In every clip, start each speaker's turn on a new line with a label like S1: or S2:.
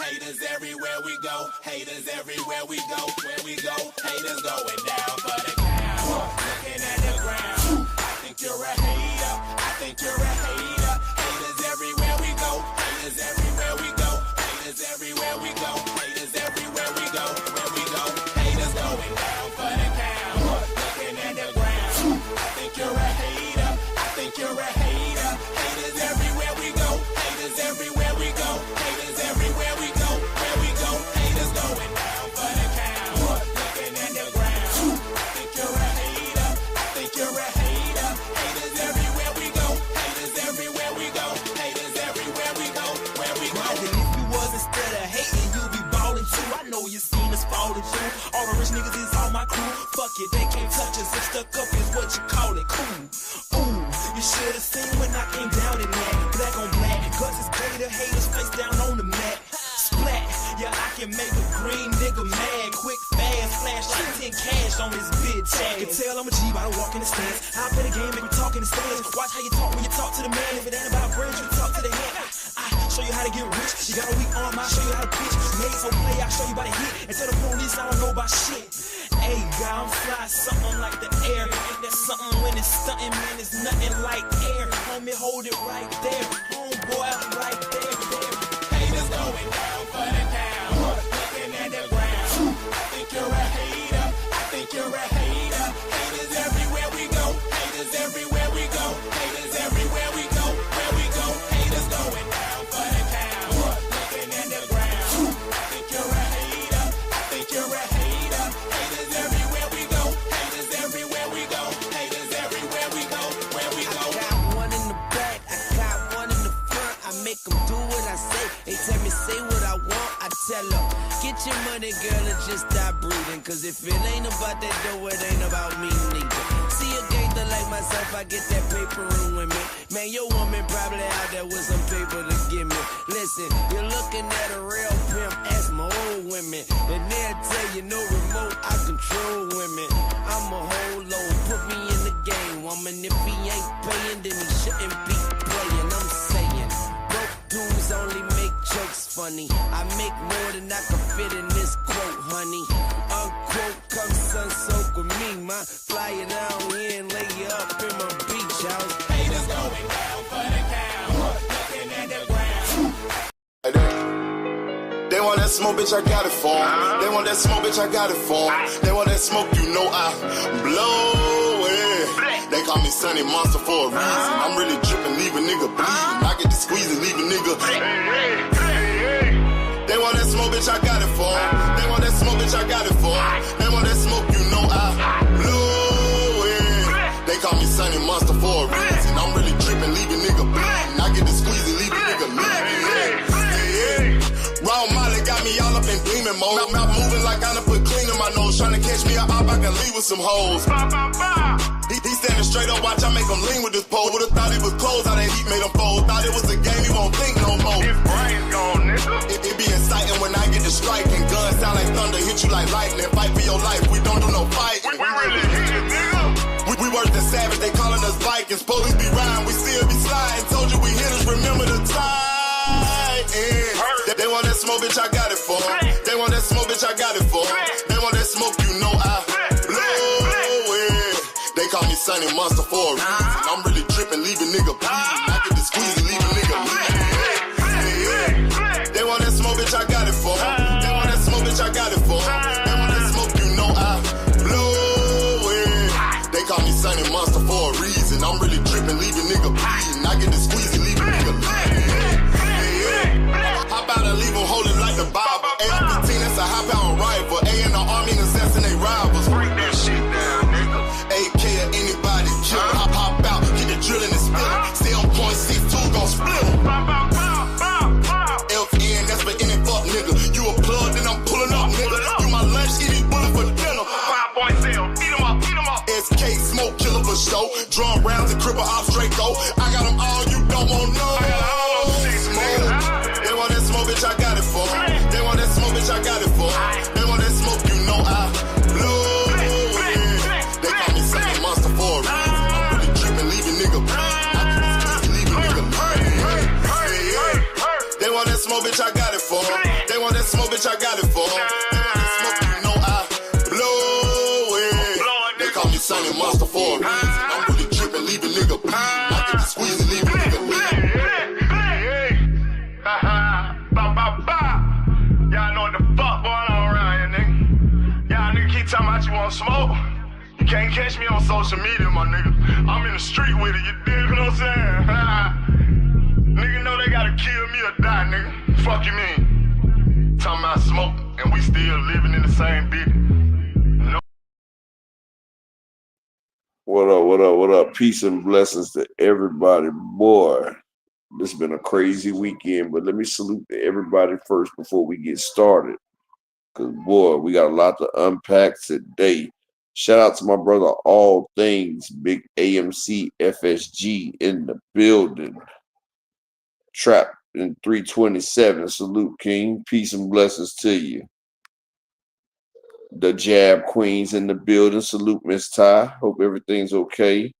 S1: Haters everywhere we go. Haters everywhere we go. Where we go, haters going down for the count. Looking at the ground. I think you're a hater. I think you're a hater. Haters everywhere we go. Haters everywhere we go. Haters everywhere we go. Haters everywhere we go. Where we go, haters going down for the count. Looking at the ground. I think you're a hater. I think you're a hater. Haters everywhere we go. Haters everywhere we go. Haters everywhere we go. Where we go, haters going down for the count. Looking at the ground. I think you're a hater. I think you're a hater. Haters everywhere we go. Haters everywhere we go. Haters everywhere we go. Where we go.
S2: And if you was instead of hating, you'd be ballin' too. I know you seen us fallin' too. All the rich niggas is all my crew. Fuck it, they can't touch us. If stuck up is what you call it, cool. Ooh, you should've seen when I came down in that. Black on black, cause it's Ghetto, haters face down on the mat. Splat, yeah, I can make a green nigga mad. Quick, fast, flash like 10 cash on this bitch ass. You can tell I'm a G by the walk in the stands. I play the game, make me talk in the stands. Watch how you talk when you talk to the man. If it ain't about bread, you talk to the hand. I show you how to get rich. You got a weak arm, I'll show you how to pitch. Made so play, I'll show you by the hit. And tell the police I don't know about shit. Hey, God, I'm fly, something like the air. Ain't that something when it's stunting, man? It's nothing like air. Homie, hold it right there. Homeboy, I'm right there.
S1: Haters going down for the count. Looking at the ground. I think you're a hater. I think you're a hater. Haters everywhere we go. Haters everywhere we go. Haters everywhere we go. Where we go, haters going down for the count. Looking at the ground. I think you're a hater. I think you're a hater. Haters everywhere we go. Haters everywhere we go. Haters everywhere we go. Where we go.
S3: I got one in the back, I got one in the front. I make them do what I say. They tell me say what I want, I tell them get your money, girl, and just stop breathing. Cause if it ain't about that dough, it ain't about me neither. See a gangster like myself, I get that paper and women. Man, your woman probably out there with some paper to give me. Listen, you're looking at a real pimp, ask my old women. And they'll tell you no remote, I control women. I'm a whole load, put me in the game, woman. If he ain't paying, then he shouldn't be playing. I'm saying, broke dudes only make jokes funny. I make more than I can fit in this quote, honey. Unquote, come sun soak with me, ma. Fly you down here and lay you up in my beach house.
S1: Haters going down for the count. Looking at the ground.
S4: They want that smoke, bitch, I got it for 'em. They want that smoke, bitch, I got it for 'em. They want that smoke, you know I blow it. They call me Sunny Monster for a reason. I'm really dripping, leave a nigga bleeding. I get to squeeze and leave a nigga. They want that smoke, bitch, I got it for 'em. They want that smoke, bitch, I got it for 'em. They want that smoke, you know I blow it. They call me Sunny Monster for a reason. I'm really dripping, leave a nigga bleeding. I get to squeeze and leave a nigga bleeding. Raw Molly got me all up in demon mode. Mouth moving like I done put clean in my nose. Tryna catch me up, I can leave with some hoes. He standing straight up, watch I make him lean with this pole. Would've thought he was closed, how that heat made him fold. Thought it was a game, he won't think no more.
S5: His brain's gone, nigga.
S4: It be exciting when I get to striking. Guns sound like thunder, hit you like lightning. Fight for your life, we don't do no fighting.
S5: We really hit it, nigga.
S4: We worse than savage, they calling us Vikings. Police be riding, we still be sliding. Told you we hitters, remember the time. They want that smoke, bitch, I got it for 'em. They want that smoke, bitch, I got it for 'em. They want that smoke, you know I blow it. They call me Sunny Monster for a reason. I'm really dripping, leave a nigga bleeding. I get to squeeze and leave a nigga bleeding. They want that smoke, bitch, I got it for 'em. They want that smoke, bitch, I got it for 'em. They want that smoke, you know I blow it. They call me Sunny Monster for a reason. I'm really dripping, leave a nigga bleeding. I get to squeeze and leave a nigga bleeding. Hop out and leave them holding like the Bible. AR-15, that's a high-power rifle. A in the army, assassinate rivals.
S5: Break that shit down, nigga.
S4: AK or anybody kill. Hop out, get the drilling and spilling. Stay on point that smoke, bitch, I got it for 'em. They want that smoke, you know I blow it. They call me Sonny Monster for a reason. I'm really tripping, leave a nigga bleed. I get the squeeze and leave a nigga bleed.
S5: Y'all know what the fuck going on around here, nigga. Y'all nigga keep talking about you want smoke. You can't catch me on social media, my nigga. I'm in the street with it, you dig what I'm saying? Nigga know they gotta kill me or die, nigga. Fuck you mean? Talking about smoke, and we still living in the same bitch. No.
S6: What up, what up, what up? Peace and blessings to everybody. Boy, this has been a crazy weekend, but let me salute to everybody first before we get started. Because, boy, we got a lot to unpack today. Shout out to my brother, All Things, Big AMC FSG in the building. Trapped in 327. Salute, King. Peace and blessings to you. The Jab Queens in the building. Salute, Miss Ty. Hope everything's okay.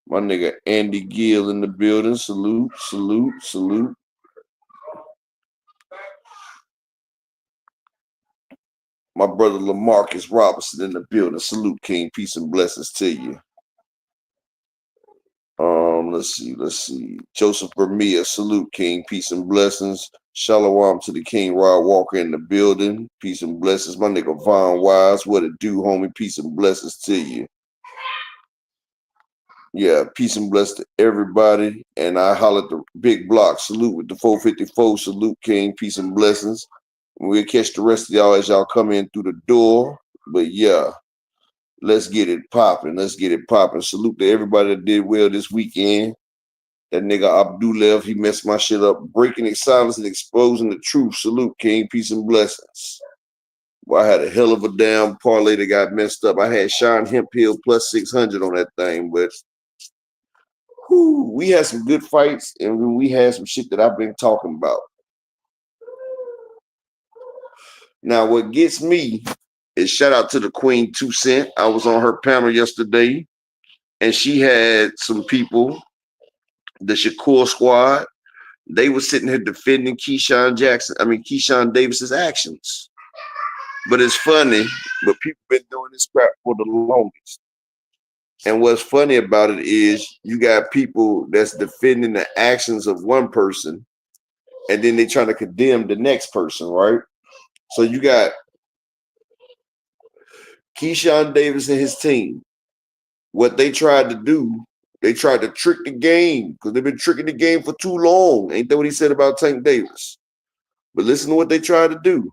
S6: My nigga Andy Gill in the building. Salute, salute, salute. My brother LaMarcus Robinson in the building. Salute, King. Peace and blessings to you. Let's see. Joseph Bermia, salute, King. Peace and blessings. Shalom to the King. Rod Walker in the building. Peace and blessings. My nigga Von Wise, what it do, homie? Peace and blessings to you. Yeah, peace and blessings to everybody. And I holler at the big block. Salute with the 454. Salute, King. Peace and blessings. We'll catch the rest of y'all as y'all come in through the door. But yeah, let's get it popping. Let's get it popping. Salute to everybody that did well this weekend. That nigga Abdulev, he messed my shit up. Breaking the silence and exposing the truth. Salute, King. Peace and blessings. Well, I had a hell of a damn parlay that got messed up. I had Sean Hemphill plus 600 on that thing, but we had some good fights, and we had some shit that I've been talking about. Now, what gets me is shout out to the Queen 2 Cent. I was on her panel yesterday, and she had some people, the Shakur squad. They were sitting here defending Keyshawn Davis's actions. But it's funny, but people been doing this crap for the longest. And what's funny about it is you got people that's defending the actions of one person, and then they trying to condemn the next person, right? So you got Keyshawn Davis and his team. What they tried to do, they tried to trick the game because they've been tricking the game for too long. Ain't that what he said about Tank Davis? But listen to what they tried to do.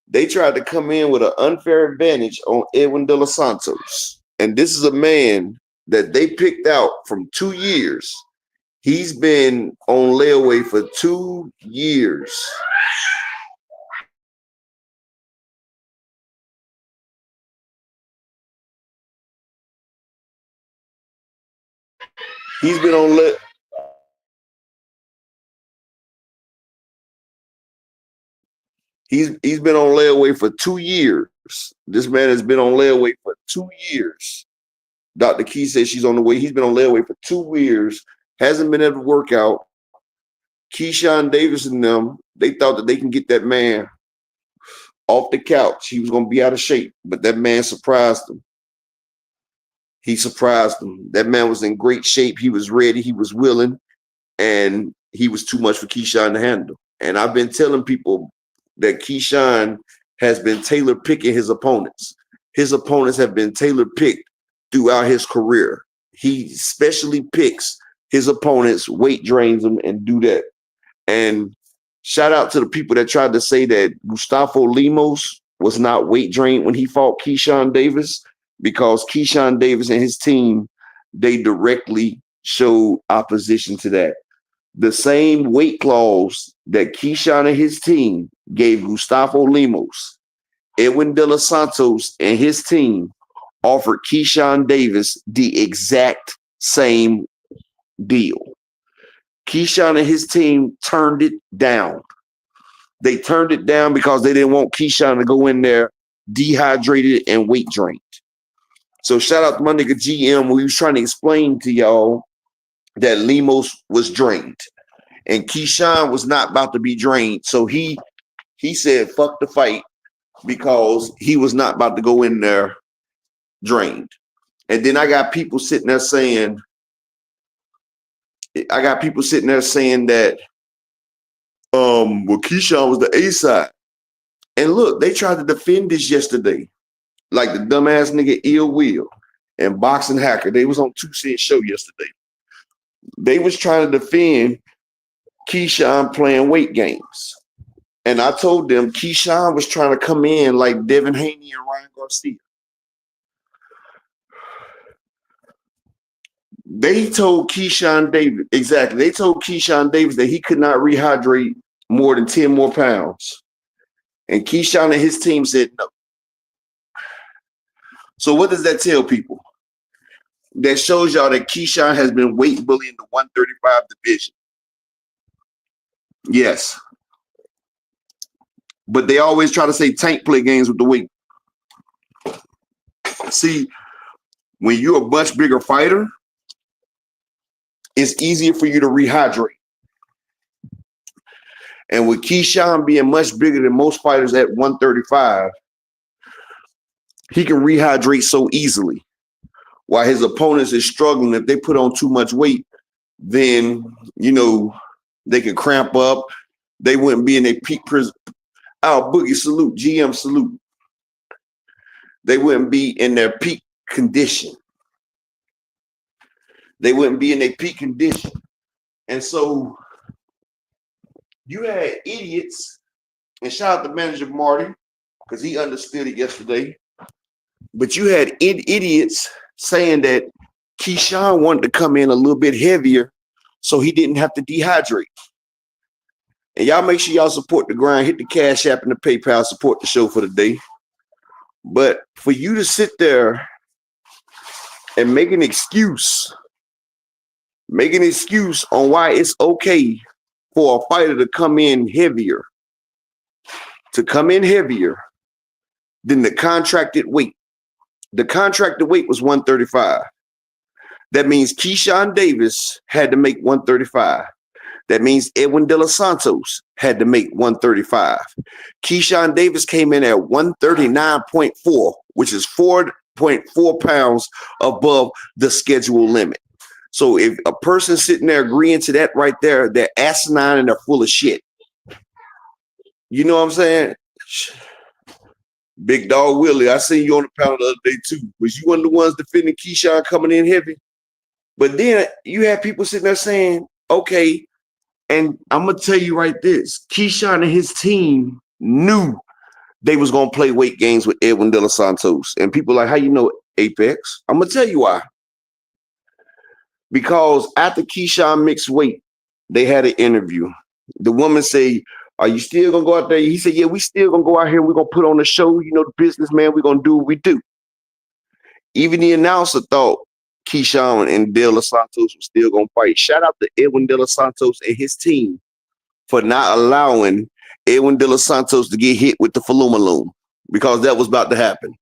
S6: They tried to come in with an unfair advantage on Edwin De Los Santos. And this is a man that they picked out from 2 years. He's been on layaway for 2 years. He's been on He's been on layaway for 2 years. This man has been on layaway for 2 years. Dr. Key says she's on the way. He's been on layaway for 2 years. Hasn't been able to work out. Keyshawn Davis and them, they thought that they can get that man off the couch. He was going to be out of shape, but that man surprised them. He surprised them. That man was in great shape. He was ready. He was willing, and he was too much for Keyshawn to handle. And I've been telling people that Keyshawn has been tailor picking his opponents. His opponents have been tailor picked throughout his career. He specially picks his opponents, weight drains them, and do that. And shout out to the people that tried to say that Gustavo Lemos was not weight drained when he fought Keyshawn Davis, because Keyshawn Davis and his team, they directly showed opposition to that. The same weight clause that Keyshawn and his team gave Gustavo Lemos, Edwin De Los Santos and his team offered Keyshawn Davis the exact same deal. Keyshawn and his team turned it down. They turned it down because they didn't want Keyshawn to go in there dehydrated and weight drained. So shout out to my nigga GM, who he was trying to explain to y'all that Lemos was drained and Keyshawn was not about to be drained. So he He said, fuck the fight because he was not about to go in there drained. And then I got people sitting there saying that, well, Keyshawn was the A side. And look, they tried to defend this yesterday. Like the dumbass nigga Ill Will and Boxing Hacker. They was on 2 Cent show yesterday. They was trying to defend Keyshawn playing weight games. And I told them Keyshawn was trying to come in like Devin Haney and Ryan Garcia. They told Keyshawn Davis, exactly. They told Keyshawn Davis that he could not rehydrate more than 10 more pounds. And Keyshawn and his team said no. So what does that tell people? That shows y'all that Keyshawn has been weight bullying the 135 division. Yes. But they always try to say Tank play games with the weight. See, when you're a much bigger fighter, it's easier for you to rehydrate. And with Keyshawn being much bigger than most fighters at 135, he can rehydrate so easily. While his opponents is struggling, if they put on too much weight, then, you know, they can cramp up. They wouldn't be in their peak prison. Oh, Boogie, salute. GM, salute. They wouldn't be in their peak condition. They wouldn't be in their peak condition. And so you had idiots, and shout out to manager Marty, because he understood it yesterday. But you had idiots saying that Keyshawn wanted to come in a little bit heavier so he didn't have to dehydrate. And y'all make sure y'all support the grind. Hit the Cash App and the PayPal. Support the show for the day. But for you to sit there and make an excuse on why it's okay for a fighter to come in heavier than the contracted weight. The contracted weight was 135. That means Keyshawn Davis had to make 135. That means Edwin De Los Santos had to make 135. Keyshawn Davis came in at 139.4, which is 4.4 pounds above the schedule limit. So if a person sitting there agreeing to that right there, they're asinine and they're full of shit. You know what I'm saying? Big Dog Willie, I seen you on the panel the other day too. Was you one of the ones defending Keyshawn coming in heavy? But then you had people sitting there saying, okay, and I'm going to tell you right this. Keyshawn and his team knew they was going to play weight games with Edwin De Los Santos. And people are like, how you know Apex? I'm going to tell you why. Because after Keyshawn mixed weight, they had an interview. The woman say, are you still going to go out there? He said, yeah, we still going to go out here. We're going to put on a show. You know, the businessman, we're going to do what we do. Even the announcer thought Keyshawn and De Los Santos were still going to fight. Shout out to Edwin De Los Santos and his team for not allowing Edwin De Los Santos to get hit with the Falumaloom because that was about to happen.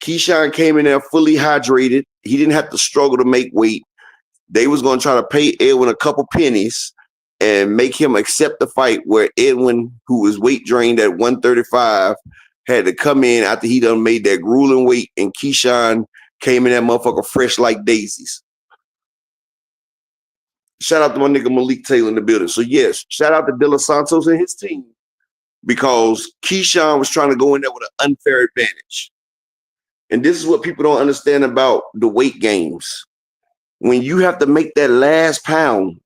S6: Keyshawn came in there fully hydrated. He didn't have to struggle to make weight. They was going to try to pay Edwin a couple pennies and make him accept the fight where Edwin, who was weight drained at 135, had to come in after he done made that grueling weight, and Keyshawn came in that motherfucker fresh like daisies. Shout out to my nigga Malik Taylor in the building. So yes, shout out to De Los Santos and his team because Keyshawn was trying to go in there with an unfair advantage. And this is what people don't understand about the weight games. When you have to make that last pound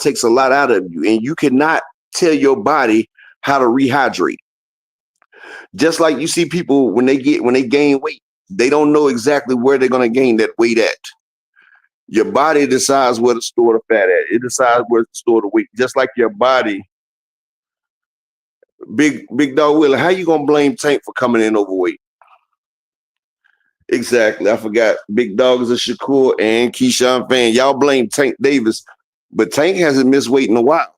S6: takes a lot out of you, and you cannot tell your body how to rehydrate. Just like you see people when they gain weight, they don't know exactly where they're going to gain that weight at. Your body decides where to store the fat at. It decides where to store the weight. Just like your body. Big Dog Willie, how you going to blame Tank for coming in overweight? Exactly. I forgot. Big Dog is a Shakur and Keyshawn fan. Y'all blame Tank Davis, but Tank hasn't missed weight in a while.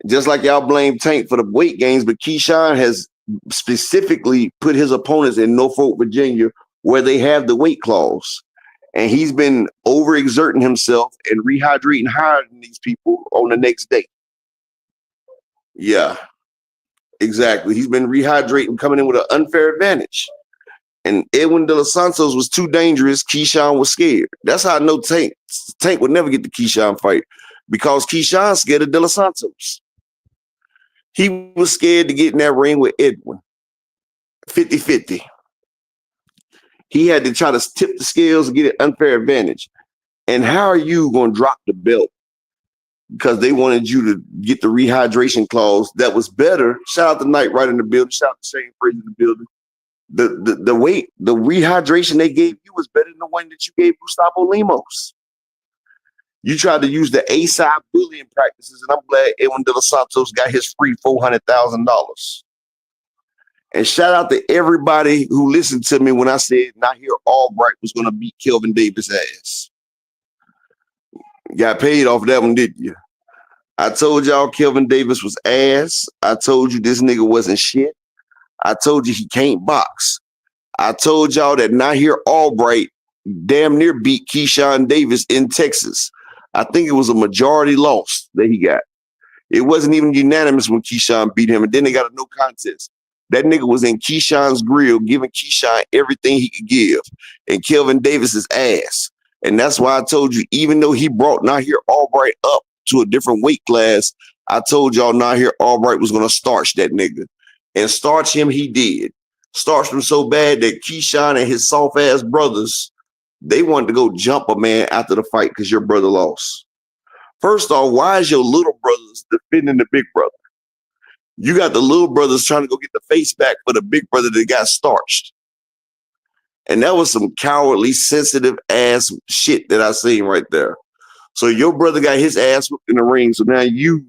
S6: Just like y'all blame Tank for the weight gains, but Keyshawn has specifically put his opponents in Norfolk, Virginia, where they have the weight clause. And he's been overexerting himself and rehydrating higher than these people on the next day. Yeah, exactly. He's been rehydrating, coming in with an unfair advantage. And Edwin De Los Santos was too dangerous. Keyshawn was scared. That's how I know Tank would never get the Keyshawn fight because Keyshawn scared of De Los Santos. He was scared to get in that ring with Edwin. 50-50. He had to try to tip the scales and get an unfair advantage. And how are you going to drop the belt? Because they wanted you to get the rehydration clause that was better. Shout out to Knight right in the building. Shout out to Shane Fraser in the building. The weight, the rehydration they gave you was better than the one that you gave Gustavo Lemos. You tried to use the A-side bullying practices, and I'm glad Edwin De Los Santos got his free $400,000. And shout out to everybody who listened to me when I said Nahir Albright was going to beat Kelvin Davis' ass. Got paid off that one, didn't you? I told y'all Kelvin Davis was ass. I told you this nigga wasn't shit. I told you he can't box. I told y'all that Nahir Albright damn near beat Keyshawn Davis in Texas. I think it was a majority loss that he got. It wasn't even unanimous when Keyshawn beat him, and then they got a no contest. That nigga was in Keyshawn's grill giving Keyshawn everything he could give, and Kelvin Davis's ass. And that's why I told you, even though he brought Nahir Albright up to a different weight class, I told y'all Nahir Albright was going to starch that nigga. And starch him he did. Starched him so bad that Keyshawn and his soft-ass brothers, they wanted to go jump a man after the fight because your brother lost. First off, why is your little brothers defending the big brother? You got the little brothers trying to go get the face back for the big brother that got starched. And that was some cowardly, sensitive ass shit that I seen right there. So your brother got his ass whooped in the ring. So now you,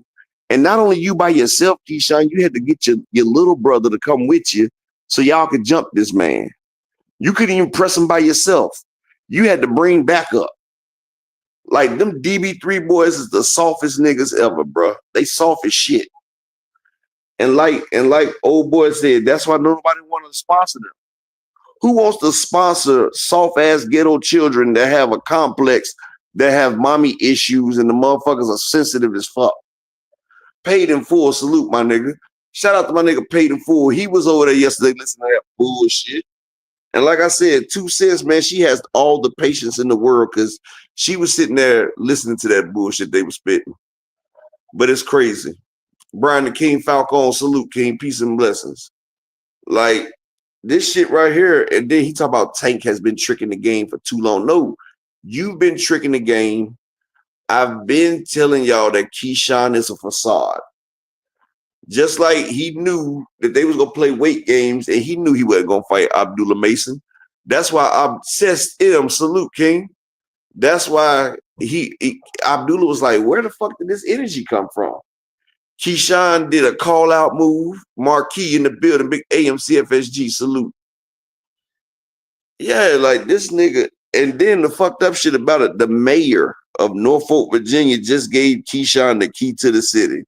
S6: and not only you by yourself, Keyshawn, you had to get your little brother to come with you so y'all could jump this man. You couldn't even press him by yourself. You had to bring backup. Like them DB3 boys is the softest niggas ever, bro. They soft as shit. And like old boy said, that's why nobody wanted to sponsor them. Who wants to sponsor soft-ass ghetto children that have a complex, that have mommy issues, and the motherfuckers are sensitive as fuck? Paid in full, salute, my nigga. Shout out to my nigga Paid in full. He was over there yesterday listening to that bullshit. And like I said, 2 cents, man, she has all the patience in the world because she was sitting there listening to that bullshit they were spitting. But it's crazy. Brian the King Falcone, salute, King. Peace and blessings. Like, this shit right here, and then he talk about Tank has been tricking the game for too long. No, you've been tricking the game. I've been telling y'all that Keyshawn is a facade. Just like he knew that they was going to play weight games, and he knew he wasn't going to fight Abdullah Mason. That's why I obsessed him, salute, King. That's why Abdullah was like, where the fuck did this energy come from? Keyshawn did a call-out move. Marquis in the building. Big AMCFSG salute. Yeah, like this nigga. And then the fucked up shit about it, the mayor of Norfolk, Virginia just gave Keyshawn the key to the city.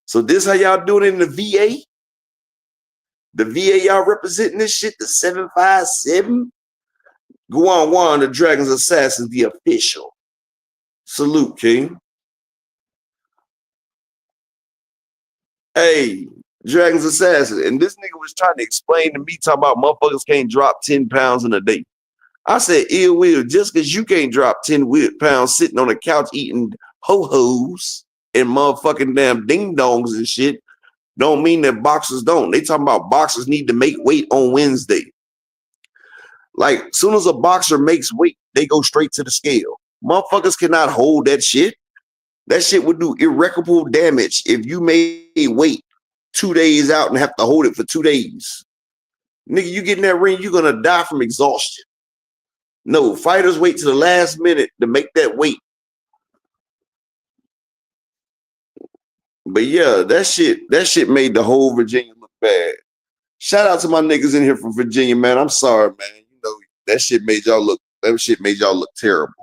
S6: So this how y'all doing it in the VA? The VA y'all representing this shit, the 757? Guan Juan, the Dragon's Assassin, the official. Salute, King. Hey, Dragon's Assassin. And this nigga was trying to explain to me, talking about motherfuckers can't drop 10 pounds in a day. I said, ill will, just because you can't drop 10 pounds sitting on the couch eating ho-hos and motherfucking damn ding-dongs and shit, don't mean that boxers don't. They talking about boxers need to make weight on Wednesday. Like, soon as a boxer makes weight, they go straight to the scale. Motherfuckers cannot hold that shit. That shit would do irreparable damage if you made weight 2 days out and have to hold it for 2 days. Nigga, you get in that ring, you're going to die from exhaustion. No, fighters wait to the last minute to make that weight. But yeah, that shit made the whole Virginia look bad. Shout out to my niggas in here from Virginia, man. I'm sorry, man. You know, that shit made y'all look terrible.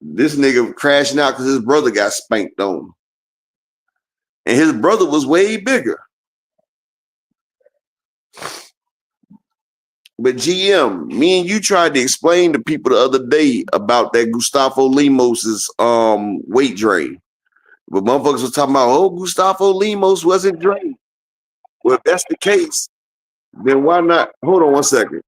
S6: This nigga crashing out because his brother got spanked on. And his brother was way bigger. But GM, me and you tried to explain to people the other day about that Gustavo Lemos's weight drain. But motherfuckers was talking about, oh, Gustavo Limos wasn't Dre. Well, if that's the case, then why not? Hold on one second.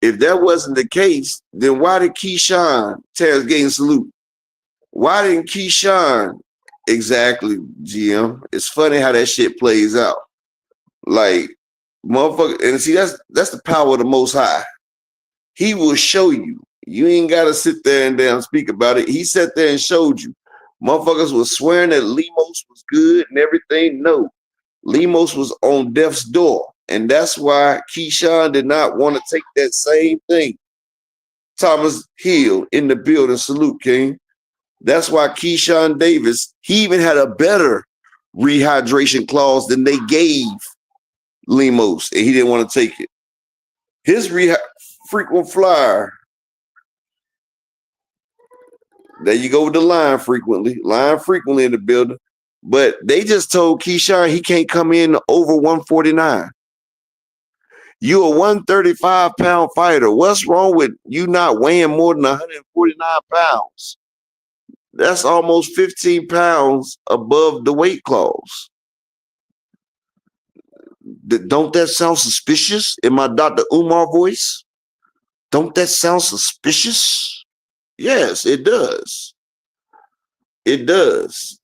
S6: If that wasn't the case, then why did Keyshawn Terrence Gaten salute? Why didn't Keyshawn exactly, GM? It's funny how that shit plays out. Like, motherfucker, and see, that's the power of the Most High. He will show you. You ain't gotta sit there and damn speak about it. He sat there and showed you. Motherfuckers was swearing that Limos was good and everything. No, Limos was on death's door. And that's why Keyshawn did not want to take that same thing. Thomas Hill in the building, salute, King. That's why Keyshawn Davis, he even had a better rehydration clause than they gave Limos, and he didn't want to take it. His frequent flyer. There you go with the line frequently in the building. But they just told Keyshawn he can't come in over 149. You a 135-pound fighter. What's wrong with you not weighing more than 149 pounds? That's almost 15 pounds above the weight clause. Don't that sound suspicious in my Dr. Umar voice? Don't that sound suspicious? Yes, it does. It does.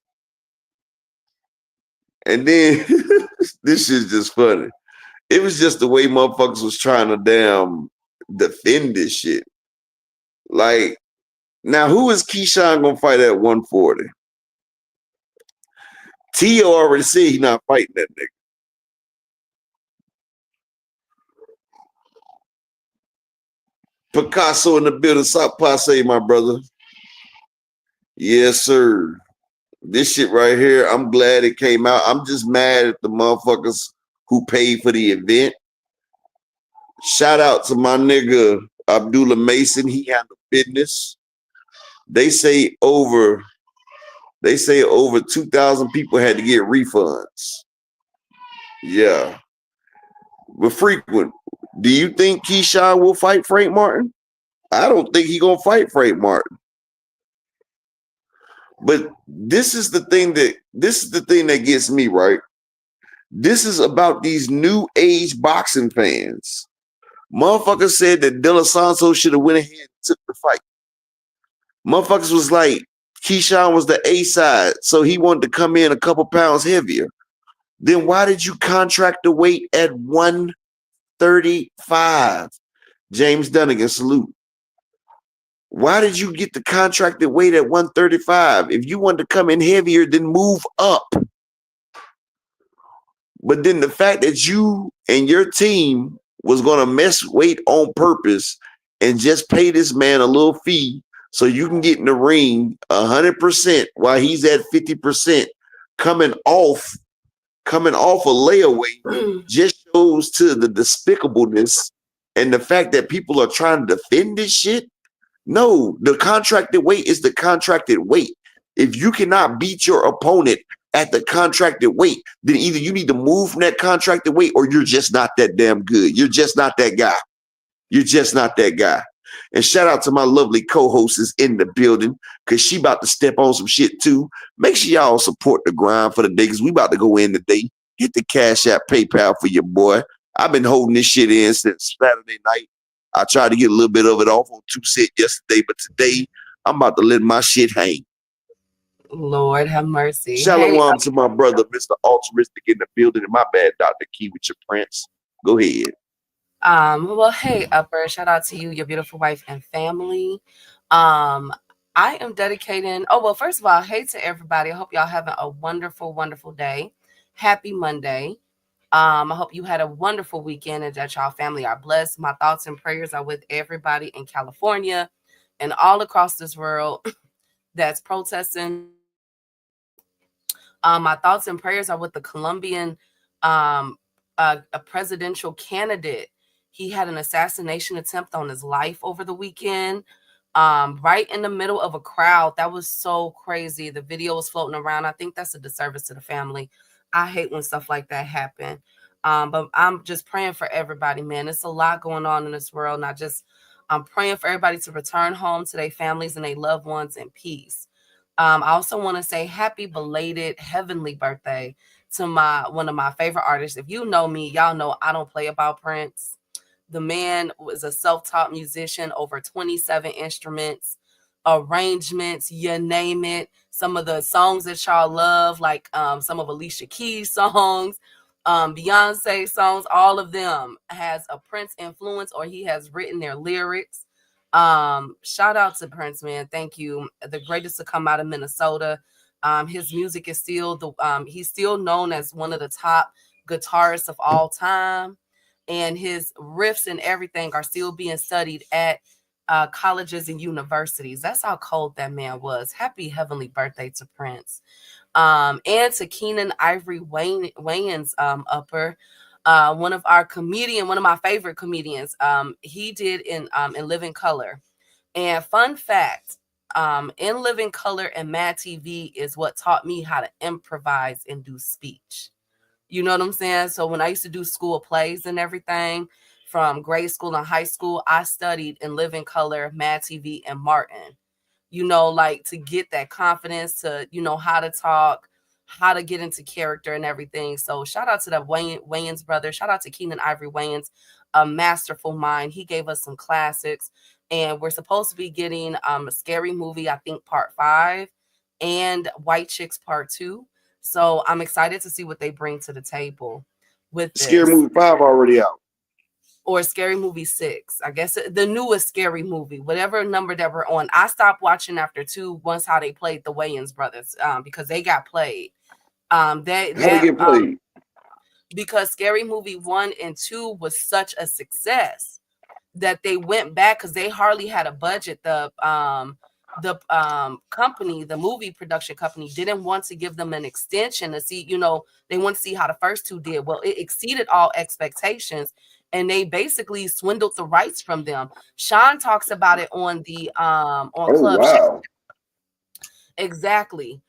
S6: And then this is just funny. It was just the way motherfuckers was trying to damn defend this shit. Like, now who is Keyshawn gonna fight at 140? Tio already said he's not fighting that nigga. Picasso in the building, South Passe, my brother. Yes, sir. This shit right here, I'm glad it came out. I'm just mad at the motherfuckers who paid for the event. Shout out to my nigga Abdullah Mason. He handled business. They say over 2,000 people had to get refunds. Yeah. But frequent, do you think Keyshawn will fight Frank Martin? I don't think he's gonna fight Frank Martin. But this is the thing that gets me, right? This is about these new age boxing fans. Motherfuckers said that De La Santo should have went ahead and took the fight. Motherfuckers was like, Keyshawn was the A side, so he wanted to come in a couple pounds heavier. Then why did you contract the weight at 135? James Dunnigan, salute. Why did you get the contracted weight at 135? If you wanted to come in heavier, then move up. But then the fact that you and your team was going to mess weight on purpose and just pay this man a little fee so you can get in the ring 100% while he's at 50%, coming off a layaway just shows to the despicableness and the fact that people are trying to defend this shit. No, the contracted weight is the contracted weight. If you cannot beat your opponent at the contracted weight, then either you need to move from that contracted weight or you're just not that damn good. You're just not that guy. You're just not that guy. And shout out to my lovely co-hosts in the building because she about to step on some shit too. Make sure y'all support the grind for the day because we about to go in today. Hit the Cash App, PayPal for your boy. I've been holding this shit in since Saturday night. I tried to get a little bit of it off on 2 set yesterday, but today I'm about to let my shit hang.
S7: Lord have mercy.
S6: Shalom to my brother, Mr. Altruistic in the building. And my bad, Dr. Key with your prince. Go ahead.
S7: Well, hey, Upper, shout out to you, your beautiful wife and family. I am dedicating. Oh, well, first of all, hey to everybody. I hope y'all having a wonderful, wonderful day. Happy Monday. I hope you had a wonderful weekend and that y'all family are blessed. My thoughts and prayers are with everybody in California and all across this world that's protesting. My thoughts and prayers are with the Colombian a presidential candidate. He had an assassination attempt on his life over the weekend, right in the middle of a crowd. That was so crazy. The video was floating around. I think that's a disservice to the family. I hate when stuff like that happen. But I'm just praying for everybody, man. It's a lot going on in this world. And I'm praying for everybody to return home to their families and their loved ones in peace. I also want to say happy belated heavenly birthday to one of my favorite artists. If you know me, y'all know I don't play about Prince. The man was a self-taught musician, over 27 instruments, arrangements, you name it. Some of the songs that y'all love, like some of Alicia Keys' songs, Beyonce songs, all of them has a Prince influence, or he has written their lyrics. Shout out to Prince, man. Thank you. The greatest to come out of Minnesota. His music is still he's still known as one of the top guitarists of all time, and his riffs and everything are still being studied at colleges and universities. That's how cold that man was. Happy heavenly birthday to Prince. And to Keenan Ivory Wayans, upper, one of my favorite comedians. He did in Living Color. And fun fact, in Living Color and Mad TV is what taught me how to improvise and do speech. You know what I'm saying? So when I used to do school plays and everything from grade school and high school, I studied in Living Color, Mad TV, and Martin. You know, like to get that confidence to, how to talk, how to get into character and everything. So shout out to the Wayans brother. Shout out to Keenan Ivory Wayans, a masterful mind. He gave us some classics, and we're supposed to be getting a Scary Movie, I think part 5, and White Chicks part 2. So I'm excited to see what they bring to the table with this.
S6: Scary Movie 5 already out.
S7: Or Scary Movie 6. I guess the newest Scary Movie, whatever number that we're on. I stopped watching after 2 once how they played the Wayans brothers, because they got played.
S6: How they get played?
S7: Because Scary Movie 1 and 2 was such a success that they went back because they hardly had a budget. The company, the movie production company, didn't want to give them an extension to see, they want to see how the first 2 did. Well, it exceeded all expectations, and they basically swindled the rights from them. Sean talks about it on the Club.
S6: Wow.
S7: Exactly.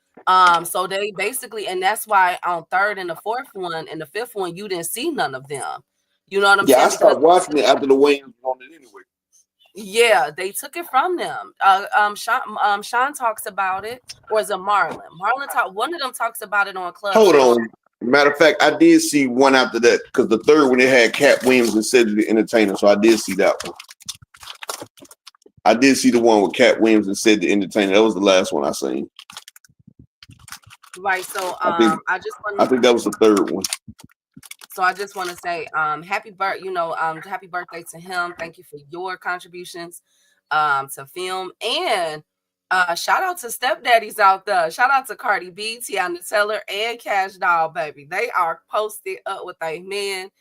S7: So they basically, and that's why on 3rd and the 4th one and the 5th one, you didn't see none of them. You know what I'm saying?
S6: Yeah, I stopped watching it after the Wayans was on it anyway.
S7: Yeah, they took it from them. Sean talks about it, or is it Marlon? One of them talks about it on Club.
S6: Hold on. Matter of fact, I did see one after that, because the 3rd one, it had Cat Williams and Cedric the Entertainer, so I did see that one. I did see the one with Cat Williams and Cedric the Entertainer. That was the last one I seen.
S7: Right. So
S6: I think that was the 3rd one.
S7: So I just want to say happy birthday to him. Thank you for your contributions to film. And shout out to stepdaddies out there. Shout out to Cardi B, Tiana Taylor, and Cash Doll, baby. They are posted up with a man.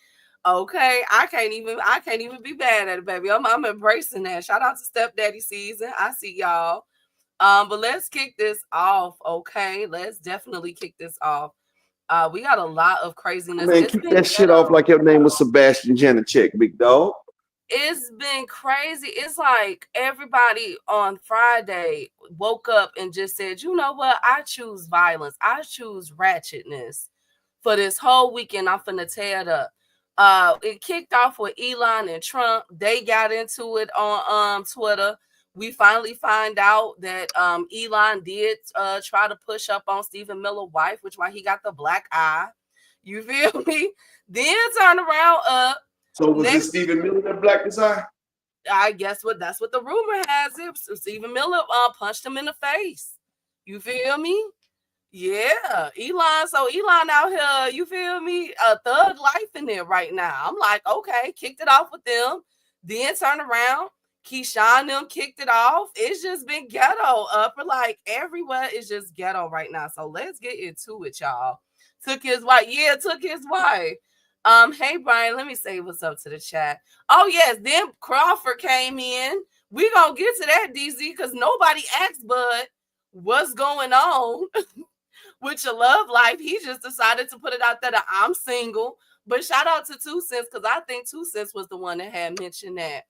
S7: Okay, I can't even be bad at it, baby. I'm embracing that. Shout out to stepdaddy season. I see y'all. But let's kick this off. Okay, let's definitely kick this off. We got a lot of craziness.
S6: Man, keep that shit off like your name was Sebastian Janicek, big dog.
S7: It's been crazy. It's like everybody on Friday woke up and just said, you know what? I choose violence. I choose ratchetness for this whole weekend. I'm finna tear it up. It kicked off with Elon and Trump. They got into it on Twitter. We finally find out that Elon did try to push up on Stephen Miller's wife, which why he got the black eye. You feel me? Then turn around up.
S6: So was it Stephen Miller that blacked his eye?
S7: I guess that's what the rumor has it. So Stephen Miller punched him in the face. You feel me? Yeah, Elon. So Elon out here, you feel me? A thug life in there right now. I'm like, okay, kicked it off with them. Then turn around. Keyshawn them kicked it off. It's just been ghetto upper, like everywhere is just ghetto right now. So let's get into it, y'all. Took his wife. Hey Brian, let me say what's up to the chat. Oh yes, then Crawford came in. We gonna get to that, DZ, because nobody asked Bud what's going on with your love life. He just decided to put it out there that I'm single. But shout out to 2 Cents, because I think 2 Cents was the one that had mentioned that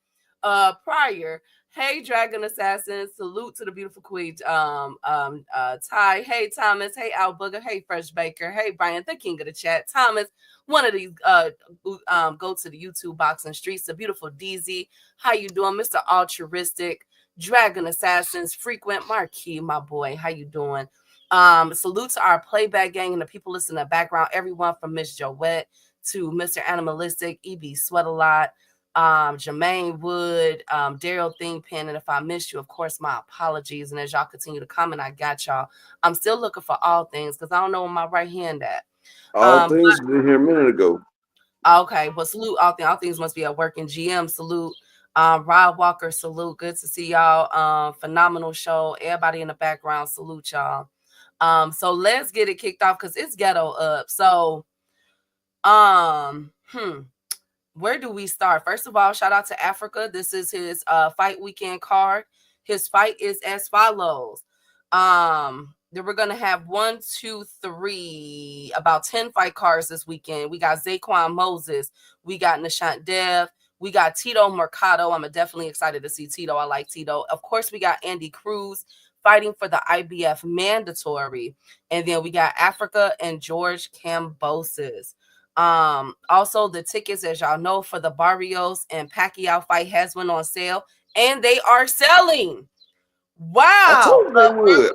S7: prior. Hey, Dragon Assassin. Salute to the beautiful queen, Ty. Hey, Thomas. Hey, Al Booger. Hey, Fresh Baker. Hey, Brian, the king of the chat. Thomas, one of these, go to the YouTube boxing streets. The beautiful DZ. How you doing? Mr. Altruistic. Dragon Assassins. Frequent Marquee, my boy. How you doing? Salute to our playback gang and the people listening in the background. Everyone from Miss Joette to Mr. Animalistic, EB Sweat a Lot, Jermaine Wood, Daryl Thingpen, and if I missed you, of course, my apologies. And as y'all continue to comment, I got y'all. I'm still looking for all things because I don't know where my right hand at.
S6: All things been here a minute ago.
S7: Okay, but salute all things. All things must be at work. And GM salute. Rod Walker salute. Good to see y'all. Phenomenal show. Everybody in the background salute y'all. So let's get it kicked off because it's ghetto up. So, where do we start? First of all, shout out to Africa. This is his fight weekend card. His fight is as follows. Then we're gonna have 1, 2, 3, about 10 fight cards this weekend. We got Zaquan Moses, we got Nishant Dev, we got Tito Mercado. I'm definitely excited to see Tito. I like Tito. Of course, we got Andy Cruz fighting for the IBF mandatory, and then we got Africa and George Kambosos. Also the tickets, as y'all know, for the Barrios and Pacquiao fight has went on sale, and they are selling. Wow!
S6: I told you they would.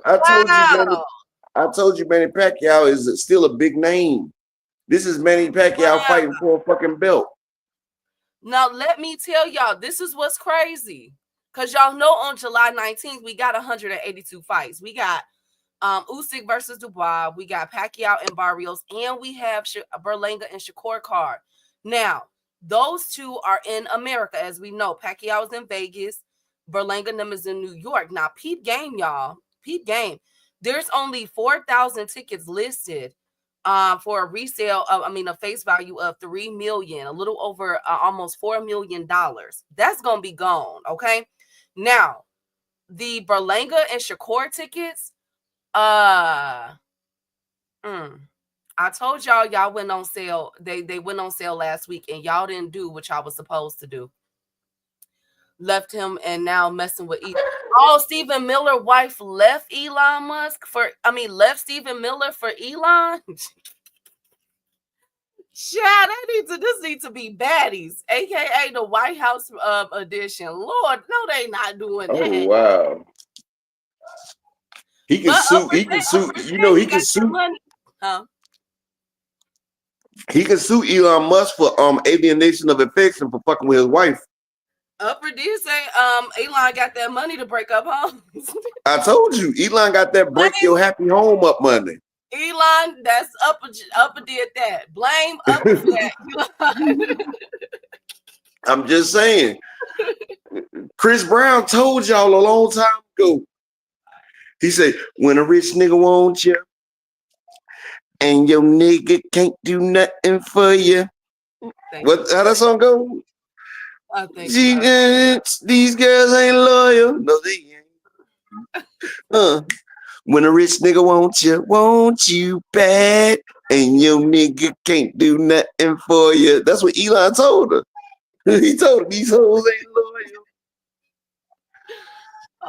S6: I told you, Manny Pacquiao is still a big name. This is Manny Pacquiao fighting for a fucking belt.
S7: Now let me tell y'all, this is what's crazy, because y'all know on July 19th we got 182 fights. We got Usyk versus Dubois, we got Pacquiao and Barrios, and we have Berlanga and Shakur card. Now, those two are in America, as we know. Pacquiao is in Vegas, Berlanga and them is in New York. Now, peep game, y'all. Peep game. There's only 4,000 tickets listed for a resale of, a face value of $3 million, a little over almost $4 million. That's gonna be gone, okay? Now, the Berlanga and Shakur tickets, I told y'all went on sale. They went on sale last week, and y'all didn't do what y'all was supposed to do. Left him, and now messing with Stephen Miller wife left Elon Musk left Stephen Miller for Elon. Chad, this needs to be baddies, aka the White House edition. Lord, no, they not doing that.
S6: Oh wow. He can sue. He can sue. You know, he can sue.
S7: Huh?
S6: He can sue Elon Musk for alienation of affection for fucking with his wife.
S7: Upper did say Elon got that money to break up homes.
S6: I told you, Elon got that break your happy home up money.
S7: Elon, that's Upper did that. Blame Upper for that.
S6: I'm just saying. Chris Brown told y'all a long time ago. He said, when a rich nigga wants you and your nigga can't do nothing for you. How that song go?
S7: I think
S6: these girls ain't loyal. No, they ain't. When a rich nigga wants you bad, and your nigga can't do nothing for you. That's what Elon told her. He told her these hoes ain't loyal.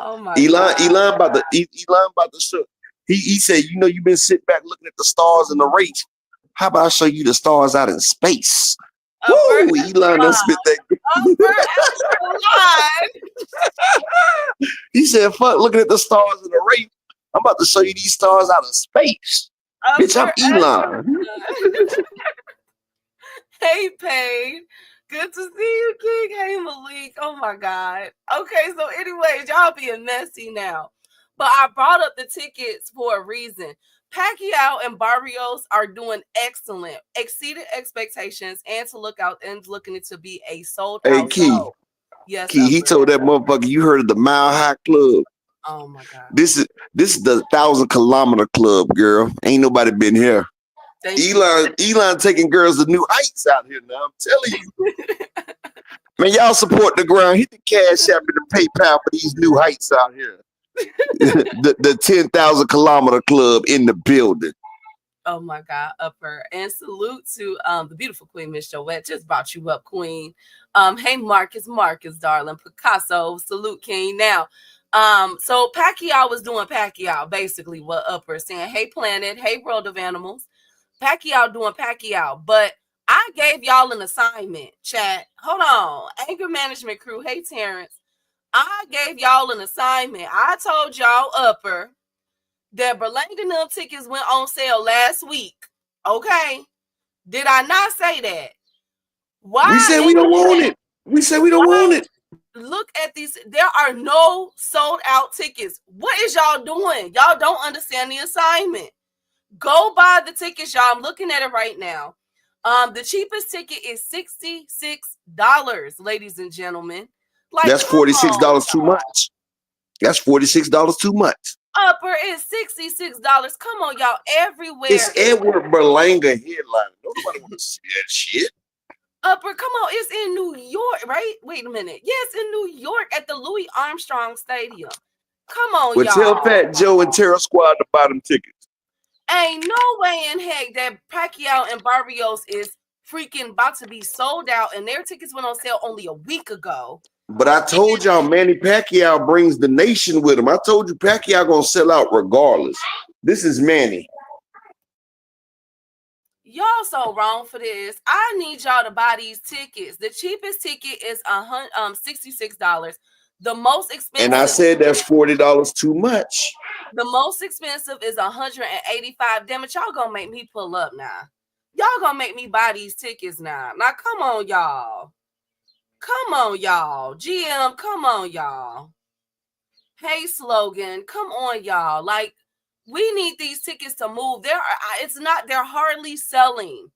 S7: Oh my
S6: Elon about to show. He said, you know, you've been sitting back looking at the stars in the race. How about I show you the stars out in space? Woo! Elon done spit that. He said, fuck looking at the stars in the race. I'm about to show you these stars out of space. Bitch, I'm Elon.
S7: Hey, Paige. Good to see you, King. Hey, Malik. Oh, my God. Okay, so anyways, y'all being messy now. But I brought up the tickets for a reason. Pacquiao and Barrios are doing excellent, exceeded expectations, and looking it to be a sold out.
S6: Hey, Key.
S7: Show. Yes,
S6: Key, he told that motherfucker, you heard of the Mile High Club.
S7: Oh my God.
S6: This is the 1,000-kilometer club, girl. Ain't nobody been here. Elon taking girls to new heights out here now. I'm telling you. Man, y'all support the ground. Hit the Cash App and the PayPal for these new heights out here. the 10,000-kilometer club in the building.
S7: Oh my God, upper. And salute to the beautiful Queen Miss Joette. Just brought you up, Queen. Hey Marcus, darling. Picasso, salute King. Now, so Pacquiao was doing Pacquiao, basically what upper saying, hey planet, hey world of animals. Pacquiao doing Pacquiao, but I gave y'all an assignment, chat. Hold on. Anger management crew. Hey Terrence. I gave y'all an assignment. I told y'all upper that Berlanga and them tickets went on sale last week. Okay. Did I not say that? Why?
S6: We said we don't want it. We said we don't want it.
S7: Look at these. There are no sold out tickets. What is y'all doing? Y'all don't understand the assignment. Go buy the tickets, y'all. I'm looking at it right now. The cheapest ticket is $66, ladies and gentlemen. Like,
S6: that's $46 too much. That's $46 too much.
S7: Upper is $66. Come on, y'all. Everywhere.
S6: It's Edward Berlanga headline. Nobody want to see that shit.
S7: Upper, come on. It's in New York, right? Wait a minute. Yes, in New York at the Louis Armstrong Stadium. Come on, y'all.
S6: Tell Fat Joe and Terror Squad to buy them tickets.
S7: Ain't no way in heck that Pacquiao and Barrios is freaking about to be sold out, and their tickets went on sale only a week ago.
S6: But I told y'all Manny Pacquiao brings the nation with him. I told you Pacquiao gonna sell out regardless. This is Manny.
S7: Y'all so wrong for this. I need y'all to buy these tickets. The cheapest ticket is $66. The most expensive.
S6: And I said that's $40 too much.
S7: The most expensive is $185. Damn it, y'all gonna make me pull up now. Y'all gonna make me buy these tickets now. Now come on, y'all. Come on, y'all. GM, come on, y'all. Hey, Slogan, come on, y'all. Like, we need these tickets to move. They're hardly selling.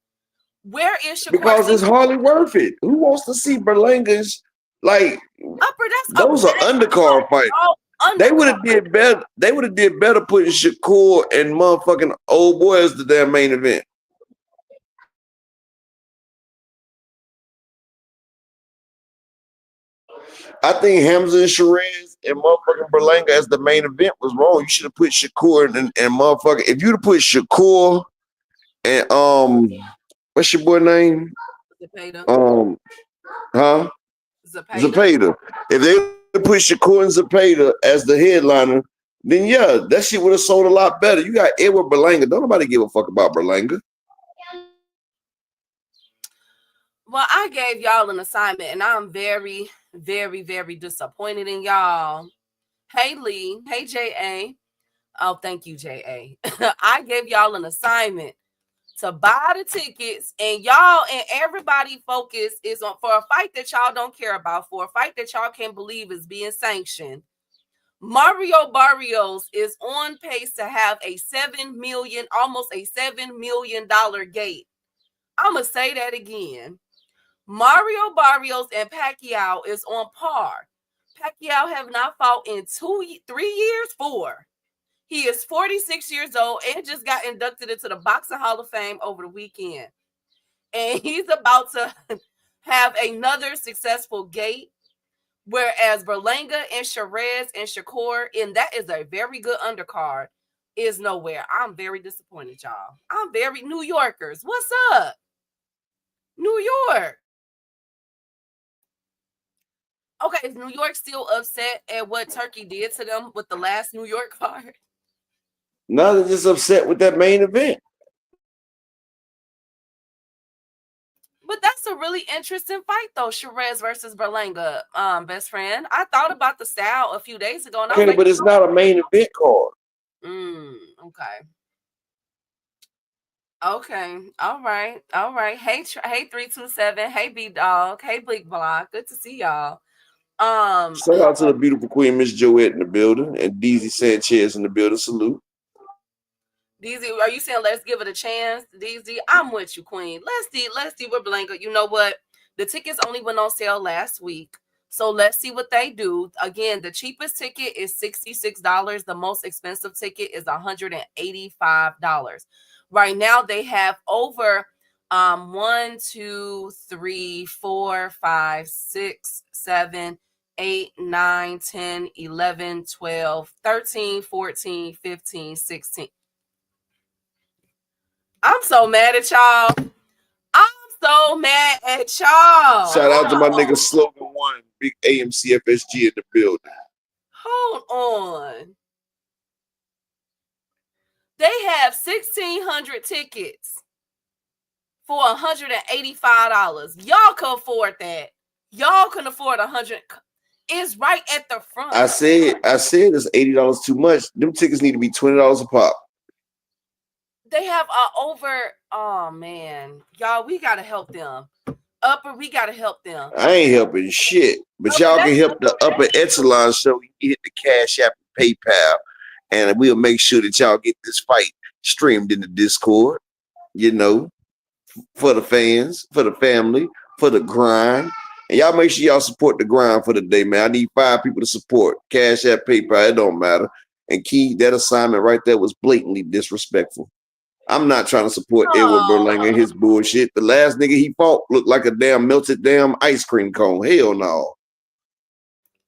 S7: Where is Shakur?
S6: Because it's hardly worth it. Who wants to see Berlanga's like
S7: upper?
S6: Those are undercard fights. They would have did better. They would have did better putting Shakur and motherfucking old boy as the damn main event. I think Hamza and Sherez and motherfucking Berlanga as the main event was wrong. You should have put Shakur and motherfucking. If you'd have put Shakur and what's your boy name?
S7: Zepeda.
S6: Zepeda. If they put Shakur and Zepeda as the headliner, then yeah, that shit would have sold a lot better. You got Edward Berlanga. Don't nobody give a fuck about Berlanga.
S7: Well, I gave y'all an assignment, and I'm very, very, very disappointed in y'all. Hey, Lee. Hey, J.A. Oh, thank you, J.A. I gave y'all an assignment to buy the tickets, and y'all and everybody focus is on for a fight that y'all don't care about, for a fight that y'all can't believe is being sanctioned. Mario Barrios is on pace to have almost a $7 million gate. I'm going to say that again. Mario Barrios and Pacquiao is on par. Pacquiao have not fought in 3 years, 4. He is 46 years old and just got inducted into the Boxing Hall of Fame over the weekend. And he's about to have another successful gate. Whereas Berlanga and Sherez and Shakur, and that is a very good undercard, is nowhere. I'm very disappointed, y'all. I'm very New Yorkers. What's up? New York. Okay, is New York still upset at what Turkey did to them with the last New York card?
S6: No, they're just upset with that main event.
S7: But that's a really interesting fight, though, Sherez versus Berlanga, best friend. I thought about the style a few days ago. And I was like,
S6: but it's not a main event card.
S7: Okay. Okay. All right. Hey, 327. Hey, B-Dog. Hey, Bleak Block. Good to see y'all.
S6: Shout out to the beautiful Queen Miss Joette in the building and DZ Sanchez in the building. Salute.
S7: DZ, are you saying let's give it a chance? DZ, I'm with you, Queen. Let's see what Blanca. You know what? The tickets only went on sale last week. So let's see what they do. Again, the cheapest ticket is $66. The most expensive ticket is $185. Right now, they have over 1, 2, 3, 4, 5, 6, 7, 8, 9, 10, 11, 12, 13, 14, 15, 16. I'm so mad at y'all. I'm so mad at y'all.
S6: Shout out to my nigga Slogan One, big AMC FSG in the building.
S7: Hold on. They have 1,600 tickets for $185. Y'all can afford that. Y'all can afford 100. It's right at the front.
S6: I said it's $80 too much. Them tickets need to be $20 a pop.
S7: They have oh man, y'all, we gotta help them. Upper, we gotta help them.
S6: I ain't helping shit, but y'all can help the upper echelon so you hit the Cash App and PayPal, and we'll make sure that y'all get this fight streamed in the Discord. You know, for the fans, for the family, for the grind. And y'all make sure y'all support the grind for the day, man. I need 5 people to support. Cash App, PayPal, it don't matter. And Key, that assignment right there was blatantly disrespectful. I'm not trying to support Edward Berlanga and his bullshit. The last nigga he fought looked like a melted ice cream cone. Hell no.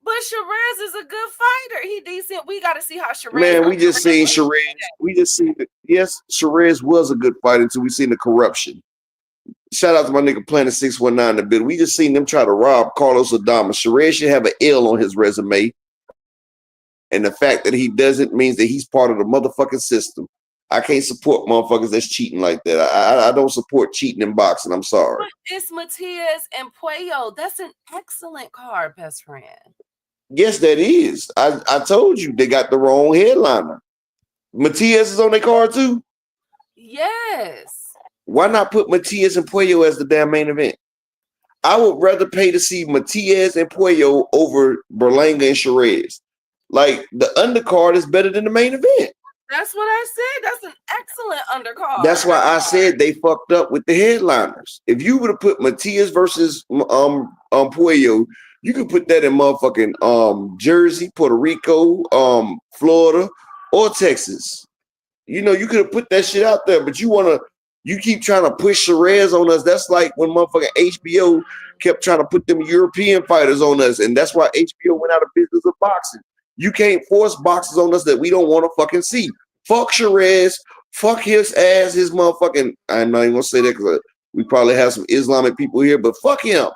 S7: But Shiraz is a good fighter. He decent. We got to see how Shiraz.
S6: Man, we just seen Shiraz. We just seen that. Yes, Shiraz was a good fighter until we seen the corruption. Shout out to my nigga Planet 619 in the bit. We just seen them try to rob Carlos Adames. Shiraz should have an L on his resume. And the fact that he doesn't means that he's part of the motherfucking system. I can't support motherfuckers that's cheating like that. I don't support cheating in boxing. I'm sorry.
S7: But it's Matias and Puello. That's an excellent card, best friend.
S6: Yes, that is. I told you they got the wrong headliner. Matias is on their card too?
S7: Yes.
S6: Why not put Matias and Puello as the damn main event? I would rather pay to see Matias and Puello over Berlanga and Shiraz. Like, the undercard is better than the main event.
S7: That's what I said. That's an excellent undercard.
S6: That's why I said they fucked up with the headliners. If you would have put Matias versus Puello, you could put that in motherfucking Jersey, Puerto Rico, Florida, or Texas. You know, you could have put that shit out there, but you keep trying to push Shiraz on us. That's like when motherfucking HBO kept trying to put them European fighters on us, and that's why HBO went out of business of boxing. You can't force boxers on us that we don't want to fucking see. Fuck Shiraz. Fuck his ass, his motherfucking. I'm not even gonna say that because we probably have some Islamic people here, but fuck him.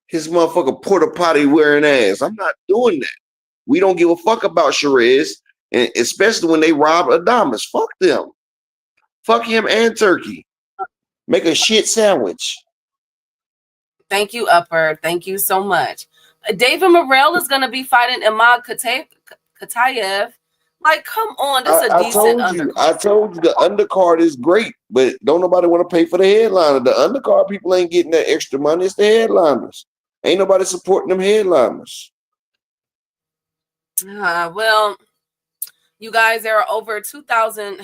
S6: His motherfucking porta potty wearing ass. I'm not doing that. We don't give a fuck about Shiraz, and especially when they rob Adames. Fuck them. Fuck him and Turkey. Make a shit sandwich.
S7: Thank you, Upper. Thank you so much. David Morrell is going to be fighting Imad Katayev. Like, come on. That's a decent undercard.
S6: I told you the undercard is great, but don't nobody want to pay for the headliner. The undercard people ain't getting that extra money. It's the headliners. Ain't nobody supporting them headliners.
S7: Well, you guys, there are over 2,000.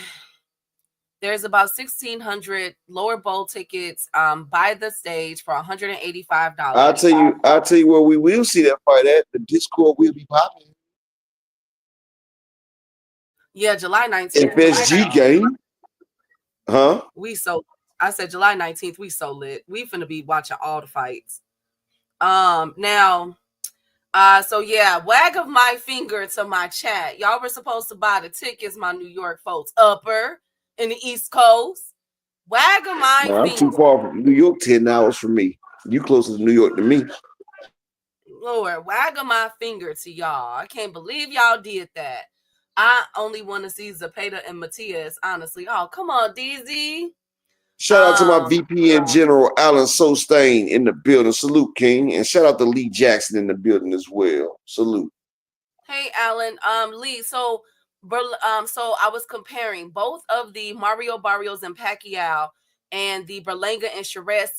S7: There's about 1,600 lower bowl tickets by the stage for $185.
S6: I'll tell you where we will see that fight at. The Discord will be popping.
S7: Yeah, July 19th.
S6: FSG game. Huh?
S7: I said July 19th, we so lit. We finna be watching all the fights. Now, so yeah, wag of my finger to my chat. Y'all were supposed to buy the tickets, my New York folks. Upper in the East Coast. Wag of my finger.
S6: I'm too far from New York, 10 hours from me. You closer to New York than me.
S7: Lord, wag of my finger to y'all. I can't believe y'all did that. I only want to see Zepeda and Matias, honestly. Oh, come on, DZ.
S6: Shout out to my VP in General, Alan Sostain in the building. Salute, King. And shout out to Lee Jackson in the building as well. Salute.
S7: Hey, Alan. Lee, so I was comparing both of the Mario Barrios and Pacquiao and the Berlanga and Shiraz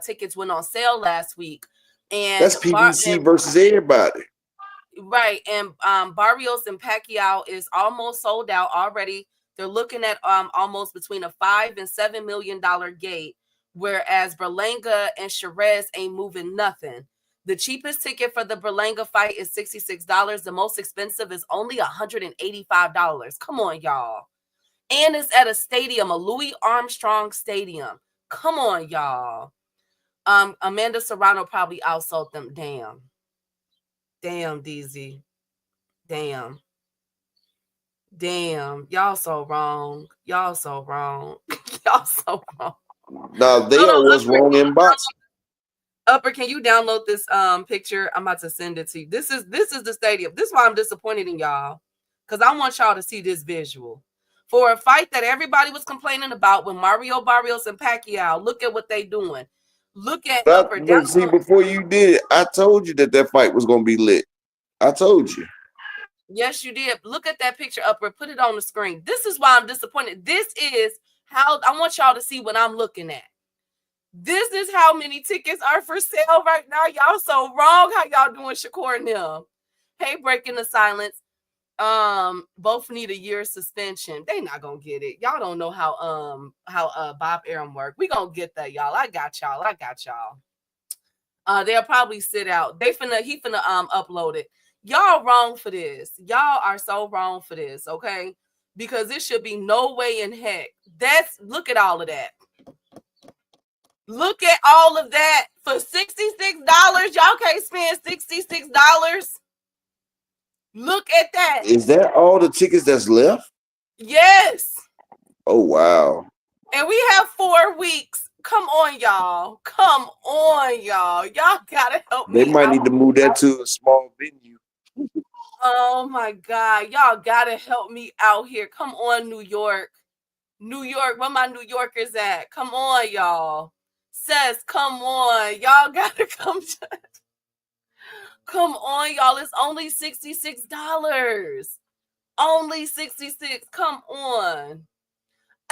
S7: tickets went on sale last week. And
S6: that's PBC versus everybody.
S7: Right. And Barrios and Pacquiao is almost sold out already. They're looking at almost between a $5 and $7 million gate, whereas Berlanga and Shiraz ain't moving nothing. The cheapest ticket for the Berlanga fight is $66. The most expensive is only $185. Come on, y'all. And it's at a stadium, a Louis Armstrong Stadium. Come on, y'all. Amanda Serrano probably outsold them. Damn, DZ. Damn. Damn, y'all so wrong. Y'all so wrong. Y'all so wrong.
S6: Now they
S7: Hold
S6: are
S7: on,
S6: what's wrong in boxing.
S7: Upper, can you download this picture? I'm about to send it to you. This is the stadium. This is why I'm disappointed in y'all. Because I want y'all to see this visual. For a fight that everybody was complaining about with Mario Barrios and Pacquiao, look at what they doing. Look at Upper.
S6: But see, before you did it, I told you that fight was gonna be lit. I told you.
S7: Yes, you did. Look at that picture, Upper. Put it on the screen. This is why I'm disappointed. This is how I want y'all to see what I'm looking at. This is how many tickets are for sale right now. Y'all so wrong. How y'all doing, Shakur and them? Hey, breaking the silence. Both need a year suspension. They not gonna get it. Y'all don't know how Bob Arum work. We gonna get that, y'all. I got y'all. They'll probably sit out. He finna upload it. Y'all wrong for this. Y'all are so wrong for this, okay? Because it should be no way in heck. Look at all of that. Look at all of that for $66. Y'all can't spend $66. Look at that.
S6: Is that all the tickets that's left?
S7: Yes.
S6: Oh, wow.
S7: And we have 4 weeks. Come on, y'all. Come on, y'all. Y'all gotta help me.
S6: They might need to move that to a small venue.
S7: Oh my God. Y'all gotta help me out here. Come on, New York. New York, where my New Yorkers at? Come on, y'all. Says, come on. Y'all gotta come to. Come on, y'all. It's only $66. Only $66. Come on.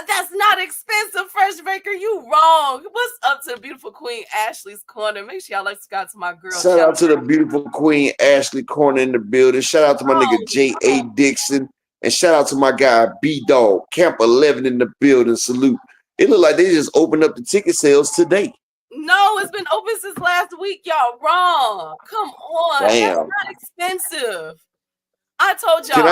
S7: That's not expensive, Fresh Baker. You wrong. What's up to beautiful Queen Ashley's Corner? Make sure y'all like subscribe to my girl.
S6: Shout out to the beautiful Queen Ashley Corner in the building. Shout out to my nigga J.A. Dixon. And shout out to my guy B-Dog. Camp 11 in the building. Salute. It looked like they just opened up the ticket sales today.
S7: No, it's been open since last week. Y'all wrong. Come on.
S6: Damn.
S7: That's not expensive. I told y'all.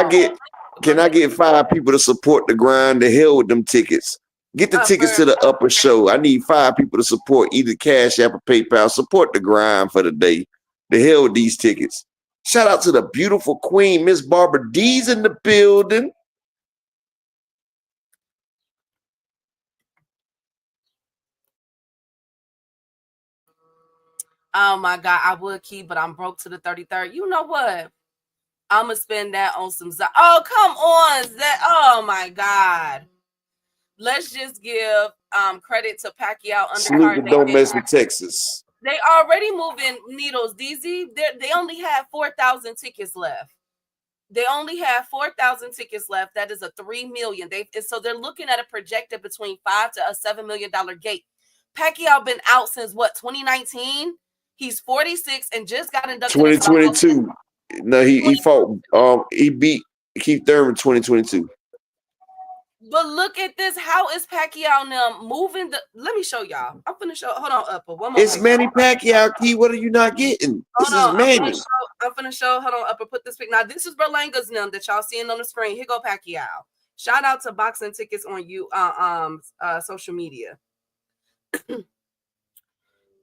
S6: Can I get 5 people to support the grind? The hell with them tickets. Get the tickets to the upper show. I need 5 people to support either Cash App or PayPal. Support the grind for the day. The hell with these tickets. Shout out to the beautiful queen, Miss Barbara D's in the building.
S7: Oh my God, I would keep, but I'm broke to the 33rd. You know what? I'm gonna spend that on some. Oh, come on, Zach. Oh my God. Let's just give credit to Pacquiao undercard.
S6: Don't mess with Texas.
S7: They already moving needles, DZ. They only have 4,000 tickets left. They only have 4,000 tickets left. That is a $3 million. So they're looking at a projected between $5 to $7 million gate. Pacquiao been out since what, 2019? He's 46 and just got inducted.
S6: 2022. No, he fought. He beat Keith Thurman 2022.
S7: But look at this. How is Pacquiao now moving? Let me show y'all. I'm finna show. Hold on, Upper. One more.
S6: It's Manny Pacquiao. Key, what are you not getting? This is Manny.
S7: I'm finna show. Hold on, Upper. Put this pic. Now this is Berlanga's now that y'all seeing on the screen. Here go Pacquiao. Shout out to Boxing Tickets on social media.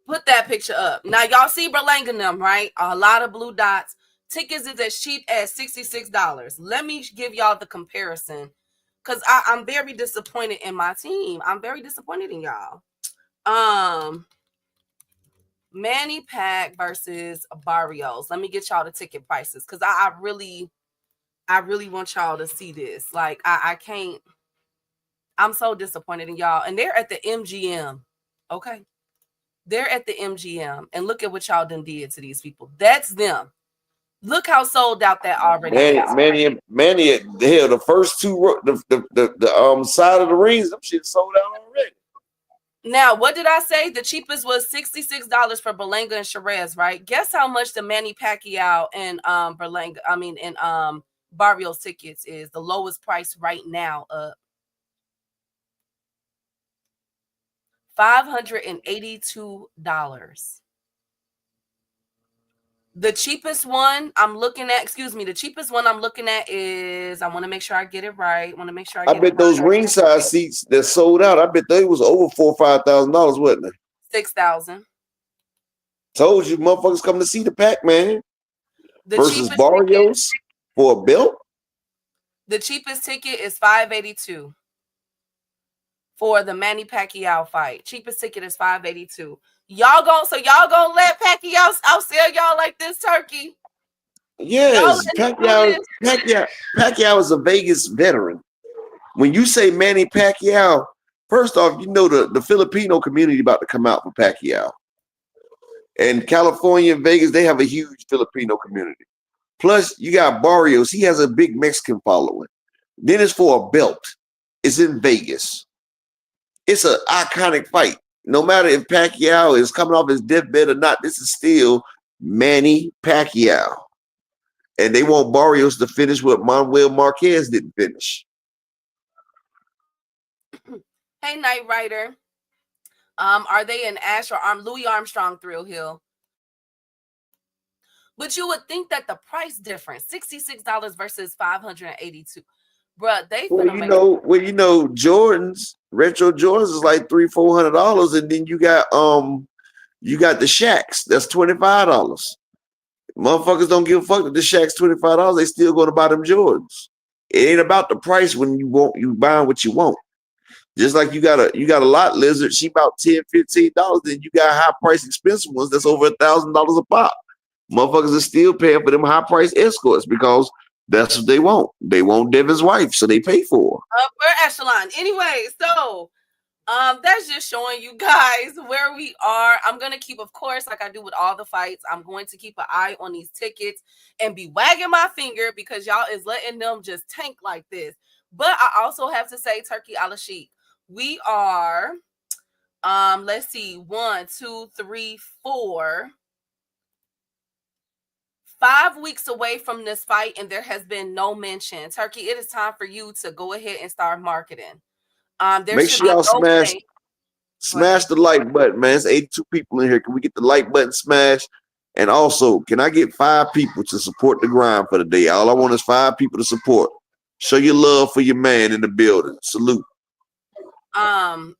S7: Put that picture up. Now y'all see Berlanga them, right? A lot of blue dots. Tickets is as cheap as $66. Let me give y'all the comparison. Because I'm very disappointed in my team. I'm very disappointed in y'all. Manny Pac versus Barrios. Let me get y'all the ticket prices. Because I really want y'all to see this. Like, I can't. I'm so disappointed in y'all. And they're at the MGM. Okay? They're at the MGM. And look at what y'all done did to these people. That's them. Look how sold out that already is.
S6: Manny, hell, the first two, the side of the rings, them shit sold out already.
S7: Now, what did I say? The cheapest was $66 for Berlanga and Shiraz, right? Guess how much the Manny Pacquiao and Barrios tickets is. The lowest price right now, $582. The cheapest one I'm looking at, is, I want to make sure I get it right.
S6: I bet those ringside seats that sold out, I bet they was over $4,000 or $5,000, wasn't it?
S7: $6,000.
S6: Told you, motherfuckers come to see the Pac, man.
S7: The
S6: versus Barrios for a belt.
S7: The cheapest ticket is $582 for the Manny Pacquiao fight. Cheapest ticket is $582. Y'all gonna let Pacquiao outsell y'all like this, Turkey?
S6: Yes, Pacquiao is a Vegas veteran. When you say Manny Pacquiao, first off, you know the Filipino community about to come out for Pacquiao. And California and Vegas, they have a huge Filipino community. Plus, you got Barrios. He has a big Mexican following. Then it's for a belt. It's in Vegas. It's an iconic fight. No matter if Pacquiao is coming off his deathbed or not, this is still Manny Pacquiao. And they want Barrios to finish what Manuel Marquez didn't finish.
S7: Hey, Knight Rider. Are they in Ash or Louis Armstrong Thrill Hill? But you would think that the price difference, $66 versus $582. Bruh, they
S6: Jordans, retro Jordans is like $300-$400, and then you got the Shaqs, that's $25. Motherfuckers don't give a fuck that the Shaqs $25. They still going to buy them Jordans. It ain't about the price when you buying what you want. Just like you got a lot lizard, she about $10-$15. Then you got high price expensive ones that's over $1,000 a pop. Motherfuckers are still paying for them high price escorts because that's what they want. They want Devin's wife, so they pay for her.
S7: Upper echelon. Anyway, so that's just showing you guys where we are. I'm gonna keep, of course, like I do with all the fights, I'm going to keep an eye on these tickets and be wagging my finger because y'all is letting them just tank like this. But I also have to say, Turkey Alashik, we are let's see, 1, 2, 3, 4, 5 weeks away from this fight, and there has been no mention. Turkey, it is time for you to go ahead and start marketing.
S6: Make sure y'all smash the like button, man. It's 82 people in here. Can we get the like button smashed? And also, can I get 5 people to support the grind for the day? All I want is 5 people to support. Show your love for your man in the building. Salute.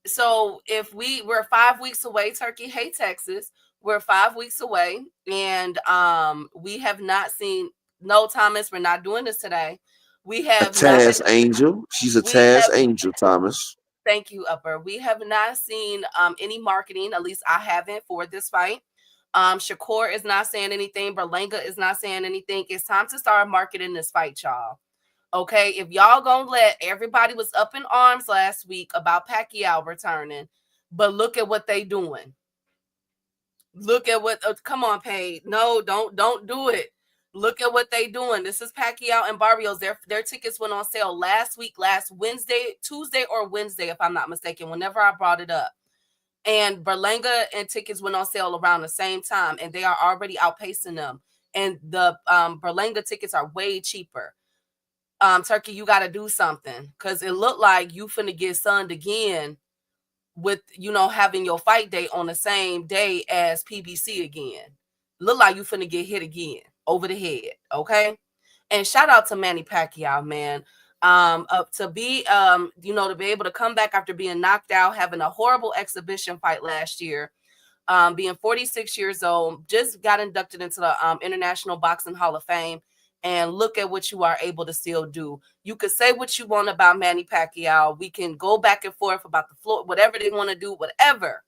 S7: So if we're 5 weeks away, Turkey, hey Texas, we're 5 weeks away, and we have not seen Thomas. We're not doing this today. We have
S6: a Taz Angel. She's a Taz Angel, Thomas.
S7: Thank you, Upper. We have not seen any marketing, at least I haven't, for this fight. Shakur is not saying anything. Berlanga is not saying anything. It's time to start marketing this fight, y'all. Okay, if y'all gonna let everybody was up in arms last week about Pacquiao returning, but look at what they doing. Look at what, come on, Paige. No, don't do it. Look at what they doing. This is Pacquiao and Barrios. Their tickets went on sale last Wednesday, Tuesday or Wednesday, if I'm not mistaken, whenever I brought it up. And Berlanga and tickets went on sale around the same time, and they are already outpacing them. And the Berlanga tickets are way cheaper. Turkey, you got to do something, because it looked like you finna get sunned again with, having your fight date on the same day as PBC again. Look like you finna get hit again over the head, okay? And shout out to Manny Pacquiao, man. To be able to come back after being knocked out, having a horrible exhibition fight last year, being 46 years old, just got inducted into the International Boxing Hall of Fame. And look at what you are able to still do. You could say what you want about Manny Pacquiao. We can go back and forth about the floor, whatever they want to do, whatever.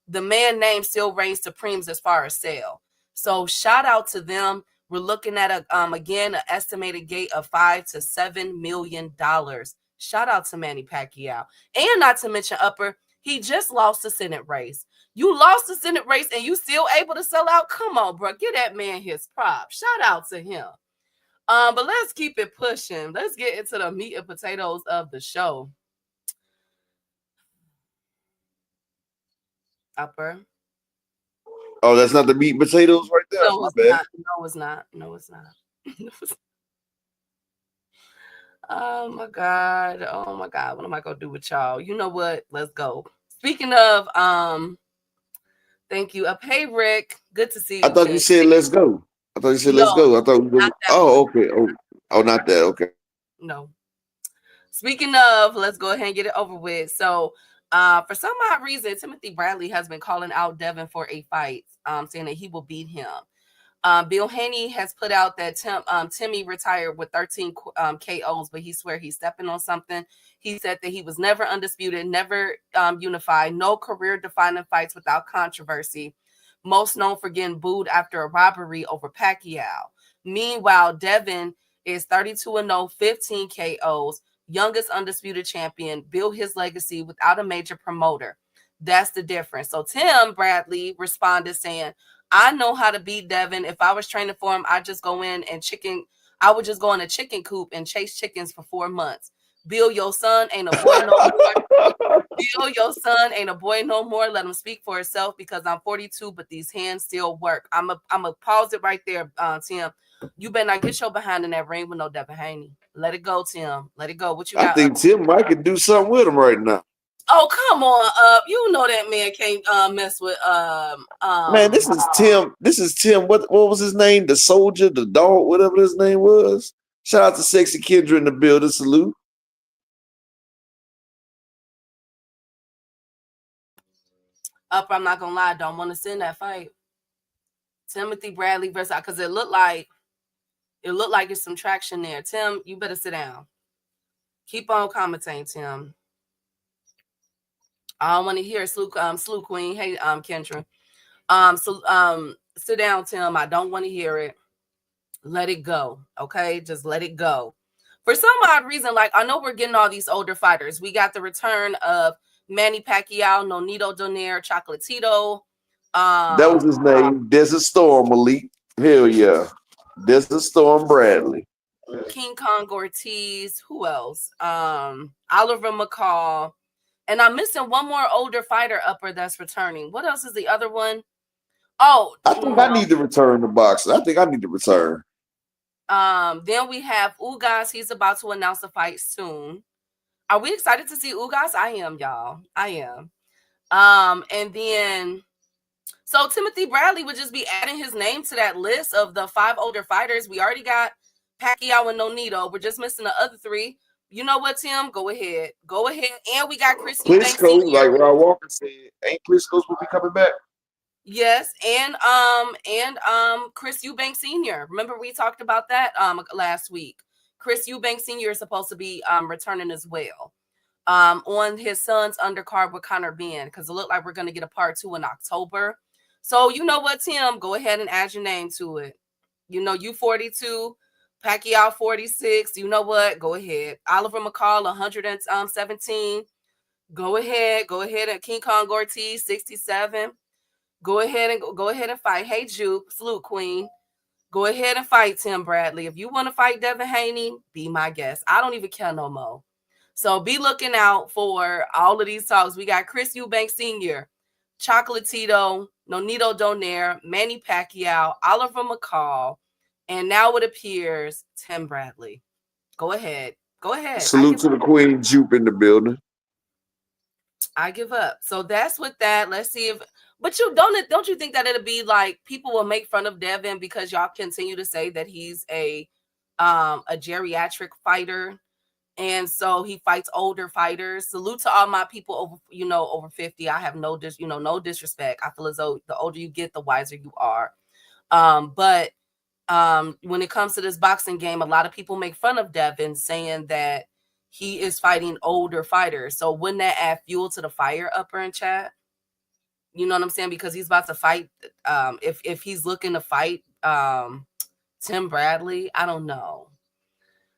S7: The man name still reigns supreme as far as sale. So shout out to them. We're looking at an estimated gate of $5 to $7 million. Shout out to Manny Pacquiao. And not to mention, Upper, he just lost the Senate race. You lost the Senate race and you still able to sell out? Come on, bro. Give that man his props. Shout out to him. But let's keep it pushing. Let's get into the meat and potatoes of the show. Upper.
S6: Oh, that's not the meat and potatoes right there.
S7: No, it's not. No, it's not. Oh my God. What am I gonna do with y'all? You know what? Let's go. Speaking of, thank you. Hey Rick, good to see you.
S6: I thought you said let's go. Let's go. I thought we were, okay. Oh, not that. Okay.
S7: No. Speaking of, let's go ahead and get it over with. So, for some odd reason, Timothy Bradley has been calling out Devin for a fight, saying that he will beat him. Bill Haney has put out that Timmy retired with 13 KOs, but he swear he's stepping on something. He said that he was never undisputed, never unified, no career-defining fights without controversy. Most known for getting booed after a robbery over Pacquiao. Meanwhile, Devin is 32-0, 15 KOs, youngest undisputed champion, built his legacy without a major promoter. That's the difference. So Tim Bradley responded saying, I know how to beat Devin. If I was training for him, I'd just go in and I would just go in a chicken coop and chase chickens for 4 months. Bill, your son ain't a boy no more. Bill, your son ain't a boy no more. Let him speak for himself because I'm 42, but these hands still work. I'm a pause it right there, Tim. You better not get your behind in that ring with no Devin Haney. Let it go, Tim. Let it go. What you got?
S6: I think Tim might could do something with him right now.
S7: Oh, come on, you know that man can't mess with
S6: man, this is Tim. This is Tim. What was his name? The soldier, the dog, whatever his name was. Shout out to Sexy Kendra in the building. Salute.
S7: I'm not gonna lie, I don't want to send that fight. Timothy Bradley versus, because it looked like it's some traction there. Tim, you better sit down. Keep on commentating, Tim. I don't want to hear Slew Queen. Hey, Kendra. Sit down, Tim. I don't want to hear it. Let it go. Okay, just let it go. For some odd reason, like I know we're getting all these older fighters. We got the return of Manny Pacquiao, Nonito Donaire, Chocolatito.
S6: That was his name. Desert Storm, Malik. Hell yeah. Desert Storm Bradley.
S7: King Kong Ortiz. Who else? Oliver McCall. And I'm missing one more older fighter upper that's returning. What else is the other one? Oh,
S6: I think I need to return to boxing. I think I need to return.
S7: Then we have Ugas. He's about to announce a fight soon. Are we excited to see Ugas? I am, y'all. I am. And then, so Timothy Bradley would just be adding his name to that list of the 5 older fighters. We already got Pacquiao and Nonito. We're just missing the other 3. You know what, Tim? Go ahead. Go ahead. And we got Chris Eubanks
S6: Klitschko,
S7: Sr.
S6: like Rod Walker said, ain't Klitschko will be coming back?
S7: Yes, and Chris Eubanks Sr. Remember we talked about that last week. Chris Eubanks Sr. is supposed to be returning as well. On his son's undercard with Conor Benn, because it looked like we're gonna get a part 2 in October. So you know what, Tim? Go ahead and add your name to it. You know, you 42. Pacquiao 46. You know what? Go ahead. Oliver McCall 117. Go ahead. And King Kong Ortiz 67. Go ahead and fight. Hey Juke, Salute Queen. Go ahead and fight Tim Bradley. If you want to fight Devin Haney, be my guest. I don't even care no more. So be looking out for all of these talks. We got Chris Eubanks Sr., Chocolatito, Nonito Donaire, Manny Pacquiao, Oliver McCall. And now it appears Tim Bradley. Go ahead.
S6: Salute to the Queen Jupe in the building.
S7: I give up. So that's with that. Let's see if, but don't you think that it'll be like people will make fun of Devin because y'all continue to say that he's a geriatric fighter, and so he fights older fighters. Salute to all my people over 50. I have no disrespect. I feel as though the older you get, the wiser you are. But when it comes to this boxing game, a lot of people make fun of Devin, saying that he is fighting older fighters. So wouldn't that add fuel to the fire, upper in chat? You know what I'm saying? Because he's about to fight. If he's looking to fight Tim Bradley, I don't know.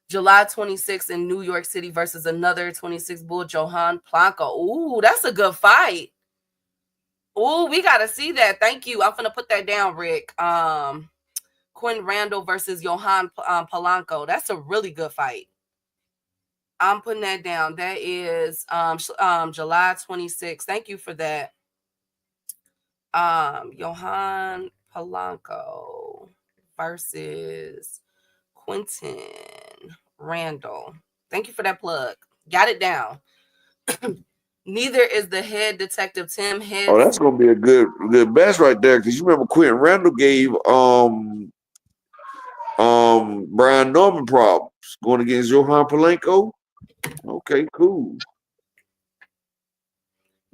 S7: July 26th in New York City versus another 26 bull, Johan Blanco. Ooh, that's a good fight. Ooh, we got to see that. Thank you. I'm going to put that down, Rick. Quinn Randall versus Johan Polanco. That's a really good fight. I'm putting that down. That is July 26th. Thank you for that. Johan Polanco versus Quentin Randall. Thank you for that plug. Got it down. Neither is the head detective Tim Head.
S6: Oh, that's gonna be a good match right there, because you remember Quentin Randall gave Brian Norman problems going against Johan Polanco. Okay, cool.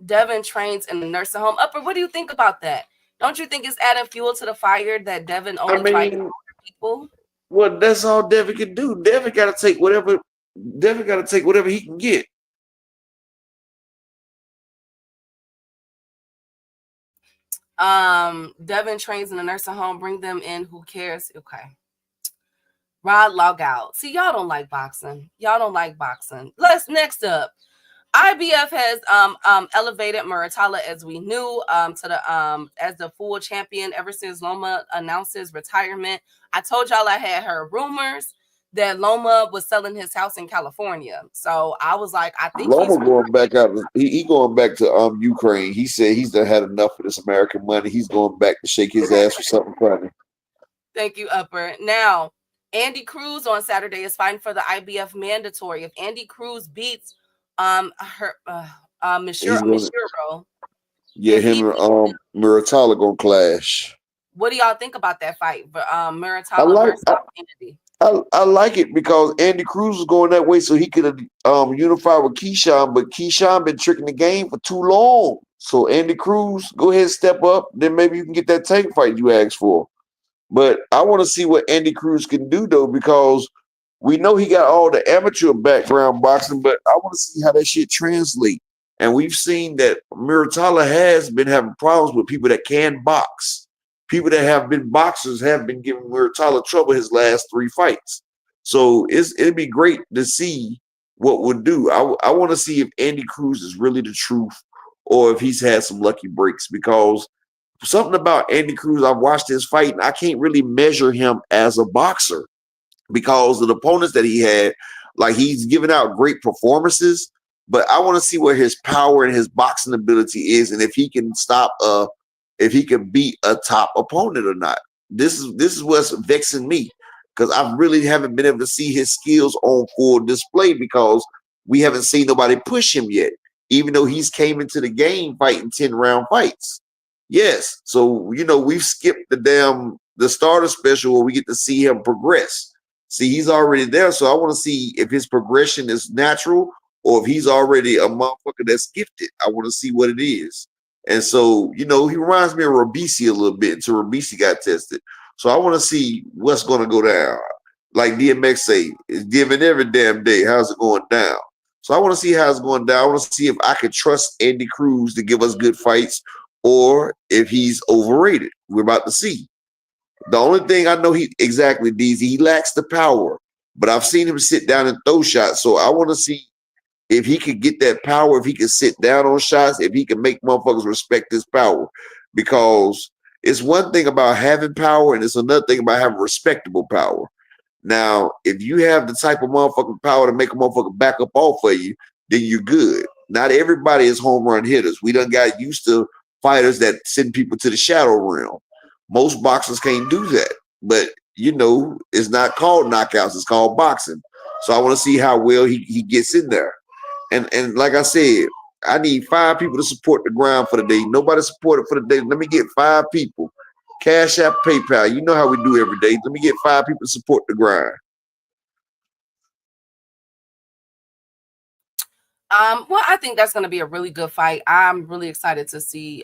S7: Devin trains in the nursing home. Upper, what do you think about that? Don't you think it's adding fuel to the fire that Devin
S6: I
S7: only fights
S6: mean,
S7: older people?
S6: well, that's all Devin can do. Devin got to take whatever. Devin got to take whatever he can get.
S7: Devin trains in a nursing home. Bring them in. Who cares? Okay. Rod, log out. See, y'all don't like boxing. Y'all don't like boxing. Let's next up. IBF has elevated Muratalla, as we knew, to the as the full champion ever since Loma announced his retirement. I told y'all I had heard rumors that Loma was selling his house in California. So I was like, I think he's
S6: Loma going back out. He going back to Ukraine. He said he's done had enough of this American money. He's going back to shake his ass for something funny.
S7: Thank you, Upper. Now, Andy Cruz on Saturday is fighting for the IBF mandatory. If Andy Cruz beats Mishiro,
S6: yeah, him and Muratalla gonna clash.
S7: What do y'all think about that fight? Muratalla versus Andy.
S6: I like it because Andy Cruz is going that way so he could unify with Keyshawn, but Keyshawn been tricking the game for too long. So Andy Cruz, go ahead and step up. Then maybe you can get that tank fight you asked for. But I want to see what Andy Cruz can do though, because we know he got all the amateur background boxing, but I want to see how that shit translate. And we've seen that Muratalla has been having problems with people that can box. People that have been boxers have been giving Muratalla trouble his last 3 fights. So it'd be great to see what we'll do. I want to see if Andy Cruz is really the truth or if he's had some lucky breaks, because something about Andy Cruz, I've watched his fight and I can't really measure him as a boxer because of the opponents that he had. Like, he's given out great performances, but I want to see where his power and his boxing ability is, and if he can if he can beat a top opponent or not. This is what's vexing me, because I really haven't been able to see his skills on full display because we haven't seen nobody push him yet, even though he's came into the game fighting 10-round fights. Yes, so we've skipped the starter special where we get to see him progress. See, he's already there, so I want to see if his progression is natural or if he's already a motherfucker that's gifted. I want to see what it is. And so, he reminds me of Robisi a little bit until Robisi got tested. So I want to see what's going to go down. Like DMX say, it's giving every damn day. How's it going down? So I want to see how it's going down. I want to see if I could trust Andy Cruz to give us good fights or if he's overrated. We're about to see. The only thing I know DZ, he lacks the power. But I've seen him sit down and throw shots. So I want to see if he could get that power, if he could sit down on shots, if he can make motherfuckers respect his power. Because it's one thing about having power and it's another thing about having respectable power. Now, if you have the type of motherfucking power to make a motherfucker back up off of you, then you're good. Not everybody is home run hitters. We done got used to fighters that send people to the shadow realm. Most boxers can't do that. But, it's not called knockouts. It's called boxing. So I want to see how well he gets in there. And like I said, I need 5 people to support the ground for the day. Nobody supported for the day. Let me get 5 people. Cash App, PayPal. You know how we do every day. Let me get 5 people to support the grind.
S7: Well, I think that's going to be a really good fight. I'm really excited to see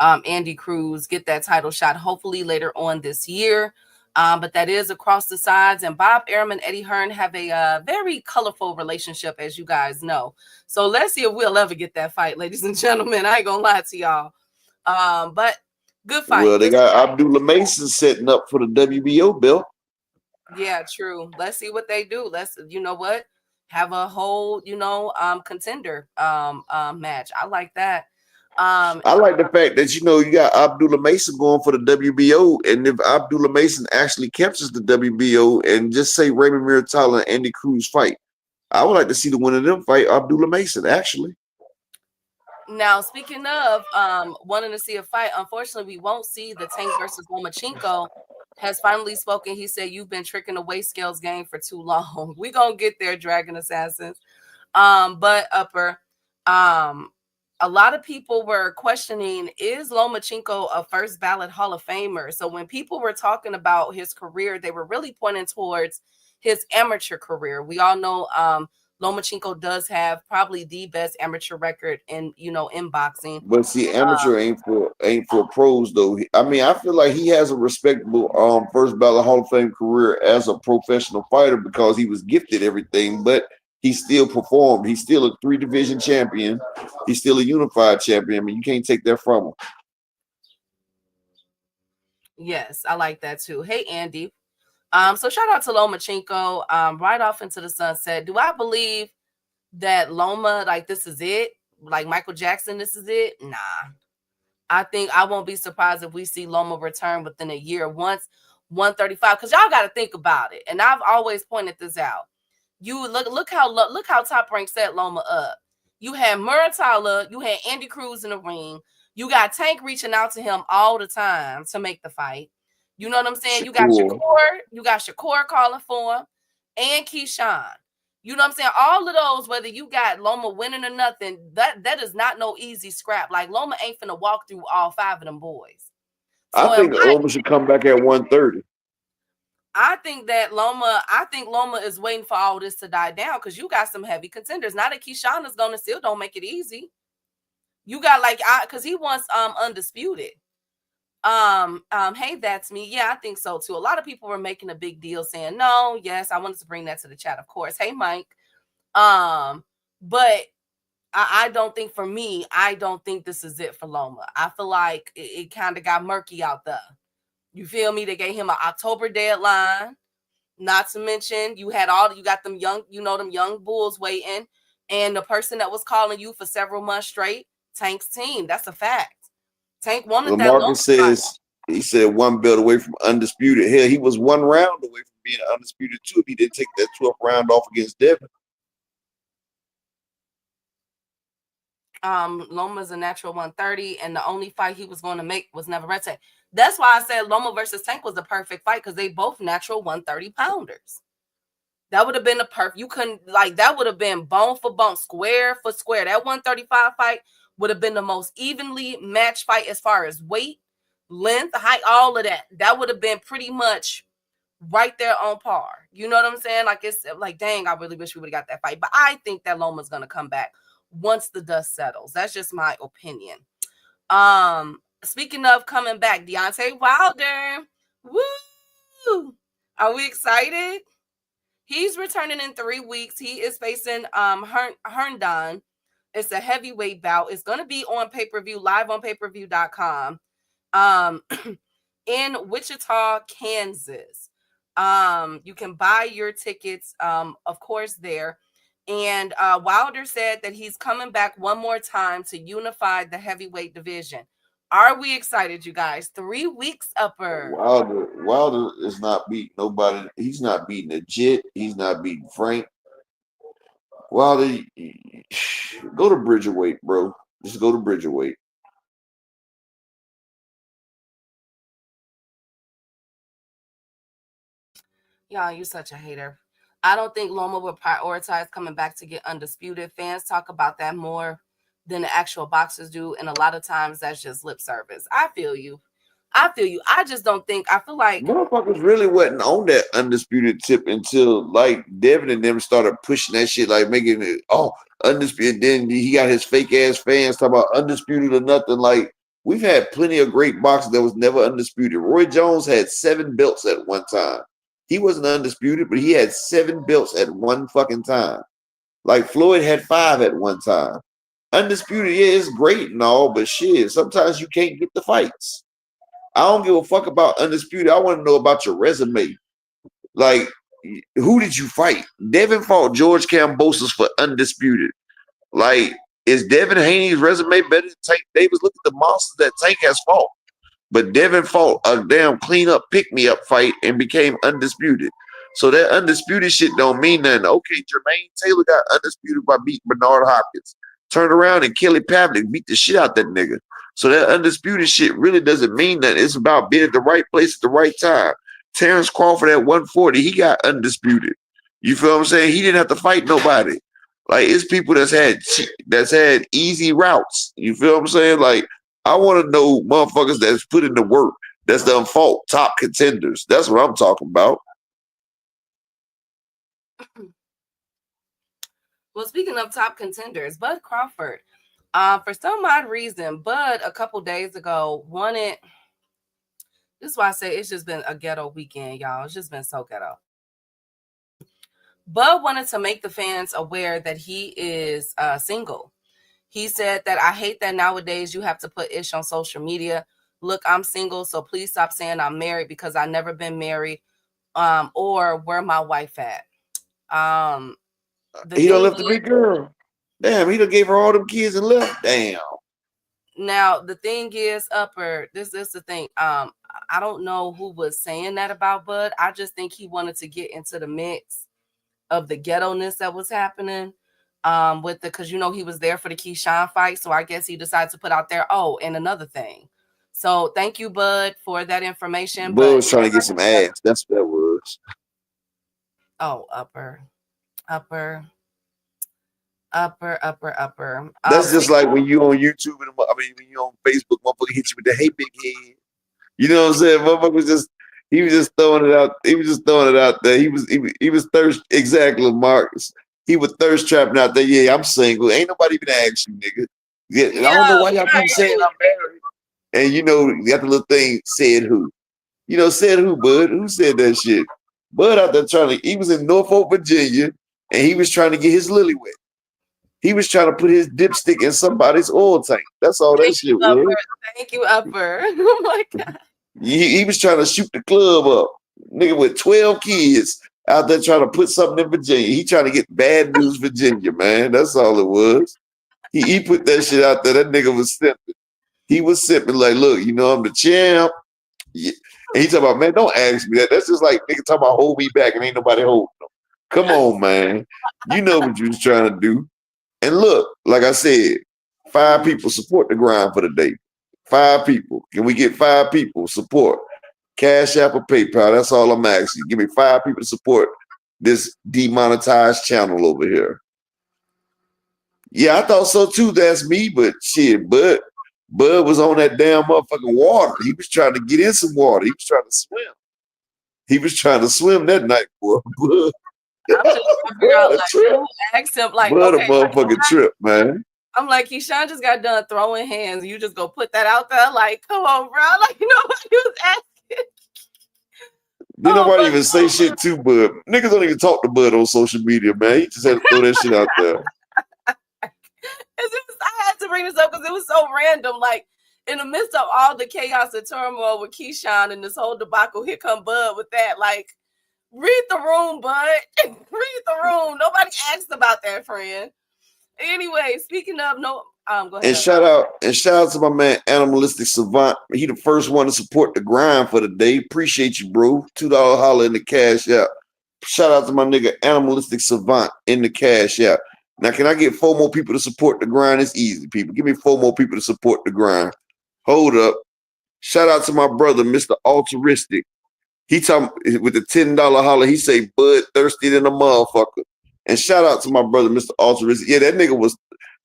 S7: Andy Cruz get that title shot, hopefully later on this year. But that is across the sides, and Bob Arum and Eddie Hearn have a very colorful relationship, as you guys know. So let's see if we'll ever get that fight, ladies and gentlemen. I ain't gonna lie to y'all. But good fight.
S6: Well, they got Abdullah Mason setting up for the WBO belt.
S7: Yeah, true. Let's see what they do. Let's, have a whole, contender match. I like that.
S6: I like the fact that you got Abdullah Mason going for the WBO, and if Abdullah Mason actually captures the WBO, and just say Raymond Muratalla and Andy Cruz fight, I would like to see the winner of them fight Abdullah Mason. Actually,
S7: now speaking of wanting to see a fight, unfortunately, we won't see the Tank versus Lomachenko. Has finally spoken. He said, "You've been tricking the weight scales game for too long." We gonna get there, Dragon Assassins. But Upper, a lot of people were questioning, is Lomachenko a first ballot Hall of Famer? So when people were talking about his career, they were really pointing towards his amateur career. We all know Lomachenko does have probably the best amateur record in in boxing.
S6: But see, amateur ain't for pros though. I mean, I feel like he has a respectable first ballot Hall of Fame career as a professional fighter because he was gifted everything, but he still performed. He's still a 3-division champion. He's still a unified champion. I mean, you can't take that from him.
S7: Yes, I like that too. Hey, Andy. So shout out to Lomachenko. Right off into the sunset. Do I believe that Loma, like, this is it? Like Michael Jackson, this is it? Nah. I think I won't be surprised if we see Loma return within a year once 135. Because y'all got to think about it. And I've always pointed this out. You look how Top Rank set Loma up. You had Muratalla, you had Andy Cruz in the ring. You got Tank reaching out to him all the time to make the fight. You know what I'm saying? You got Shakur calling for him, and Keyshawn. You know what I'm saying? All of those, whether you got Loma winning or nothing, that is not no easy scrap. Like, Loma ain't finna walk through all 5 of them boys.
S6: So I think Loma should come back at 130.
S7: I think Loma is waiting for all this to die down because you got some heavy contenders. Now that Keyshawn is going to still don't make it easy. You got because he wants undisputed. Hey, that's me. Yeah, I think so too. A lot of people were making a big deal saying no. Yes, I wanted to bring that to the chat, of course. Hey, Mike. But I don't think, for me, I don't think this is it for Loma. I feel like it kind of got murky out there. You feel me? They gave him an October deadline. Not to mention, you got them young, them young bulls waiting, and the person that was calling you for several months straight, Tank's team. That's a fact. Tank wanted that.
S6: LaMarcus says he said 1 belt away from undisputed. Hell, he was 1 round away from being undisputed too. If he didn't take that 12th round off against Devin.
S7: Loma's a natural 130, and the only fight he was going to make was never red. That's why I said Loma versus Tank was the perfect fight, because they both natural 130 pounders. That would have been the perfect. You couldn't, that would have been bone for bone, square for square. That 135 fight would have been the most evenly matched fight as far as weight, length, height, all of that. That would have been pretty much right there on par. You know what I'm saying? It's dang, I really wish we would have got that fight. But I think that Loma's going to come back once the dust settles. That's just my opinion. Speaking of coming back, Deontay Wilder. Woo! Are we excited? He's returning in 3 weeks. He is facing Herndon. It's a heavyweight bout. It's going to be on pay-per-view, live on pay-per-view.com. In Wichita, Kansas. You can buy your tickets, of course, there. And Wilder said that he's coming back one more time to unify the heavyweight division. Are we excited, you guys? 3 weeks, Upper.
S6: Wilder is not beating nobody. He's not beating the Jit. He's not beating Frank. Wilder, go to Bridgerweight, bro. Just go to Bridgerweight.
S7: Y'all, you're such a hater. I don't think Loma will prioritize coming back to get undisputed. Fans talk about that more than the actual boxers do, and a lot of times that's just lip service. I feel you. I just don't think. I feel like
S6: motherfuckers really wasn't on that undisputed tip until Devin and them started pushing that shit, making it undisputed. Then he got his fake ass fans talking about undisputed or nothing. We've had plenty of great boxers that was never undisputed. Roy Jones had 7 belts at one time. He wasn't undisputed, but he had 7 belts at one fucking time. Floyd had 5 at one time. Undisputed, yeah, it's great and all, but shit, sometimes you can't get the fights. I don't give a fuck about undisputed. I want to know about your resume. Who did you fight? Devin fought George Kambosos for undisputed. Is Devin Haney's resume better than Tank Davis? Look at the monsters that Tank has fought. But Devin fought a damn clean-up, pick-me-up fight and became undisputed. So that undisputed shit don't mean nothing. Okay, Jermaine Taylor got undisputed by beating Bernard Hopkins. Turned around and Kelly Pavlik beat the shit out that nigga. So that undisputed shit really doesn't mean nothing. It's about being at the right place at the right time. Terrence Crawford at 140, he got undisputed. You feel what I'm saying? He didn't have to fight nobody. It's people that's had easy routes. You feel what I'm saying? I want to know motherfuckers that's put in the work, that's done fought top contenders. That's what I'm talking about.
S7: Well, speaking of top contenders, Bud Crawford. For some odd reason, Bud a couple days ago wanted. This is why I say it's just been a ghetto weekend, y'all. It's just been so ghetto. Bud wanted to make the fans aware that he is single. He said that I hate that nowadays you have to put ish on social media. Look, I'm single, so please stop saying I'm married because I've never been married. Or where my wife at.
S6: He done left the big girl. Damn, he done gave her all them kids and left. Damn.
S7: Now the thing is, Upper, this is the thing. I don't know who was saying that about Bud. I just think he wanted to get into the mix of the ghetto-ness that was happening. With the, because he was there for the Keyshawn fight, so I guess he decided to put out there. Oh, and another thing. So thank you, Bud, for that information.
S6: Bud was trying to get some ass. That's what that was.
S7: Oh, Upper.
S6: That's just like when you on YouTube and when you on Facebook, motherfucker hit you with the hey big head. You know what I'm saying? Motherfucker was just throwing it out. He was just throwing it out there. He was thirst exactly, Marcus. He was thirst trapping out there. Yeah, I'm single. Ain't nobody even asked you, nigga. Yeah, I don't know why y'all keep saying I'm married. And you got the little thing, said who? Said who, Bud? Who said that shit? Bud out there he was in Norfolk, Virginia, and he was trying to get his lily wet. He was trying to put his dipstick in somebody's oil tank. That's all that shit was.
S7: Thank you, Upper. Oh my God.
S6: He was trying to shoot the club up. Nigga with 12 kids out there trying to put something in Virginia. He trying to get bad news Virginia, man. That's all it was. He put that shit out there. That nigga was sipping. He was sipping like, look, I'm the champ. Yeah. And he talking about, man, don't ask me that. That's just like nigga talking about hold me back and ain't nobody holding them. Come on, man. You know what you was trying to do. And look, like I said, 5 people support the grind for the day. 5 people. Can we get 5 people support? Cash App or PayPal. That's all I'm asking. Give me 5 people to support this demonetized channel over here. Yeah, I thought so too. That's me, but shit, Bud was on that damn motherfucking water. He was trying to get in some water. He was trying to swim. He was trying to swim that night, boy. Bud.
S7: I'm just trying to figure out, like, who asked him, like,
S6: Bud,
S7: okay,
S6: a motherfucking trip, man.
S7: I'm like, Keyshawn just got done throwing hands. You just go put that out there, like, come on, bro. Like, nobody was asking.
S6: Didn't nobody even say shit to Bud. Niggas don't even talk to Bud on social media, man. He just had to throw that shit out there.
S7: I had to bring this up because it was so random. Like, in the midst of all the chaos and turmoil with Keyshawn and this whole debacle, here come Bud with that. Like, read the room, Bud. Read the room. Nobody asked about that, friend. Anyway, speaking of go ahead.
S6: And shout out to my man Animalistic Savant. He the first one to support the grind for the day. Appreciate you, bro. $2 holler in the cash app. Shout out to my nigga Animalistic Savant in the cash app. Now, can I get 4 more people to support the grind? It's easy, people. Give me 4 more people to support the grind. Hold up. Shout out to my brother, Mr. Altruistic. He talking with the $10 holler. He say Bud thirsty than a motherfucker. And shout out to my brother, Mr. Altruistic. Yeah, that nigga was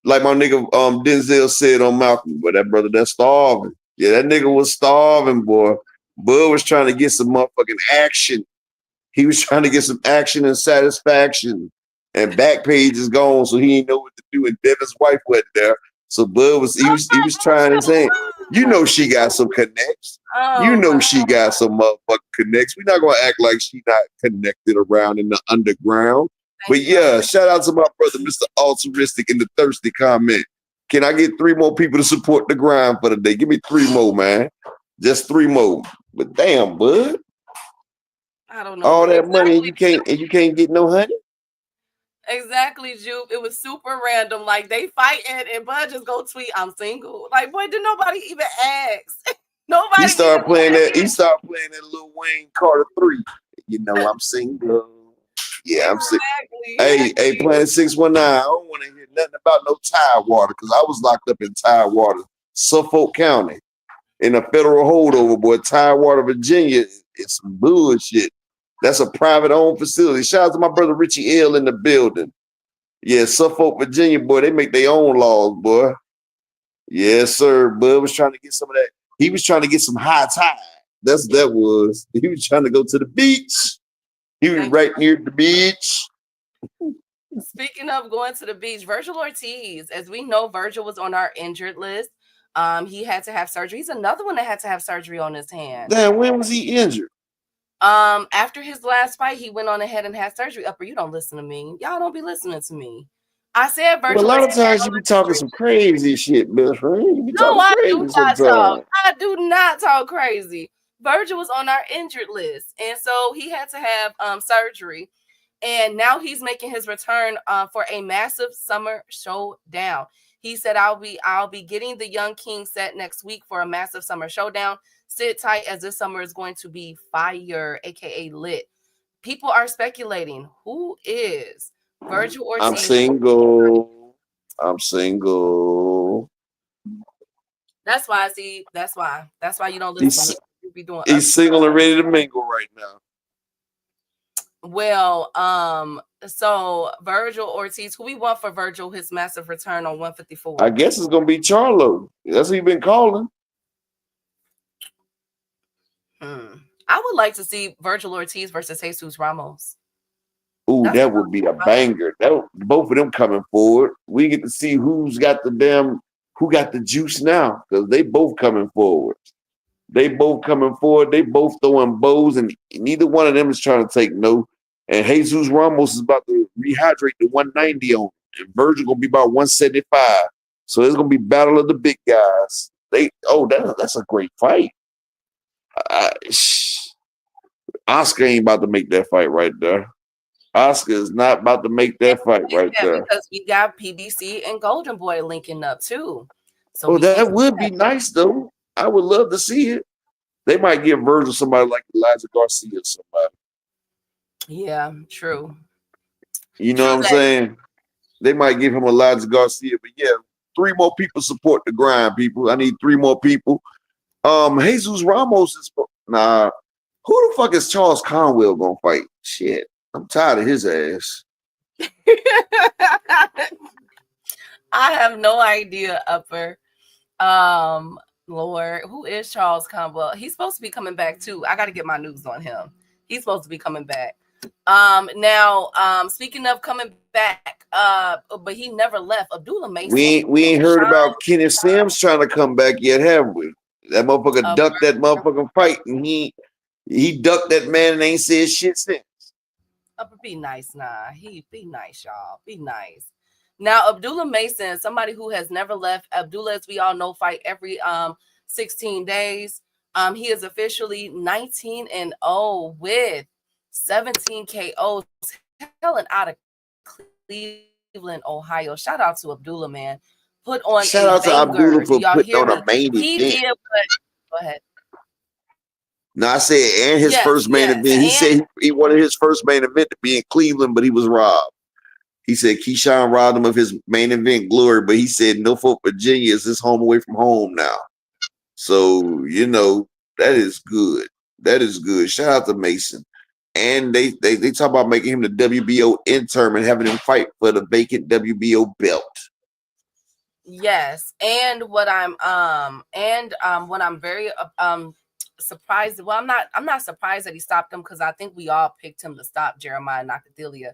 S6: like my nigga Denzel said on Malcolm, but that brother that's starving. Yeah, that nigga was starving, boy. Bud was trying to get some motherfucking action. He was trying to get some action and satisfaction. And Backpage is gone, so he didn't know what to do. And Devin's wife wasn't there. So Bud was trying his hand. She got some connects. She got some motherfucking connects. We're not gonna act like she not connected around in the underground. But yeah, shout out to my brother, Mr. Altruistic, in the thirsty comment. Can I get 3 more people to support the grind for the day? Give me 3 more, man. Just 3 more. But damn, Bud.
S7: I don't know.
S6: All that money and you can't get no honey?
S7: Exactly, Jupe. It was super random. Like, they fighting and Bud just go tweet, I'm single. Like, boy, did nobody even ask? Nobody.
S6: He started playing that Lil Wayne Carter 3. I'm single. Yeah, I'm sick. Hey, Planet 619. I don't want to hear nothing about no Tidewater because I was locked up in Tidewater, Suffolk County, in a federal holdover, boy. Tidewater, Virginia. It's some bullshit. That's a private-owned facility. Shout out to my brother Richie L in the building. Yeah, Suffolk, Virginia, boy. They make their own laws, boy. Yes, sir. Bud was trying to get some of that. He was trying to get some high tide. That's what that was. He was trying to go to the beach. He was right near the beach.
S7: Speaking of going to the beach, Virgil Ortiz, as we know, Virgil was on our injured list. He had to have surgery. He's another one that had to have surgery on his hand.
S6: Damn, when was he injured?
S7: After his last fight, he went on ahead and had surgery. Upper, you don't listen to me. Y'all don't be listening to me. I said
S6: Well, a
S7: Virgil.
S6: lot of times you be talking some crazy shit, best friend. You be
S7: No,
S6: talking
S7: I
S6: crazy
S7: do not
S6: sometimes.
S7: talk. I do not talk crazy. Virgil was on our injured list, and so he had to have surgery. And now he's making his return for a massive summer showdown. He said, I'll be getting the Young King set next week for a massive summer showdown. Sit tight, as this summer is going to be fire, aka lit. People are speculating who is Virgil Ortiz.
S6: I'm single. I'm single.
S7: That's why that's why you don't listen to me. You be doing
S6: He's single and ready to mingle right now.
S7: Well, so Virgil Ortiz, who we want for Virgil, his massive return on 154.
S6: I guess it's gonna be Charlo. That's what he been calling.
S7: I would like to see Virgil Ortiz versus Jesus Ramos.
S6: Ooh, that would be a banger. Both of them coming forward. We get to see who got the juice now, because they both coming forward. They both coming forward. They both throwing bows, and neither one of them is trying to take no. And Jesus Ramos is about to rehydrate the 190 on him. And Virgil gonna be about 175. So it's gonna be battle of the big guys. That's a great fight. Oscar ain't about to make that fight right there. Oscar is not about to make that fight right there.
S7: Because we got PBC and Golden Boy linking up too. So
S6: that would be nice though. I would love to see it. They might give Virgil somebody like Elijah Garcia or somebody.
S7: Yeah, true.
S6: You know what I'm saying? They might give him Elijah Garcia, but yeah, 3 more people support the grind, people. I need 3 more people. Jesus Ramos is nah. Who the fuck is Charles Conwell gonna fight? Shit, I'm tired of his ass.
S7: I have no idea, Upper. Lord, who is Charles Conwell? He's supposed to be coming back too. I got to get my news on him. He's supposed to be coming back. Now, speaking of coming back, but he never left. Abdullah Mason.
S6: We ain't heard about Kenny Sims trying to come back yet, have we? That motherfucker ducked that motherfucking fight, and he ducked that man and ain't said shit since.
S7: Be nice, be nice, y'all. Be nice. Now, Abdullah Mason, somebody who has never left. Abdullah, as we all know, fight every 16 days. He is officially 19-0 with 17 KOs, hailing out of Cleveland, Ohio. Shout out to Abdullah, man.
S6: Shout out to Abdullah for putting on a main event.
S7: Go ahead.
S6: No, I said, and his first main event. He said he wanted his first main event to be in Cleveland, but he was robbed. He said Keyshawn robbed him of his main event glory, but he said Norfolk, Virginia is his home away from home now. So, you know, that is good. That is good. Shout out to Mason. And they talk about making him the WBO interim and having him fight for the vacant WBO belt.
S7: Yes. And what I'm very surprised. Well, I'm not surprised that he stopped him, because I think we all picked him to stop Jeremiah Nakathila.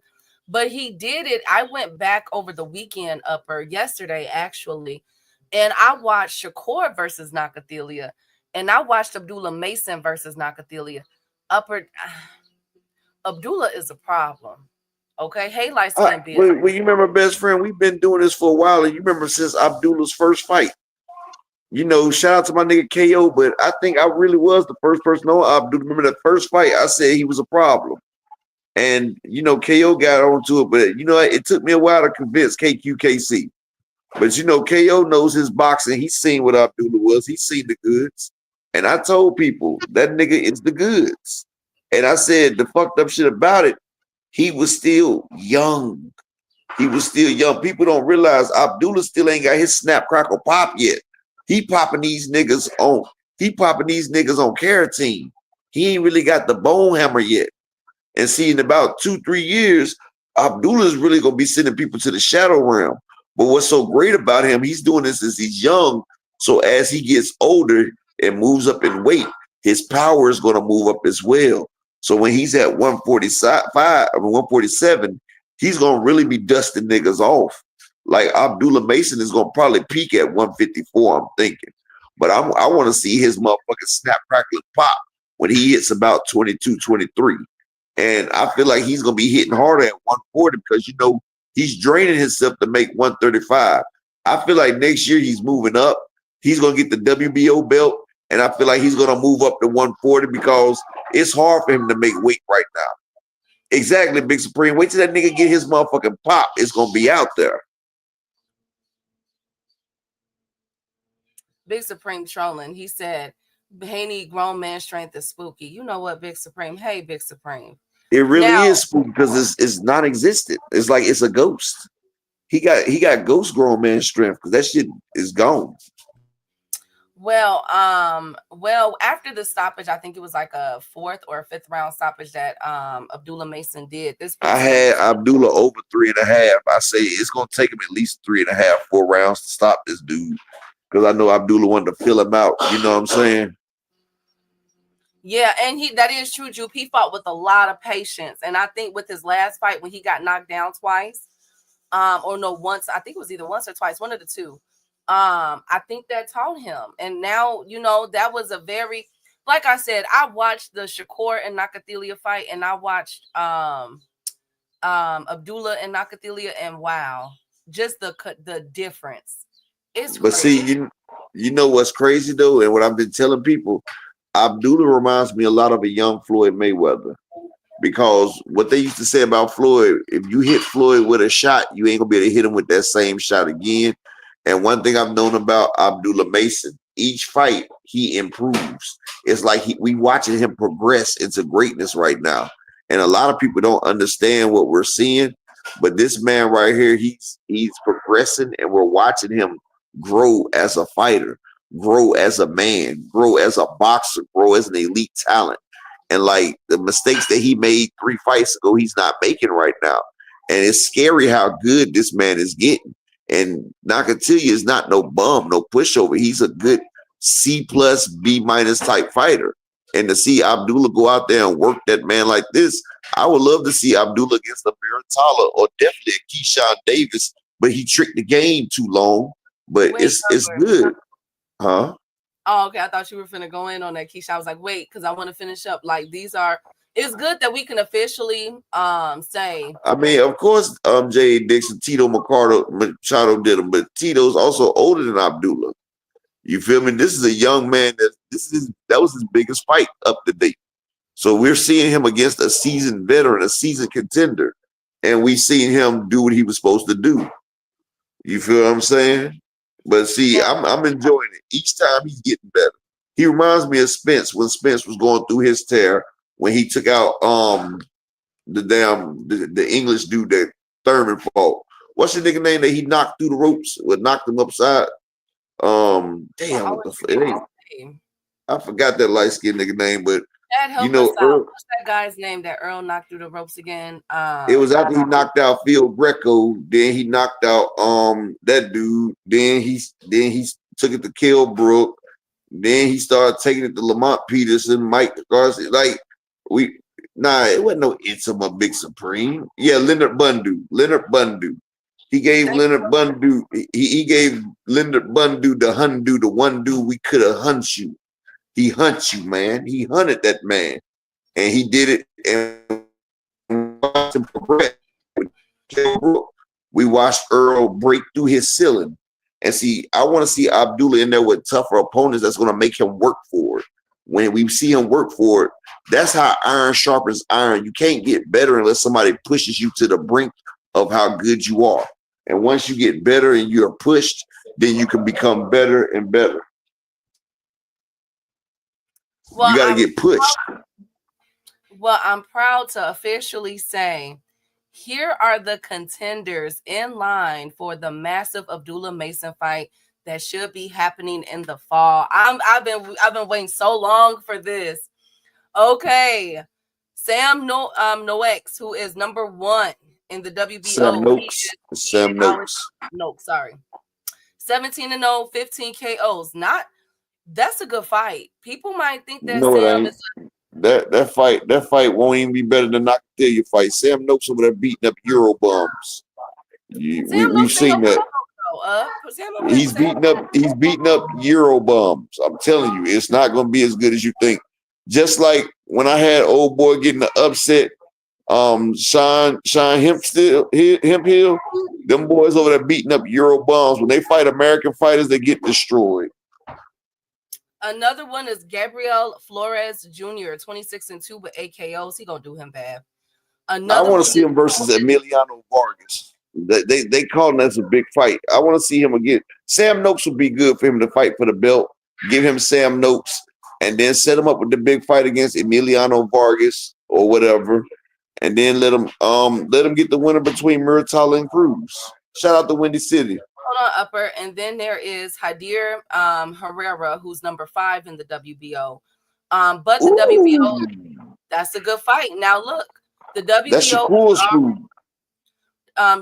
S7: But he did it. I went back over the weekend, yesterday actually, and I watched Shakur versus Nakathila, and I watched Abdullah Mason versus Nakathila. Abdullah is a problem. Okay, hey, light skin bitch.
S6: Well, you remember, best friend, we've been doing this for a while, and you remember since Abdullah's first fight. You know, shout out to my nigga KO, but I think I really was the first person on Abdullah. Remember that first fight? I said he was a problem. And, you know, KO got onto it, but, you know, it took me a while to convince KQKC. But, you know, KO knows his boxing. He's seen what Abdullah was. He's seen the goods. And I told people, that nigga is the goods. And I said the fucked up shit about it, he was still young. He was still young. People don't realize Abdullah still ain't got his snap, crackle, pop yet. He popping these niggas on carotene. He ain't really got the bone hammer yet. And see, in about 2-3 years, Abdullah's really gonna be sending people to the shadow realm. But what's so great about him, he's doing this as he's young. So as he gets older and moves up in weight, his power is gonna move up as well. So when he's at 147, he's gonna really be dusting niggas off. Like Abdullah Mason is gonna probably peak at 154, I'm thinking. But I want to see his motherfucking snap, crackle, and pop when he hits about 22, 23. And I feel like he's gonna be hitting harder at 140 because he's draining himself to make 135. I feel like next year he's moving up. He's gonna get the WBO belt, and I feel like he's gonna move up to 140 because it's hard for him to make weight right now. Exactly, Big Supreme. Wait till that nigga get his motherfucking pop. It's gonna be out there.
S7: Big Supreme trolling. He said, Haney grown man strength is spooky. You know what, Big Supreme? Hey, Big Supreme.
S6: It really is spooky because it's non-existent. It's like it's a ghost. He got ghost grown man strength because that shit is gone.
S7: Well, after the stoppage, I think it was like a 4th or 5th round stoppage that Abdullah Mason did. I
S6: had Abdullah over 3.5. I say it's gonna take him at least 3.5, 4 rounds to stop this dude. Because I know Abdullah wanted to fill him out. You know what I'm saying?
S7: Yeah, and that is true, Jupe. He fought with a lot of patience. And I think with his last fight, when he got knocked down twice, once, I think it was either once or twice, one of the two. I think that taught him. And now, that was a very, like I said, I watched the Shakur and Nakathila fight, and I watched Abdullah and Nakathila, and wow, just the difference. It's
S6: but
S7: crazy.
S6: See, you know what's crazy though, and what I've been telling people, Abdullah reminds me a lot of a young Floyd Mayweather. Because what they used to say about Floyd, if you hit Floyd with a shot, you ain't gonna be able to hit him with that same shot again. And one thing I've known about Abdullah Mason, each fight he improves. It's like we watching him progress into greatness right now. And a lot of people don't understand what we're seeing, but this man right here, he's progressing, and we're watching him grow as a fighter, grow as a man, grow as a boxer, grow as an elite talent. And like the mistakes that he made 3 fights ago, he's not making right now. And it's scary how good this man is getting. And Nakathila is not no bum, no pushover. He's a good C+, B- type fighter. And to see Abdullah go out there and work that man like this, I would love to see Abdullah against a Miratala or definitely a Keyshawn Davis. But he tricked the game too long. But it's good. Huh?
S7: Oh, okay. I thought you were finna go in on that, Keisha. I was like, wait, because I want to finish up. Like, it's good that we can officially say.
S6: I mean, of course, Jay Dixon, Tito Machado did him, but Tito's also older than Abdullah. You feel me? This is a young man that was his biggest fight up to date. So we're seeing him against a seasoned veteran, a seasoned contender, and we seen him do what he was supposed to do. You feel what I'm saying? But see, I'm enjoying it. Each time he's getting better. He reminds me of Spence when Spence was going through his tear when he took out the English dude that Thurman fought. What's the nigga name that he knocked through the ropes? Knocked him upside? I forgot that light skinned nigga name, but
S7: what's that guy's name that Earl knocked through the ropes again?
S6: It was after he knocked out Phil Greco, then he knocked out that dude, then he took it to Kell Brook, then he started taking it to Lamont Peterson, Mike Garcia. Like it wasn't no Intima Big Supreme. Yeah, Leonard Bundu. He gave Leonard Bundu, he gave Leonard Bundu the one dude we could have hunt you. He hunts you, man. He hunted that man. And he did it and watched him progress. We watched Earl break through his ceiling. And see, I want to see Abdullah in there with tougher opponents that's going to make him work for it. When we see him work for it, that's how iron sharpens iron. You can't get better unless somebody pushes you to the brink of how good you are. And once you get better and you're pushed, then you can become better and better. Well, you got to get pushed.
S7: Well, I'm proud to officially say, here are the contenders in line for the massive Abdullah Mason fight that should be happening in the fall. I've been waiting so long for this. Okay, Sam Noakes, who is number 1 in the WBO.
S6: Sam Noakes.
S7: Sorry. 17-0, 15 KOs. That's a good fight. People might think that Sam is
S6: That fight won't even be better than Nakathila fight. Sam Noakes over there beating up Euro bums. We've seen that. He's beating up Euro bums. I'm telling you, it's not going to be as good as you think. Just like when I had old boy getting the upset, Sean Hemphill, them boys over there beating up Euro bums. When they fight American fighters, they get destroyed.
S7: Another one is Gabriel Flores Jr., 26-2 with AKOs. He gonna do him bad.
S6: I want to see him versus Emiliano Vargas. They calling that a big fight. I want to see him again. Sam Noakes would be good for him to fight for the belt. Give him Sam Noakes, and then set him up with the big fight against Emiliano Vargas or whatever, and then let him get the winner between Muratalla and Cruz. Shout out to Windy City.
S7: Hold on, Upper, and then there is Hadir Herrera, who's number 5 in the WBO. But the WBO, that's a good fight. Now look, the WBO.
S6: That's Shakur's school.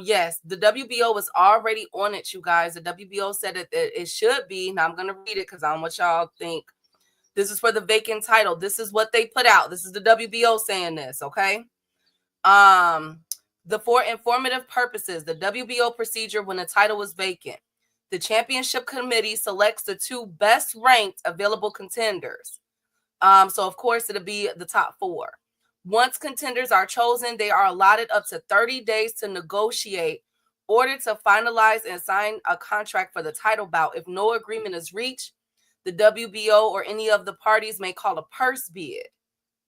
S7: Yes, the WBO was already on it, you guys. The WBO said that it should be. Now I'm gonna read it because I don't want y'all to think this is for the vacant title. This is what they put out. This is the WBO saying this, okay? For informative purposes, the WBO procedure when a title is vacant, the championship committee selects the 2 best ranked available contenders. So of course it'll be the top 4. Once contenders are chosen, they are allotted up to 30 days to negotiate, order to finalize and sign a contract for the title bout. If no agreement is reached, the WBO or any of the parties may call a purse bid.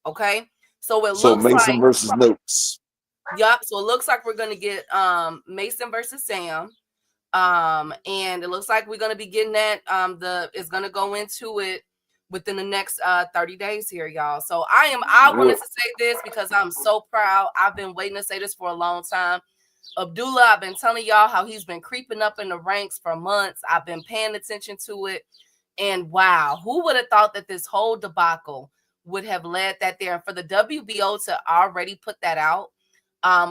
S7: Okay, so it looks
S6: Mason
S7: like
S6: versus Noakes.
S7: Yup. So it looks like we're gonna get Mason versus Sam, and it looks like we're gonna be getting that. It's gonna go into it within the next 30 days here, y'all. So I wanted to say this because I'm so proud. I've been waiting to say this for a long time. Abdullah, I've been telling y'all how he's been creeping up in the ranks for months. I've been paying attention to it, and wow, who would have thought that this whole debacle would have led that there? And for the WBO to already put that out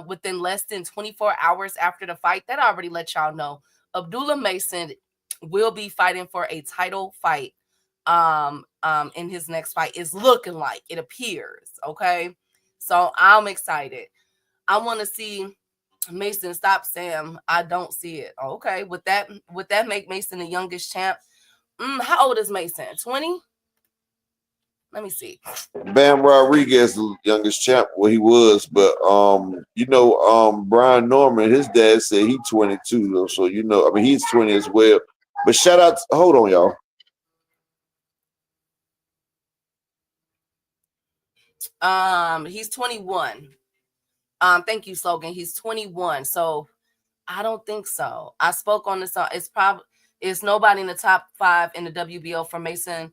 S7: within less than 24 hours after the fight, that already let y'all know Abdullah Mason will be fighting for a title fight in his next fight. Is looking like, it appears. Okay, so I'm excited. I want to see Mason stop Sam. I don't see it. Okay, would that make Mason the youngest champ? How old is Mason? 20? Let me see.
S6: Bam Rodriguez, the youngest champ. Well, he was, but Brian Norman, his dad said he's 22 though, so he's 20 as well. But shout out, hold on, y'all.
S7: He's 21. Thank you, Slogan. He's 21. So I don't think so. I spoke on this. It's nobody in the top 5 in the WBO for Mason.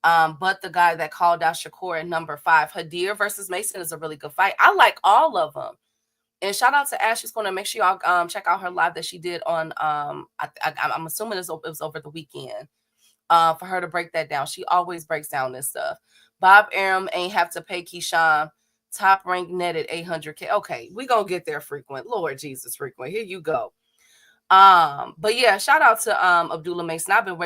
S7: But the guy that called out Shakur at number 5. Hadir versus Mason is a really good fight. I like all of them. And shout out to Ash. She's going to make sure y'all check out her live that she did on I'm assuming it was over the weekend. For her to break that down. She always breaks down this stuff. Bob Arum ain't have to pay Keyshawn. Top rank netted 800K. Okay, we gonna get there, Frequent. Lord Jesus, Frequent. Here you go. But yeah, shout out to Abdullah Mason. I've been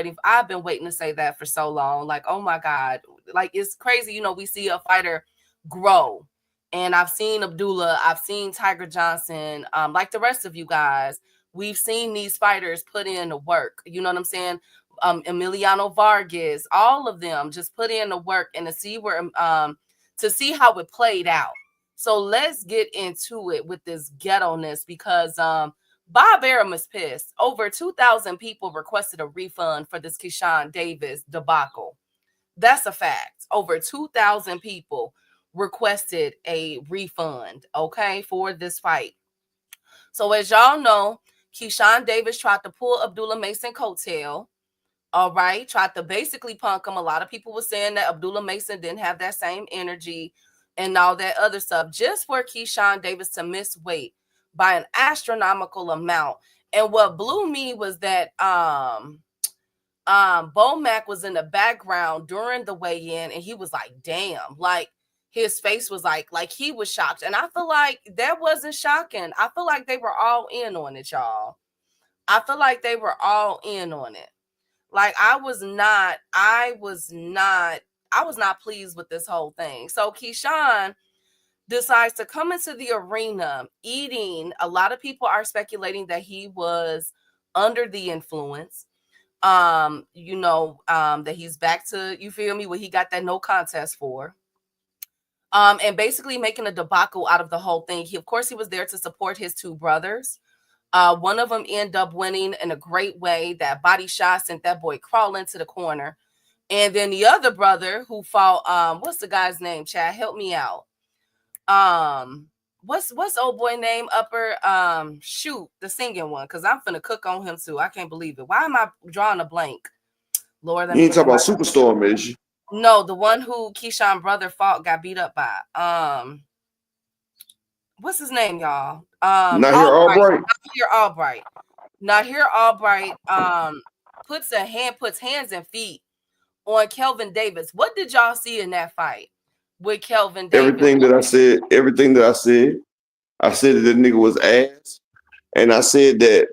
S7: waiting to say that for so long. Like, oh my God. Like, it's crazy. We see a fighter grow. And I've seen Abdullah, I've seen Tiger Johnson, like the rest of you guys. We've seen these fighters put in the work. You know what I'm saying? Emiliano Vargas, all of them just put in the work and to see how it played out. So let's get into it with this ghetto-ness because Bob Arum is pissed. Over 2,000 people requested a refund for this Keyshawn Davis debacle. That's a fact. Over 2,000 people requested a refund, okay, for this fight. So as y'all know, Keyshawn Davis tried to pull Abdullah Mason coattail. All right, tried to basically punk him. A lot of people were saying that Abdullah Mason didn't have that same energy and all that other stuff, just for Keyshawn Davis to miss weight by an astronomical amount. And what blew me was that Bo Mack was in the background during the weigh-in, and he was like, damn, like his face was like he was shocked. And I feel like that wasn't shocking. I feel like they were all in on it, y'all. I feel like they were all in on it. Like I was not pleased with this whole thing. So Keyshawn decides to come into the arena eating. A lot of people are speculating that he was under the influence. That he's back to, you feel me, what he got that no contest for. And basically making a debacle out of the whole thing. He was there to support his two brothers. One of them ended up winning in a great way. That body shot sent that boy crawling to the corner. And then the other brother who fought, what's the guy's name, Chad? Help me out. What's old boy name, Upper? Shoot, the singing one, because I'm finna cook on him too. I can't believe it. Why am I drawing a blank? Lord,
S6: you ain't talking about Superstorm, is you?
S7: No, the one who Keyshawn brother fought got beat up by. What's his name, y'all?
S6: Nahir Albright.
S7: Nahir Albright puts hands and feet on Kelvin Davis. What did y'all see in that fight with Kelvin Davis?
S6: Everything that I said. I said that the nigga was ass. And I said that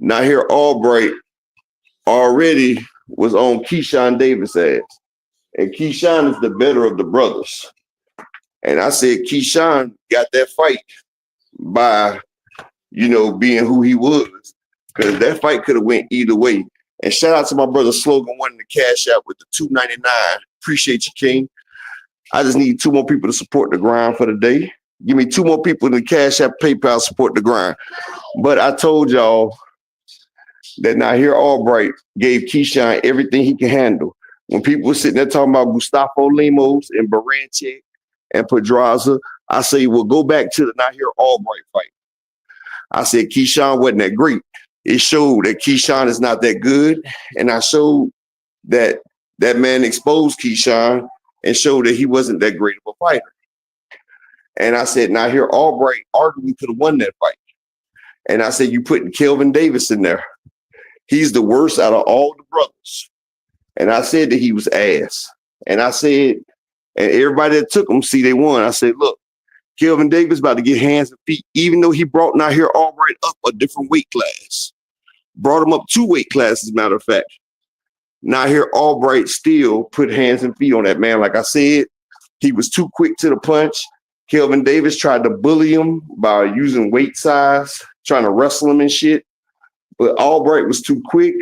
S6: Nahir Albright already was on Keyshawn Davis' ass. And Keyshawn is the better of the brothers. And I said Keyshawn got that fight by, being who he was. Because that fight could have went either way. And shout out to my brother Slogan wanting to cash out with the $2.99. Appreciate you, King. I just need 2 more people to support the grind for the day. Give me 2 more people to cash out, PayPal, support the grind. But I told y'all that Nahir Albright gave Keyshawn everything he can handle. When people were sitting there talking about Gustavo Lemos and Baranchik and Pedraza, I say, well, go back to the Nahir Albright fight. I said Keyshawn wasn't that great. It showed that Keyshawn is not that good. And I showed that that man exposed Keyshawn and showed that he wasn't that great of a fighter. And I said, Nahir Albright arguably could have won that fight. And I said, you putting Kelvin Davis in there. He's the worst out of all the brothers. And I said that he was ass. And I said, and everybody that took him, see, they won. I said, look, Kelvin Davis about to get hands and feet, even though he brought Nahir Albright up a different weight class. Brought him up 2 weight classes, as a matter of fact. Nahir Albright still put hands and feet on that man. Like I said, he was too quick to the punch. Kelvin Davis tried to bully him by using weight size, trying to wrestle him and shit. But Albright was too quick,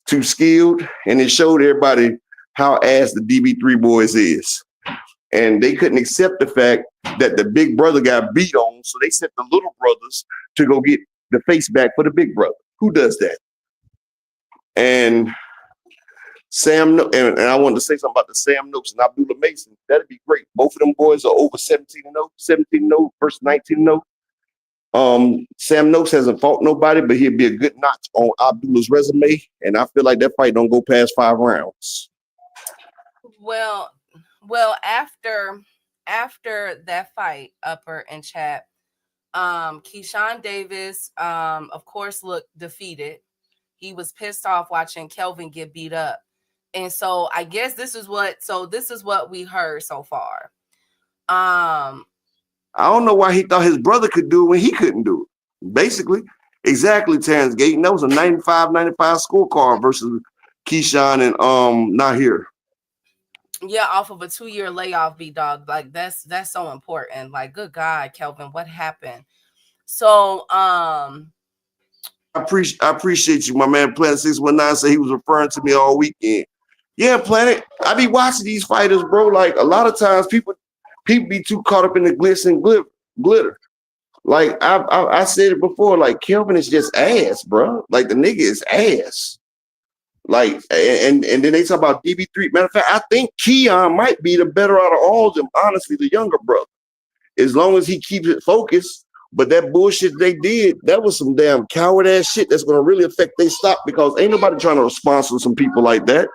S6: too skilled, and it showed everybody how ass the DB3 boys is. And they couldn't accept the fact that the big brother got beat on, so they sent the little brothers to go get the face back for the big brother. Who does that? And Sam, and I wanted to say something about the Sam Noakes and Abdullah Mason. That'd be great. Both of them boys are over 17-0, 17-0 versus 19-0. Sam Noakes hasn't fought nobody, but he'd be a good notch on Abdullah's resume. And I feel like that fight don't go past 5 rounds.
S7: Well, after that fight, Upper and Chat, Keyshawn Davis, of course, looked defeated. He was pissed off watching Kelvin get beat up. And so I guess this is what we heard so far.
S6: I don't know why he thought his brother could do it when he couldn't do it. Basically, exactly, Terrence Gayton. That was a 95-95 scorecard versus Keyshawn and Nahir.
S7: Yeah, off of a 2-year layoff, B-Dog. Like, that's so important. Like, good God, Kelvin, what happened? So, I
S6: appreciate you, my man. Planet 619 said he was referring to me all weekend. Yeah, Planet. I be watching these fighters, bro. Like, a lot of times people be too caught up in the glitz and glitter. Like, I said it before, like, Kelvin is just ass, bro. Like, the nigga is ass. Like, and then they talk about DB3. Matter of fact, I think Keon might be the better out of all of them, honestly, the younger brother. As long as he keeps it focused. But that bullshit they did, that was some damn coward ass shit that's going to really affect their stock, because ain't nobody trying to sponsor some people like that.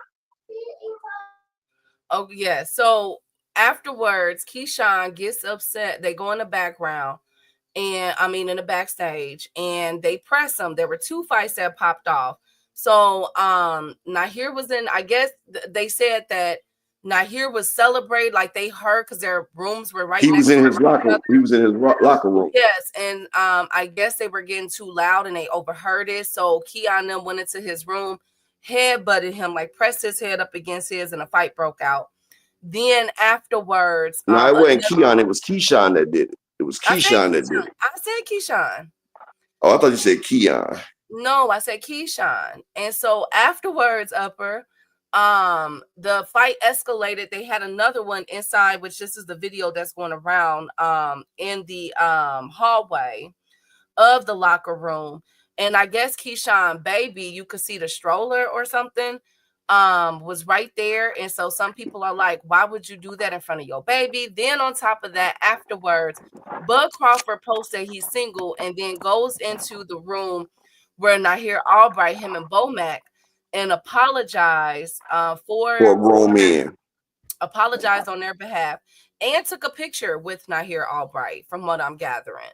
S7: Oh, yeah. So afterwards, Keyshawn gets upset. They go in the background in the backstage, and they press him. There were 2 fights that popped off. So Nahir was in, I guess they said that Nahir was celebrated, like they heard, because their rooms were right next to
S6: He was in his locker room.
S7: Yes, and I guess they were getting too loud and they overheard it. So Keon then went into his room headbutted him, like pressed his head up against his, and a fight broke out. Then afterwards,
S6: No, it wasn't Keon. It was Keyshawn that did it. It was Keyshawn that did it.
S7: I said Keyshawn.
S6: Oh, I thought you said Keon.
S7: No, I said Keyshawn. And so afterwards, Upper, the fight escalated. They had another one inside, which this is the video that's going around in the hallway of the locker room. And I guess Keyshawn baby, you could see the stroller or something, was right there. And so some people are like, why would you do that in front of your baby? Then on top of that, afterwards, Bud Crawford posted he's single and then goes into the room where Nahir Albright, him and Bomac, and apologized for
S6: grown men.
S7: Apologized on their behalf and took a picture with Nahir Albright, from what I'm gathering.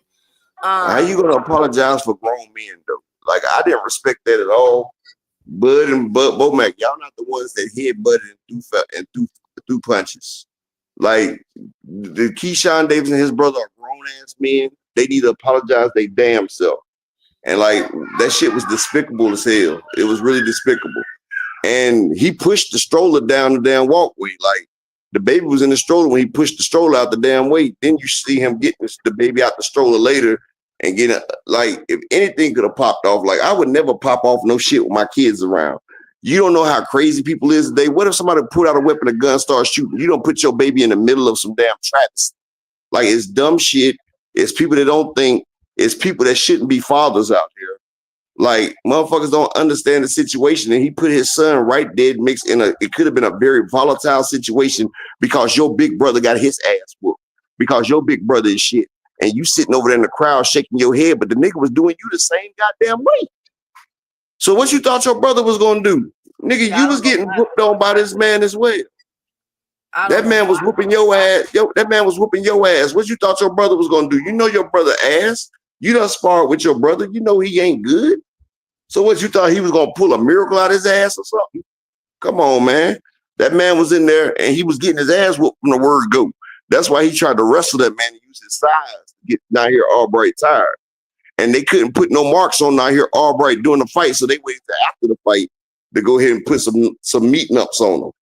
S6: How you gonna apologize for grown men though? Like, I didn't respect that at all. Bud and Bomac, y'all not the ones that headbutted and threw punches. Like, the Keyshawn Davis and his brother are grown ass men. They need to apologize they damn self. And like, that shit was despicable as hell. It was really despicable. And he pushed the stroller down the damn walkway. Like, the baby was in the stroller when he pushed the stroller out the damn way. Then you see him getting the baby out the stroller later and getting, like, if anything could have popped off, like, I would never pop off no shit with my kids around. You don't know how crazy people is today. What if somebody put out a weapon, a gun, start shooting? You don't put your baby in the middle of some damn tracks. Like, it's dumb shit. It's people that don't think. It's people that shouldn't be fathers out here. Like, motherfuckers don't understand the situation. And he put his son right dead mixed in it could have been a very volatile situation because your big brother got his ass whooped. Because your big brother is shit. And you sitting over there in the crowd shaking your head, but the nigga was doing you the same goddamn way. So what you thought your brother was gonna do? Nigga, you was getting whooped on by this man as well. That man was whooping your ass. That man was whooping your ass. What you thought your brother was gonna do? You know your brother ass. You done sparred with your brother. You know he ain't good. So what, you thought he was going to pull a miracle out of his ass or something? Come on, man. That man was in there and he was getting his ass whooped from the word go. That's why he tried to wrestle that man and use his size to get Nahir Albright tired. And they couldn't put no marks on Nahir Albright during the fight, so they waited till after the fight to go ahead and put some meeting ups on him.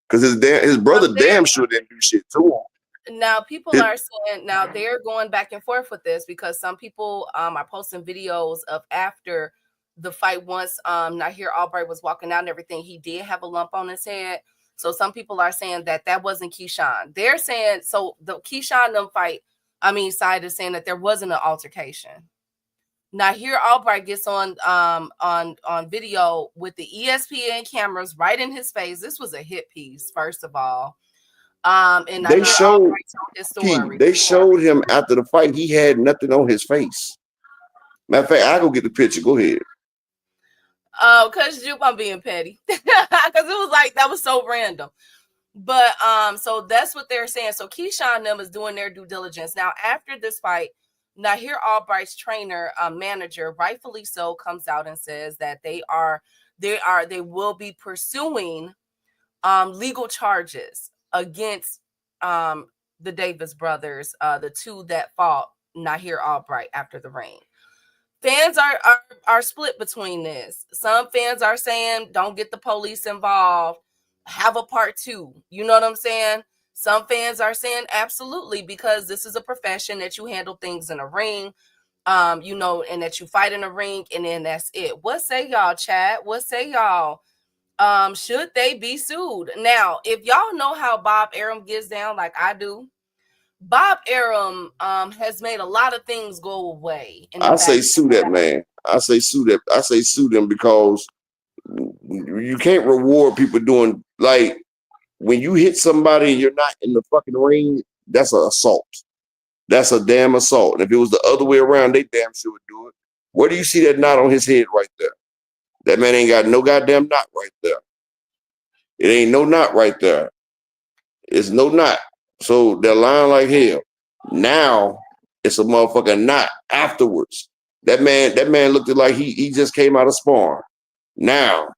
S6: Because his brother damn sure didn't do shit to him.
S7: Now, people are saying, now they're going back and forth with this because some people are posting videos of after the fight. Once Nahir Albright was walking out and everything, he did have a lump on his head. So some people are saying that wasn't Keyshawn. They're saying, so the Keyshawn side is saying that there wasn't an altercation. Nahir Albright gets on video with the ESPN cameras right in his face. This was a hit piece, first of all. And they showed
S6: him after the fight. He had nothing on his face. Matter of fact, I go get the picture. Go ahead.
S7: Oh, because I'm being petty. Because it was like, that was so random. But so that's what they're saying. So Keyshawn and them is doing their due diligence. Now, after this fight, Nahir Albright's trainer, manager, rightfully so, comes out and says that they will be pursuing legal charges against the Davis brothers, the two that fought Nahir Albright after the ring. Fans are split between this. Some fans are saying, don't get the police involved, have a part two. You know what I'm saying? Some fans are saying absolutely, because this is a profession that you handle things in a ring, and that you fight in a ring, and then that's it. What say y'all, chat? What say y'all? Should they be sued? Now, if y'all know how Bob Arum gets down like I do, Bob Arum has made a lot of things go away.
S6: I say sue that man. I say sue them because you can't reward people doing, like, when you hit somebody and you're not in the fucking ring, that's an assault. That's a damn assault. And if it was the other way around, they damn sure would do it. Where do you see that knot on his head right there? That man ain't got no goddamn knot right there. It ain't no knot right there. It's no knot. So they're lying like hell. Now it's a motherfucking knot afterwards. That man looked like he just came out of sparring. Now,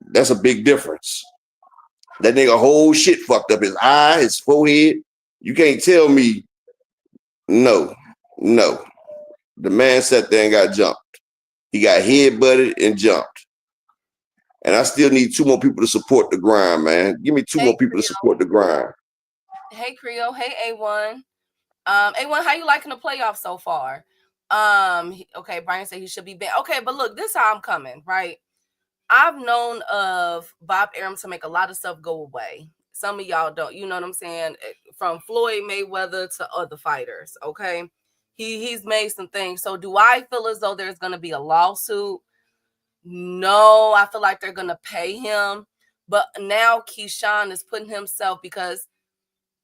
S6: that's a big difference. That nigga whole shit fucked up. His eye, his forehead. You can't tell me no. The man sat there and got jumped. He got head-butted and jumped. And I still need 2 more people to support the grind, man. Give me 2 more people to support the grind.
S7: Hey, Creole. Hey, A1. A1, how you liking the playoffs so far? Okay, Brian said he should be banned. Okay, but look, this is how I'm coming, right? I've known of Bob Arum to make a lot of stuff go away. Some of y'all don't, you know what I'm saying? From Floyd Mayweather to other fighters, okay? He's made some things. So do I feel as though there's going to be a lawsuit? No, I feel like they're going to pay him. But now Keyshawn is putting himself, because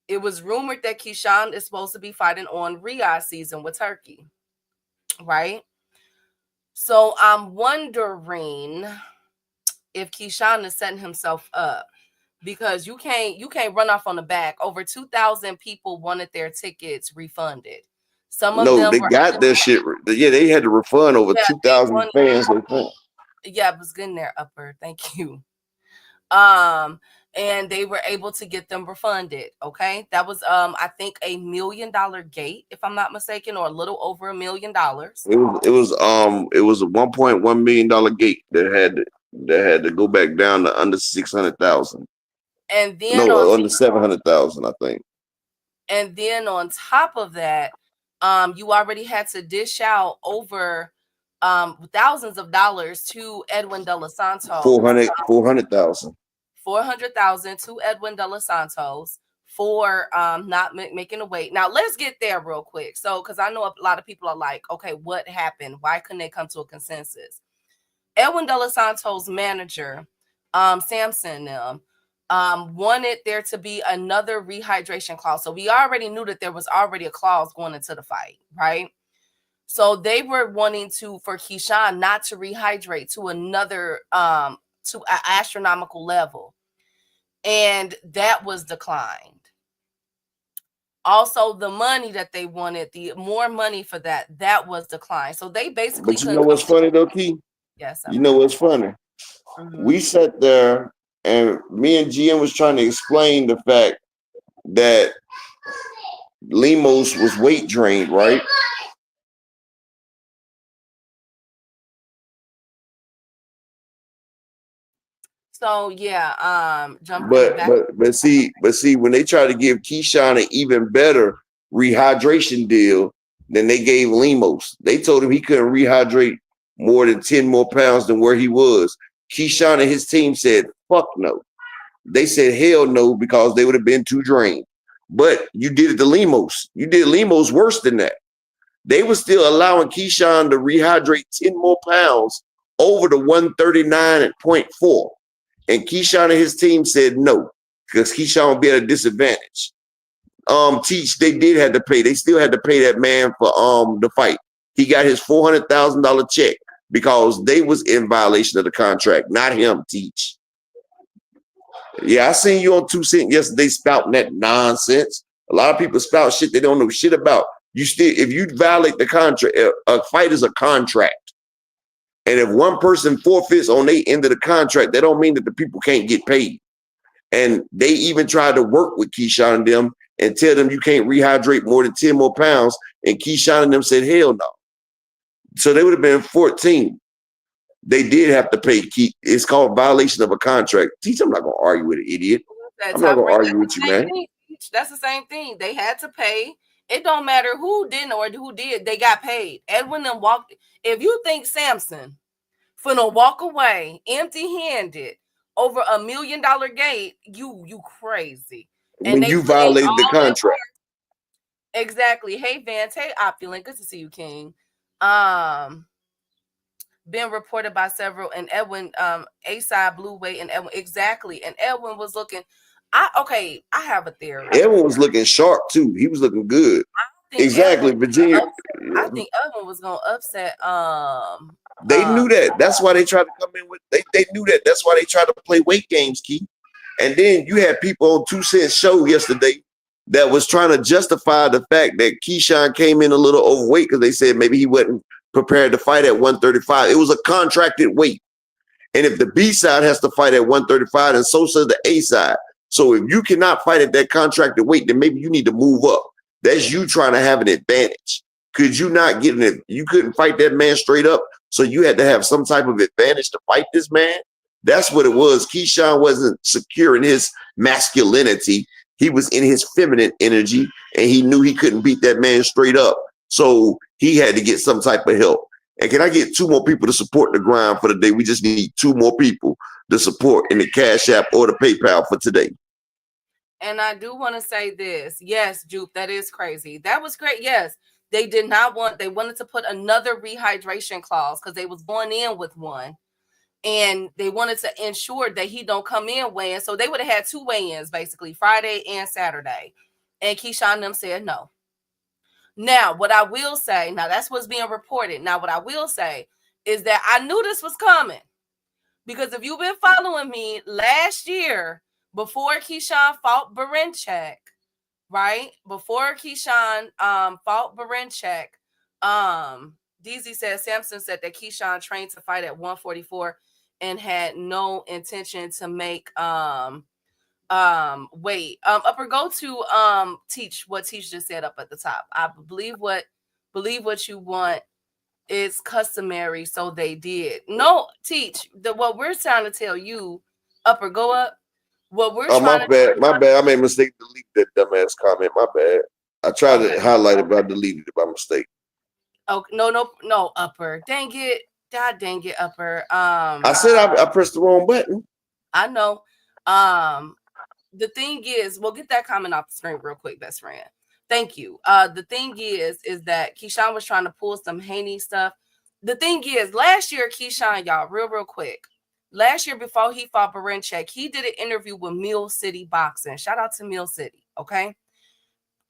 S7: it was rumored that Keyshawn is supposed to be fighting on Riyadh season with Turkey, right? So I'm wondering if Keyshawn is setting himself up, because you can't run off on the back. Over 2,000 people wanted their tickets refunded. Some of them
S6: they got their shit. Yeah, they had to refund over 2,000 fans.
S7: Yeah, it was good in there, Upper. Thank you. And they were able to get them refunded. Okay, that was I think $1 million gate, if I'm not mistaken, or a little over $1 million.
S6: It was a $1.1 million gate that had to go back down to under 600,000.
S7: And then
S6: under 700,000, I think.
S7: And then on top of that, you already had to dish out over thousands of dollars to Edwin De Los Santos.
S6: 400,000.
S7: 400,000 to Edwin De Los Santos for not making a weight. Now let's get there real quick. So, because I know a lot of people are like, okay, what happened? Why couldn't they come to a consensus? Edwin De Los Santos' manager, Samson, wanted there to be another rehydration clause. So we already knew that there was already a clause going into the fight, right? So they were wanting for Keyshawn not to rehydrate to another to an astronomical level, and that was declined. Also, the money that they wanted, the more money for that was declined. So they basically.
S6: But you know what's funny though, Key?
S7: Yes.
S6: You know what's funny? Mm-hmm. We sat there, and me and GM was trying to explain the fact that Lemos was weight drained, right?
S7: So yeah,
S6: but see, when they try to give Keyshawn an even better rehydration deal than they gave Lemos, they told him he couldn't rehydrate more than 10 more pounds than where he was. Keyshawn and his team said, fuck no. They said hell no, because they would have been too drained. But you did it to Lemos. You did Lemos worse than that. They were still allowing Keyshawn to rehydrate 10 more pounds over the 139.4. And Keyshawn and his team said no, because Keyshawn would be at a disadvantage. They did have to pay. They still had to pay that man for the fight. He got his $400,000 check because they was in violation of the contract, not him, Teach. Yeah, I seen you on 2 Cent yesterday spouting that nonsense. A lot of people spout shit they don't know shit about. If you violate the contract, a fight is a contract. And if one person forfeits on their end of the contract, that don't mean that the people can't get paid. And they even tried to work with Keyshawn and them and tell them you can't rehydrate more than 10 more pounds. And Keyshawn and them said, hell no. So they would have been 14. They did have to pay. It's called violation of a contract. Teach, I'm not going to argue with an idiot. I'm not going to argue with you, man.
S7: That's the same thing. They had to pay. It don't matter who didn't or who did. They got paid. Edwin them walked. If you think Samson finna walk away empty-handed over $1 million gate, you crazy.
S6: And when you violated the contract.
S7: Exactly. Hey, Vance. Hey, Opulent. Good to see you, King. Been reported by several, and Edwin, A-side blew weight, and Edwin, exactly. And Edwin was looking, I have a theory.
S6: Edwin was looking sharp too. He was looking good. Exactly, Virginia.
S7: I think Edwin was gonna upset.
S6: They knew that. That's why they tried to come in with. They knew that. That's why they tried to play weight games, Key. And then you had people on 2 Cent show yesterday that was trying to justify the fact that Keyshawn came in a little overweight because they said maybe he wasn't prepared to fight at 135. It was a contracted weight. And if the B side has to fight at 135, and so says the A side. So if you cannot fight at that contracted weight, then maybe you need to move up. That's you trying to have an advantage. Could you not get it? You couldn't fight that man straight up. So you had to have some type of advantage to fight this man. That's what it was. Keyshawn wasn't secure in his masculinity. He was in his feminine energy, and he knew he couldn't beat that man straight up. So he had to get some type of help. And can I get 2 more people to support the grind for the day? We just need 2 more people to support in the Cash App or the PayPal for today.
S7: And I do want to say this. Yes, Jupe, that is crazy. That was great. Yes, they did not want, they wanted to put another rehydration clause because they was going in with one. And they wanted to ensure that he don't come in weighing. So they would have had 2 weigh-ins, basically, Friday and Saturday. And Keyshawn and them said no. Now, what I will say, now that's what's being reported. Now, what I will say is that I knew this was coming. Because if you've been following me last year, before Keyshawn fought Barinchak, right? Before Keyshawn fought Barinchak, DZ said, Samson said that Keyshawn trained to fight at 144 and had no intention to make weight. Upper, go to Teach what Teach just said up at the top. I believe what you want is customary, so they did. No, Teach, what we're trying to tell you, Upper, go up. What we're
S6: my bad. I made a mistake to delete that dumbass comment. My bad. I tried to highlight it, but I deleted it by mistake.
S7: Oh, no, Upper. Dang it. God dang it, Upper.
S6: I said I pressed the wrong button.
S7: I know. The thing is, we'll get that comment off the screen real quick, best friend. Thank you. The thing is that Keyshawn was trying to pull some Haney stuff. The thing is, last year, Keyshawn, y'all, real quick. Last year, before he fought Barinchak, he did an interview with Mill City Boxing. Shout out to Mill City, okay?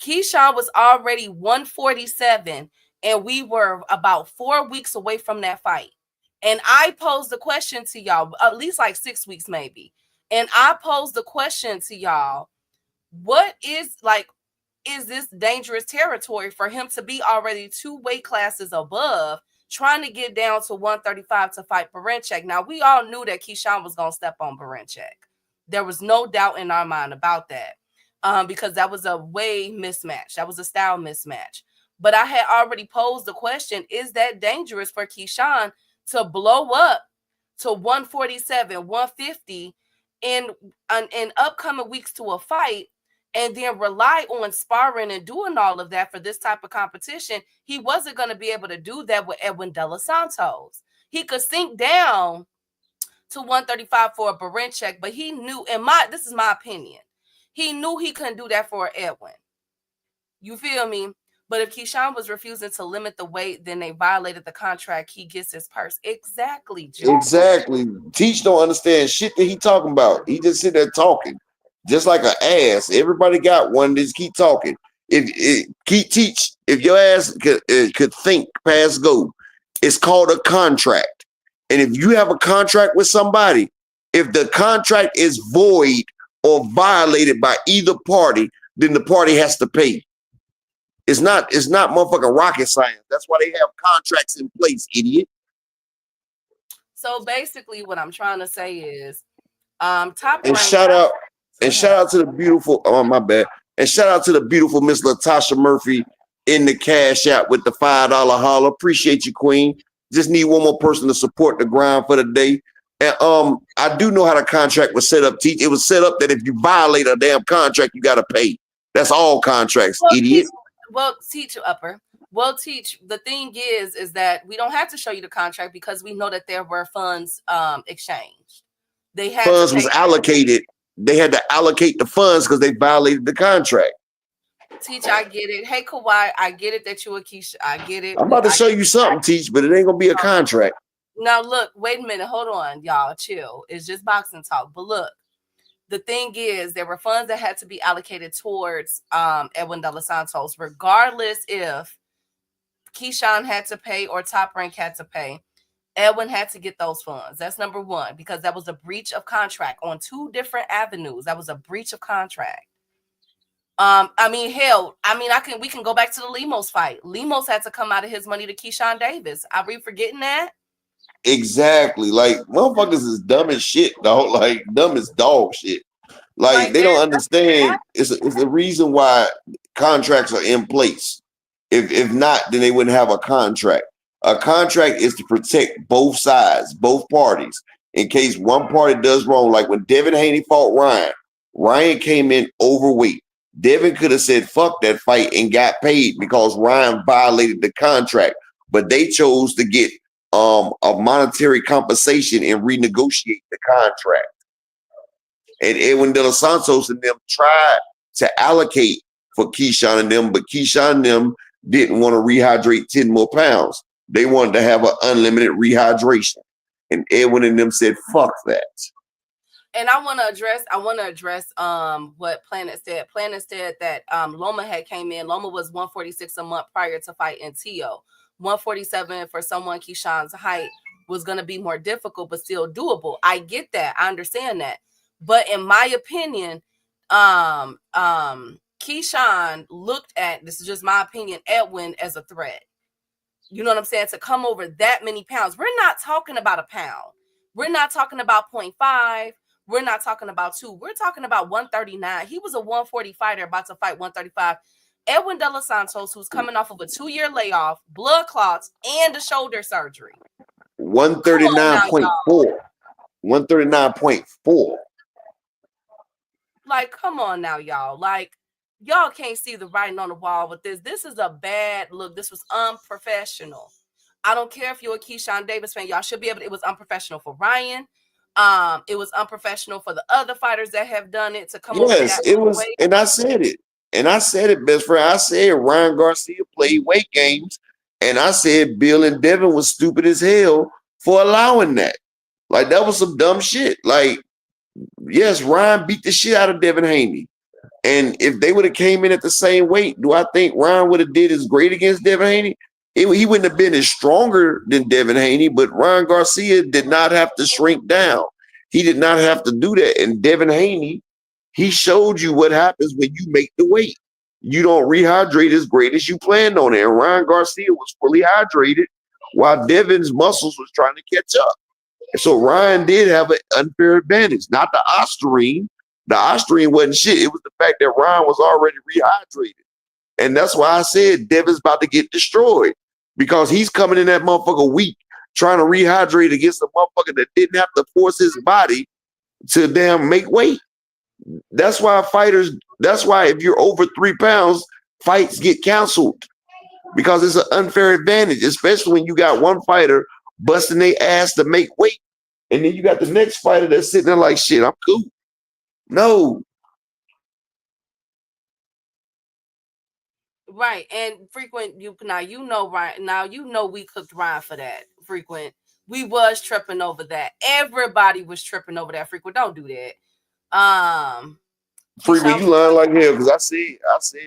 S7: Keyshawn was already 147, and we were about 4 weeks away from that fight. And I posed the question to y'all, at least like 6 weeks maybe. And I posed the question to y'all, is this dangerous territory for him to be already 2 weight classes above, trying to get down to 135 to fight Barinchak? Now, we all knew that Keyshawn was going to step on Barinchak. There was no doubt in our mind about that, because that was a way mismatch. That was a style mismatch. But I had already posed the question, is that dangerous for Keyshawn to blow up to 147, 150 in upcoming weeks to a fight, and then rely on sparring and doing all of that for this type of competition? He wasn't going to be able to do that with Edwin De Los Santos. He could sink down to 135 for a Barinchak, but he knew, this is my opinion, he knew he couldn't do that for Edwin. You feel me? But if Keyshawn was refusing to limit the weight, then they violated the contract. He gets his purse. Exactly, Joe.
S6: Exactly. Teach don't understand shit that he talking about. He just sit there talking. Just like an ass. Everybody got one. Just keep talking. If your ass could think past go, it's called a contract. And if you have a contract with somebody, if the contract is void or violated by either party, then the party has to pay. It's not motherfucking rocket science. That's why they have contracts in place, idiot.
S7: So basically what I'm trying to say is top
S6: and shout out to the beautiful, my bad. And shout out to the beautiful Miss Latasha Murphy in the Cash App with the $5 holler. Appreciate you, Queen. Just need one more person to support the grind for the day. And I do know how the contract was set up, Teach. It was set up that if you violate a damn contract, you gotta pay. That's all contracts, idiot.
S7: Teach, Upper. Teach. The thing is that we don't have to show you the contract because we know that there were funds exchanged.
S6: Funds was allocated. They had to allocate the funds because they violated the contract.
S7: Teach, I get it. Hey, Kawhi, I get it that you a Keisha. I get it.
S6: I'm about to show you something, Teach, but it ain't gonna be a contract.
S7: Now look, wait a minute, hold on, y'all, chill. It's just boxing talk. But look, the thing is, there were funds that had to be allocated towards Edwin De Los Santos, regardless if Keyshawn had to pay or Top Rank had to pay. Edwin had to get those funds. That's number one, because that was a breach of contract on 2 different avenues. That was a breach of contract. We can go back to the Lemos fight. Lemos had to come out of his money to Keyshawn Davis. Are we forgetting that?
S6: Exactly. Like, motherfuckers is dumb as shit, dog. Like, dumb as dog shit. Like they don't understand. It's the reason why contracts are in place. If not, then they wouldn't have a contract. A contract is to protect both sides, both parties. in case one party does wrong. Like when Devin Haney fought Ryan, Ryan came in overweight. Devin could have said fuck that fight and got paid because Ryan violated the contract, but they chose to get a monetary compensation and renegotiate the contract. And Edwin De Los Santos and them tried to allocate for Keyshawn and them, but Keyshawn and them didn't want to rehydrate 10 more pounds. They wanted to have an unlimited rehydration. And Edwin and them said, fuck that.
S7: And I want to address what Planet said. Planet said that Loma had came in. Loma was 146 a month prior to fighting Tio. 147 for someone Keyshawn's height was going to be more difficult, but still doable. I get that. I understand that. But in my opinion, Keyshawn looked at, this is just my opinion, Edwin as a threat. You know what I'm saying? To come over that many pounds. We're not talking about a pound. We're not talking about 0.5. We're not talking about 2. We're talking about 139. He was a 140 fighter about to fight 135. Edwin De Los Santos, who's coming off of a 2-year layoff, blood clots, and a shoulder surgery.
S6: 139.4. 139.4.
S7: Like, come on now, y'all. Like, y'all can't see the writing on the wall with this. This is a bad look. This was unprofessional. I don't care if you're a Keyshawn Davis fan. Y'all should be able to. It was unprofessional for Ryan. It was unprofessional for the other fighters that have done it to come over.
S6: Yes, it was. Weight. And I said it. Best friend. I said Ryan Garcia played weight games. And I said Bill and Devin was stupid as hell for allowing that. Like, that was some dumb shit. Like, yes, Ryan beat the shit out of Devin Haney. And if they would have came in at the same weight, do I think Ryan would have did as great against Devin Haney? He wouldn't have been as stronger than Devin Haney, but Ryan Garcia did not have to shrink down. He did not have to do that. And Devin Haney, he showed you what happens when you make the weight. You don't rehydrate as great as you planned on it. And Ryan Garcia was fully hydrated while Devin's muscles was trying to catch up. So Ryan did have an unfair advantage, not the Ostarine. The Ostarine wasn't shit. It was the fact that Ryan was already rehydrated. And that's why I said Devin's about to get destroyed because he's coming in that motherfucker weak, trying to rehydrate against a motherfucker that didn't have to force his body to damn make weight. That's why if you're over 3 pounds, fights get canceled because it's an unfair advantage, especially when you got one fighter busting their ass to make weight. And then you got the next fighter that's sitting there like, shit, I'm cool. No.
S7: Right. And Frequent, you know we cooked Ryan for that. Frequent. We was tripping over that. Everybody was tripping over that. Frequent, don't do that.
S6: Frequent, you lying like hell because I said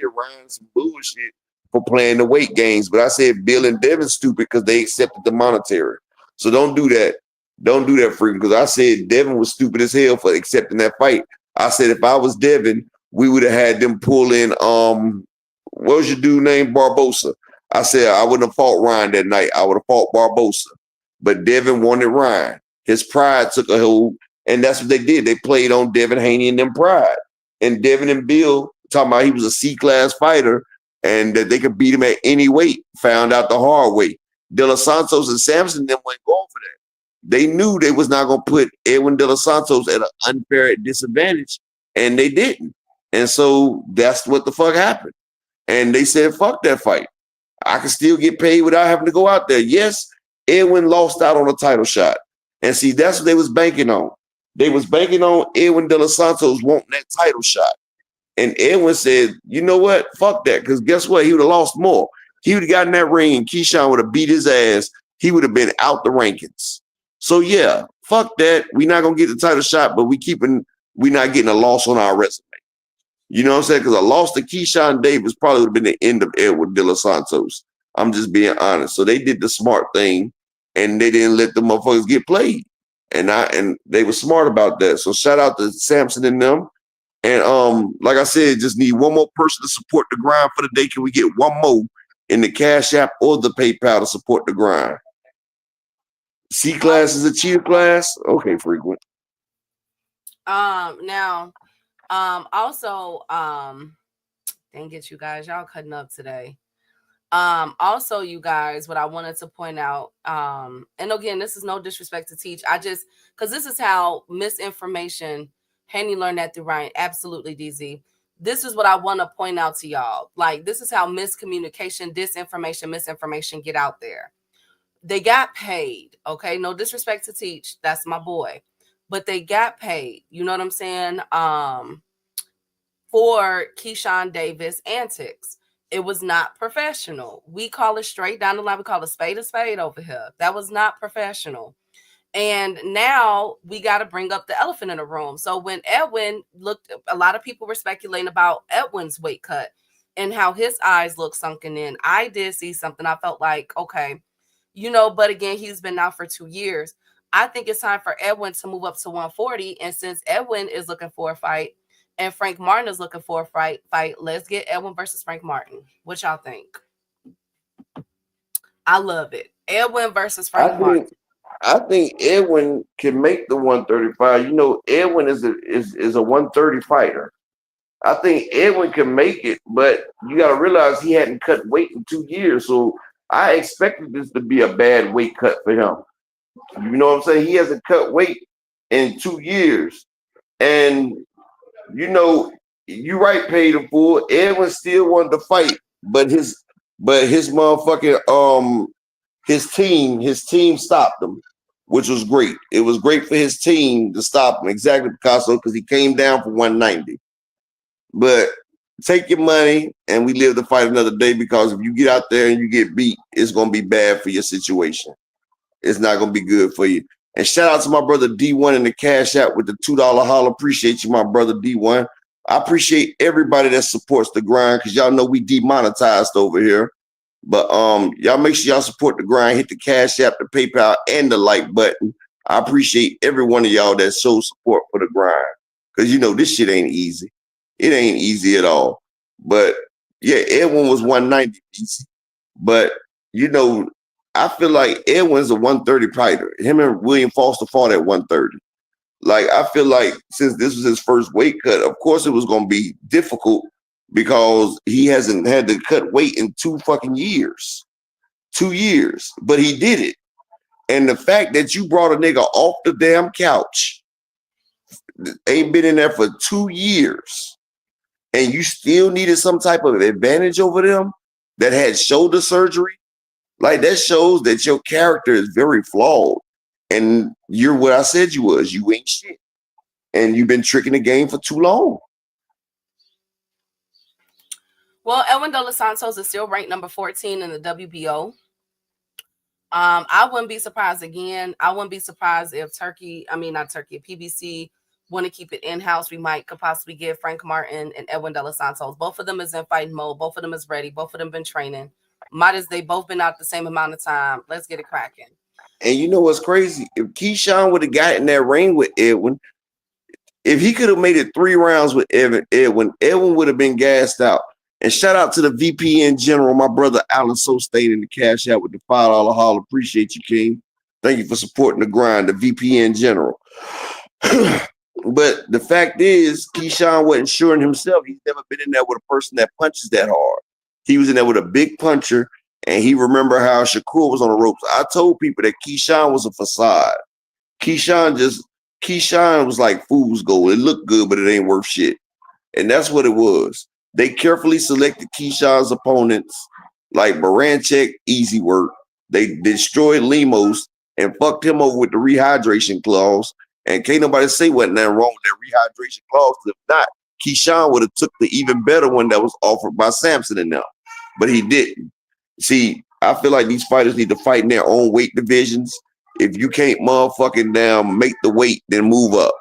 S6: Ryan some bullshit for playing the weight games, but I said Bill and Devin stupid because they accepted the monetary. So don't do that. Don't do that, Frequent, because I said Devin was stupid as hell for accepting that fight. I said if I was Devin, we would have had them pull in what was your dude named Barbosa? I said I wouldn't have fought Ryan that night. I would have fought Barbosa. But Devin wanted Ryan. His pride took a hold, and that's what they did. They played on Devin Haney and them pride. And Devin and Bill, talking about he was a C-class fighter and that they could beat him at any weight, found out the hard way. De Los Santos and Sampson them went going for that. They knew they was not going to put Edwin De Los Santos at an unfair disadvantage, and they didn't. And so that's what the fuck happened. And they said, fuck that fight. I can still get paid without having to go out there. Yes, Edwin lost out on a title shot. And see, that's what they was banking on. They was banking on Edwin De Los Santos wanting that title shot. And Edwin said, you know what? Fuck that. Because guess what? He would have lost more. He would have gotten that ring and Keyshawn would have beat his ass. He would have been out the rankings. So yeah, fuck that. We're not going to get the title shot, but we're not getting a loss on our resume. You know what I'm saying? Because a loss to Keyshawn Davis probably would have been the end of Edwin De Los Santos. I'm just being honest. So they did the smart thing and they didn't let the motherfuckers get played. And they were smart about that. So shout out to Sampson and them. And like I said, just need one more person to support the grind for the day. Can we get one more in the Cash App or the PayPal to support the grind? C class is a cheer class. Okay, Frequent.
S7: Also, dang it, you guys, y'all cutting up today. Also, you guys, what I wanted to point out, and again, this is no disrespect to Teach. I just, because this is how misinformation, Haney learned that through Ryan. Absolutely, DZ. This is what I want to point out to y'all. Like, this is how miscommunication, disinformation, misinformation get out there. They got paid, okay? No disrespect to Teach. That's my boy. But they got paid. You know what I'm saying? For Keyshawn Davis antics. It was not professional. We call it straight down the line. We call a spade over here. That was not professional. And now we got to bring up the elephant in the room. So when Edwin looked, a lot of people were speculating about Edwin's weight cut and how his eyes look sunken in. I did see something. I felt like, okay, you know, but again, he's been out for 2 years. I think it's time for Edwin to move up to 140. And since Edwin is looking for a fight, and Frank Martin is looking for a fight. Let's get Edwin versus Frank Martin. What y'all think? I love it. Edwin versus Frank Martin.
S6: I think Edwin can make the 135. You know, Edwin is a 130 fighter. I think Edwin can make it, but you got to realize he hadn't cut weight in 2 years. So I expected this to be a bad weight cut for him. You know what I'm saying? He hasn't cut weight in 2 years. And you know, you right, paid in full. Edwin still wanted to fight, but his motherfucking his team stopped him, which was great. It was great for his team to stop him, exactly, Picasso, because he came down for 190. But take your money and we live to fight another day, because if you get out there and you get beat, it's gonna be bad for your situation. It's not gonna be good for you. And shout out to my brother D1 in the Cash App with the $2 holler. Appreciate you, my brother D1. I appreciate everybody that supports the grind, because y'all know we demonetized over here. But y'all make sure y'all support the grind. Hit the Cash App, the PayPal, and the like button. I appreciate every one of y'all that shows support for the grind, because you know this shit ain't easy. It ain't easy at all. But yeah, Edwin was 190 easy. But you know, I feel like Edwin's a 130 fighter. Him and William Foster fought at 130. Like, I feel like since this was his first weight cut, of course it was going to be difficult, because he hasn't had to cut weight in 2 fucking years. 2 years. But he did it. And the fact that you brought a nigga off the damn couch, ain't been in there for 2 years, and you still needed some type of advantage over them that had shoulder surgery, like, that shows that your character is very flawed. And you're what I said you was. You ain't shit. And you've been tricking the game for too long.
S7: Well, Edwin De Los Santos is still ranked number 14 in the WBO. I wouldn't be surprised again. I wouldn't be surprised if PBC want to keep it in-house. We could possibly give Frank Martin and Edwin De Los Santos. Both of them is in fighting mode. Both of them is ready. Both of them been training. They both been out the same amount of time. Let's get it cracking.
S6: And you know what's crazy? If Keyshawn would have got in that ring with Edwin, if he could have made it 3 rounds with Edwin would have been gassed out. And shout out to the VPN General, my brother Alan Sostain in the Cash Out with the $5 haul. Appreciate you, King. Thank you for supporting the grind, the VPN General. But the fact is, Keyshawn wasn't sure in himself. He's never been in there with a person that punches that hard. He was in there with a big puncher, and he remember how Shakur was on the ropes. I told people that Keyshawn was a facade. Keyshawn was like fool's gold. It looked good, but it ain't worth shit. And that's what it was. They carefully selected Keyshawn's opponents, like Baranchek, easy work. They destroyed Lemos and fucked him over with the rehydration clause. And can't nobody say wasn't nothing wrong with that rehydration clause. If not, Keyshawn would have took the even better one that was offered by Sampson and them. But he didn't. See, I feel like these fighters need to fight in their own weight divisions. If you can't motherfucking down make the weight, then move up.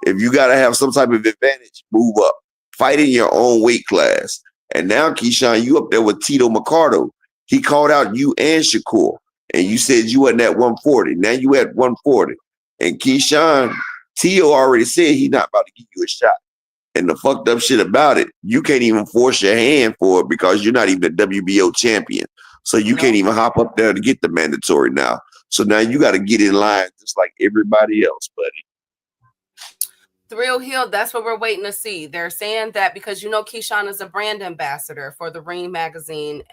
S6: If you got to have some type of advantage, move up. Fight in your own weight class. And now, Keyshawn, you up there with Tito Mercado. He called out you and Shakur. And you said you wasn't at 140. Now you at 140. And Keyshawn, Tio already said he's not about to give you a shot. And the fucked up shit about it, you can't even force your hand for it because you're not even a WBO champion. So you can't even hop up there to get the mandatory now. So now you got to get in line just like everybody else, buddy.
S7: Thrill Hill, that's what we're waiting to see. They're saying that because, you know, Keyshawn is a brand ambassador for the Ring magazine.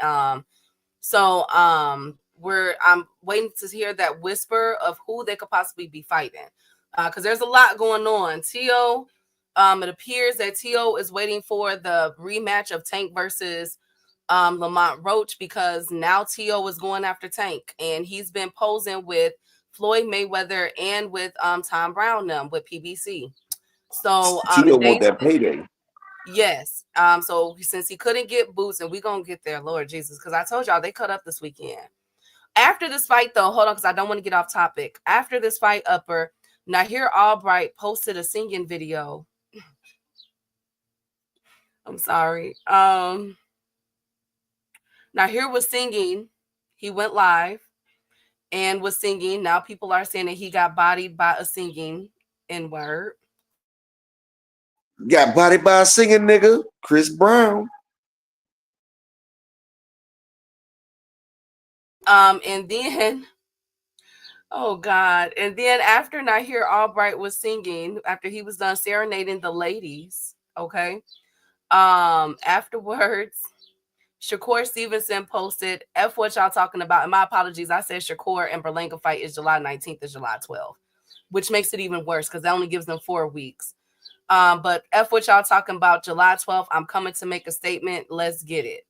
S7: So I'm waiting to hear that whisper of who they could possibly be fighting. Because there's a lot going on. T.O., it appears that T.O. is waiting for the rematch of Tank versus Lamont Roach, because now T.O. is going after Tank, and he's been posing with Floyd Mayweather and with Tom Brown with PBC. So
S6: Tito want that payday.
S7: yes. So since he couldn't get Boots, and we're gonna get there, Lord Jesus, because I told y'all they cut up this weekend. After this fight, though, hold on, because I don't want to get off topic. After this fight, Upper, Nahir Albright posted a singing video. I'm sorry. Nahir was singing. He went live and was singing. Now people are saying that he got bodied by a singing N-word.
S6: Got bodied by a singing nigga, Chris Brown.
S7: And then, oh God. And then after Nahir Albright was singing, after he was done serenading the ladies, okay. Afterwards, Shakur Stevenson posted, F what y'all talking about. And my apologies, I said Shakur and Berlanga fight is July 19th is July 12th, which makes it even worse because that only gives them 4 weeks. But F what y'all talking about, July 12th, I'm coming to make a statement. Let's get it.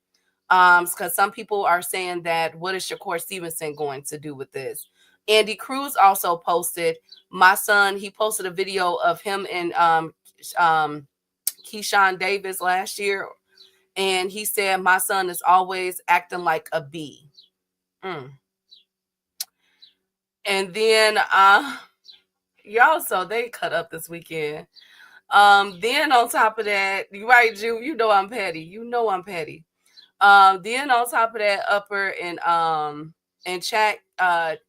S7: Because some people are saying that what is Shakur Stevenson going to do with this? Andy Cruz also posted, my son, he posted a video of him and Keyshawn Davis last year. And he said, my son is always acting like a bee. And then, y'all, so they cut up this weekend. Then on top of that, you right, Jew, you know I'm petty. You know I'm petty. Then on top of that, Upper and chat,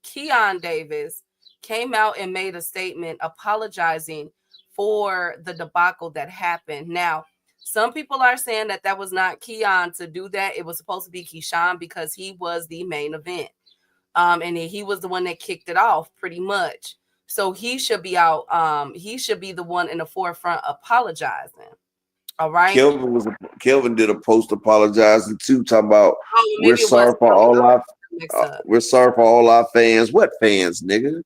S7: Keon Davis came out and made a statement apologizing for the debacle that happened. Now, some people are saying that that was not Keon to do that. It was supposed to be Keyshawn because he was the main event. And he was the one that kicked it off pretty much. So he should be out. He should be the one in the forefront apologizing. All right.
S6: Kelvin did a post apologizing too, talking about we're sorry for all our fans. What fans, nigga?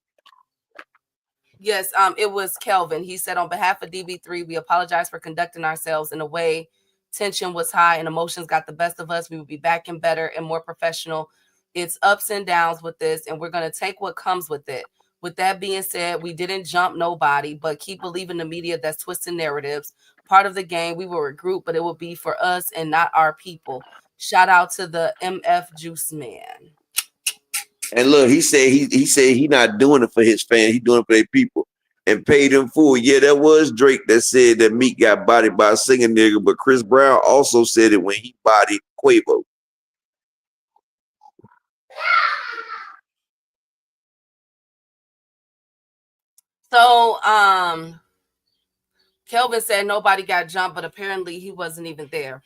S7: Yes, it was Kelvin. He said, on behalf of DB3, we apologize for conducting ourselves in a way tension was high and emotions got the best of us. We will be back and better and more professional. It's ups and downs with this, and we're going to take what comes with it. With that being said, we didn't jump nobody, but keep believing the media that's twisting narratives. Part of the game, we will regroup, but it will be for us and not our people. Shout out to the MF Juice Man.
S6: And look, he said he not doing it for his fans, he doing it for their people. And paid him full. Yeah, that was Drake that said that Meek got bodied by a singing nigga, but Chris Brown also said it when he bodied Quavo.
S7: So, Kelvin said nobody got jumped, but apparently he wasn't even there.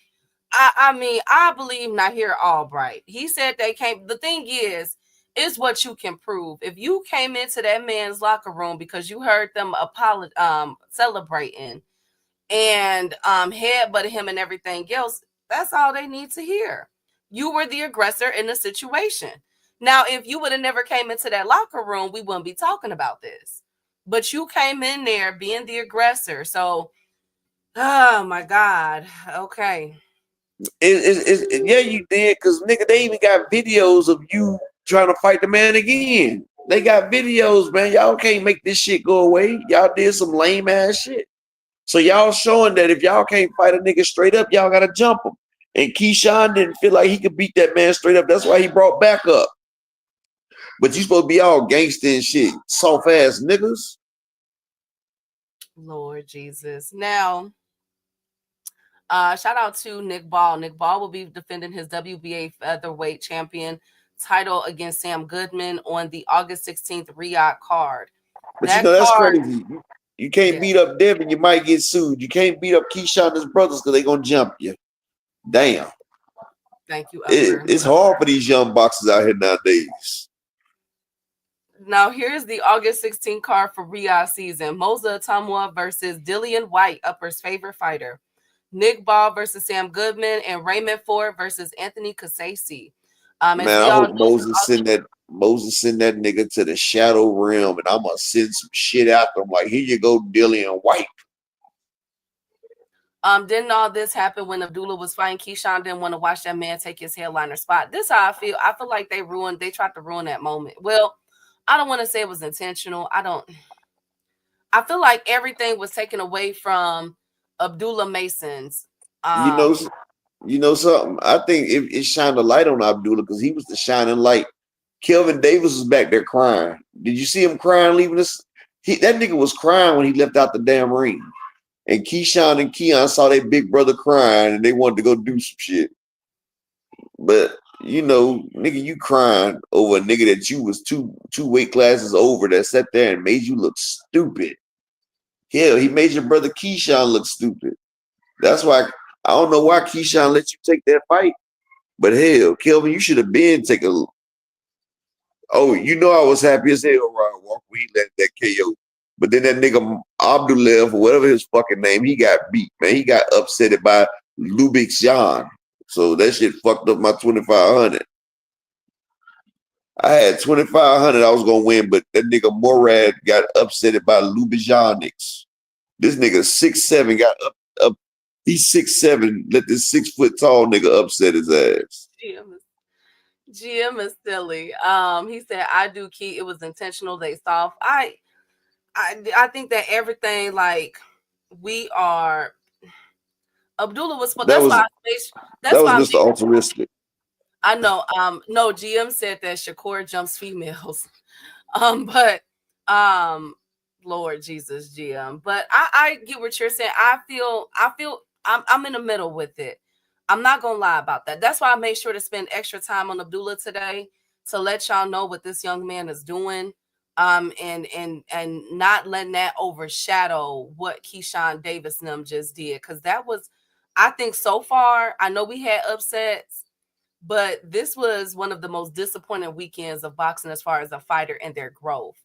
S7: I mean, I believe Nahir Albright. He said they came. The thing is what you can prove. If you came into that man's locker room because you heard them celebrating and headbutted him and everything else, that's all they need to hear. You were the aggressor in the situation. Now, if you would have never came into that locker room, we wouldn't be talking about this. But you came in there being the aggressor. So, oh my God. Okay.
S6: Yeah, you did, because nigga, they even got videos of you trying to fight the man again. They got videos, man. Y'all can't make this shit go away. Y'all did some lame ass shit. So y'all showing that if y'all can't fight a nigga straight up, y'all gotta jump him. And Keyshawn didn't feel like he could beat that man straight up. That's why he brought back up. But you supposed to be all gangster and shit, soft ass niggas.
S7: Lord Jesus. Now, shout out to Nick Ball. Nick Ball will be defending his WBA featherweight champion title against Sam Goodman on the August 16th Riyadh card.
S6: But you know, that's crazy. You can't beat up Devin, you might get sued. You can't beat up Keyshawn and his brothers because they're going to jump you. Damn.
S7: Thank you.
S6: It's hard for these young boxers out here nowadays.
S7: Now, here's the August 16th card for Riyadh season. Moza Atamwa versus Dillian White, Upper's favorite fighter. Nick Ball versus Sam Goodman, and Raymond Ford versus Anthony Kasasi. As
S6: Man,
S7: we
S6: I
S7: all
S6: hope
S7: know,
S6: Moses send that nigga to the shadow realm, and I'm gonna send some shit after him. Like, here you go, Dillian White.
S7: didn't all this happen when Abdullah was fighting? Keyshawn didn't want to watch that man take his headliner spot. This is how I feel. I feel like they tried to ruin that moment. Well, I don't want to say it was intentional. I feel like everything was taken away from Abdullah Mason's.
S6: You know, you know something? I think it shined a light on Abdullah because he was the shining light. Kelvin Davis was back there crying. Did you see him crying leaving us? That nigga was crying when he left out the damn ring. And Keyshawn and Keon saw their big brother crying and they wanted to go do some shit. But you know, nigga, you crying over a nigga that you was two weight classes over that sat there and made you look stupid. Hell, he made your brother Keyshawn look stupid. That's why I don't know why Keyshawn let you take that fight. But hell, Kelvin, you should have been taking. Oh, you know I was happy as hell, Ryan Walker, when he let that KO. But then that nigga Abdullah, or whatever his fucking name, he got beat, man. He got upset by Lubik Jan. So that shit fucked up my 2,500. I had 2,500 I was gonna win, but that nigga Morad got upset by Lubijanics. This nigga 6'7" got up. He's 6'7", let this 6 foot tall nigga upset his ass.
S7: GM is silly. He said, I do key. It was intentional. They soft. I think that everything, like, we are Abdullah was
S6: That was Mr. Altruistic.
S7: I know. No, GM said that Shakur jumps females. But Lord Jesus, GM. But I get what you're saying. I feel I'm in the middle with it. I'm not gonna lie about that. That's why I made sure to spend extra time on Abdullah today to let y'all know what this young man is doing. And not letting that overshadow what Keyshawn Davis and them just did. Because that was, I think so far, I know we had upsets, but this was one of the most disappointing weekends of boxing as far as a fighter and their growth.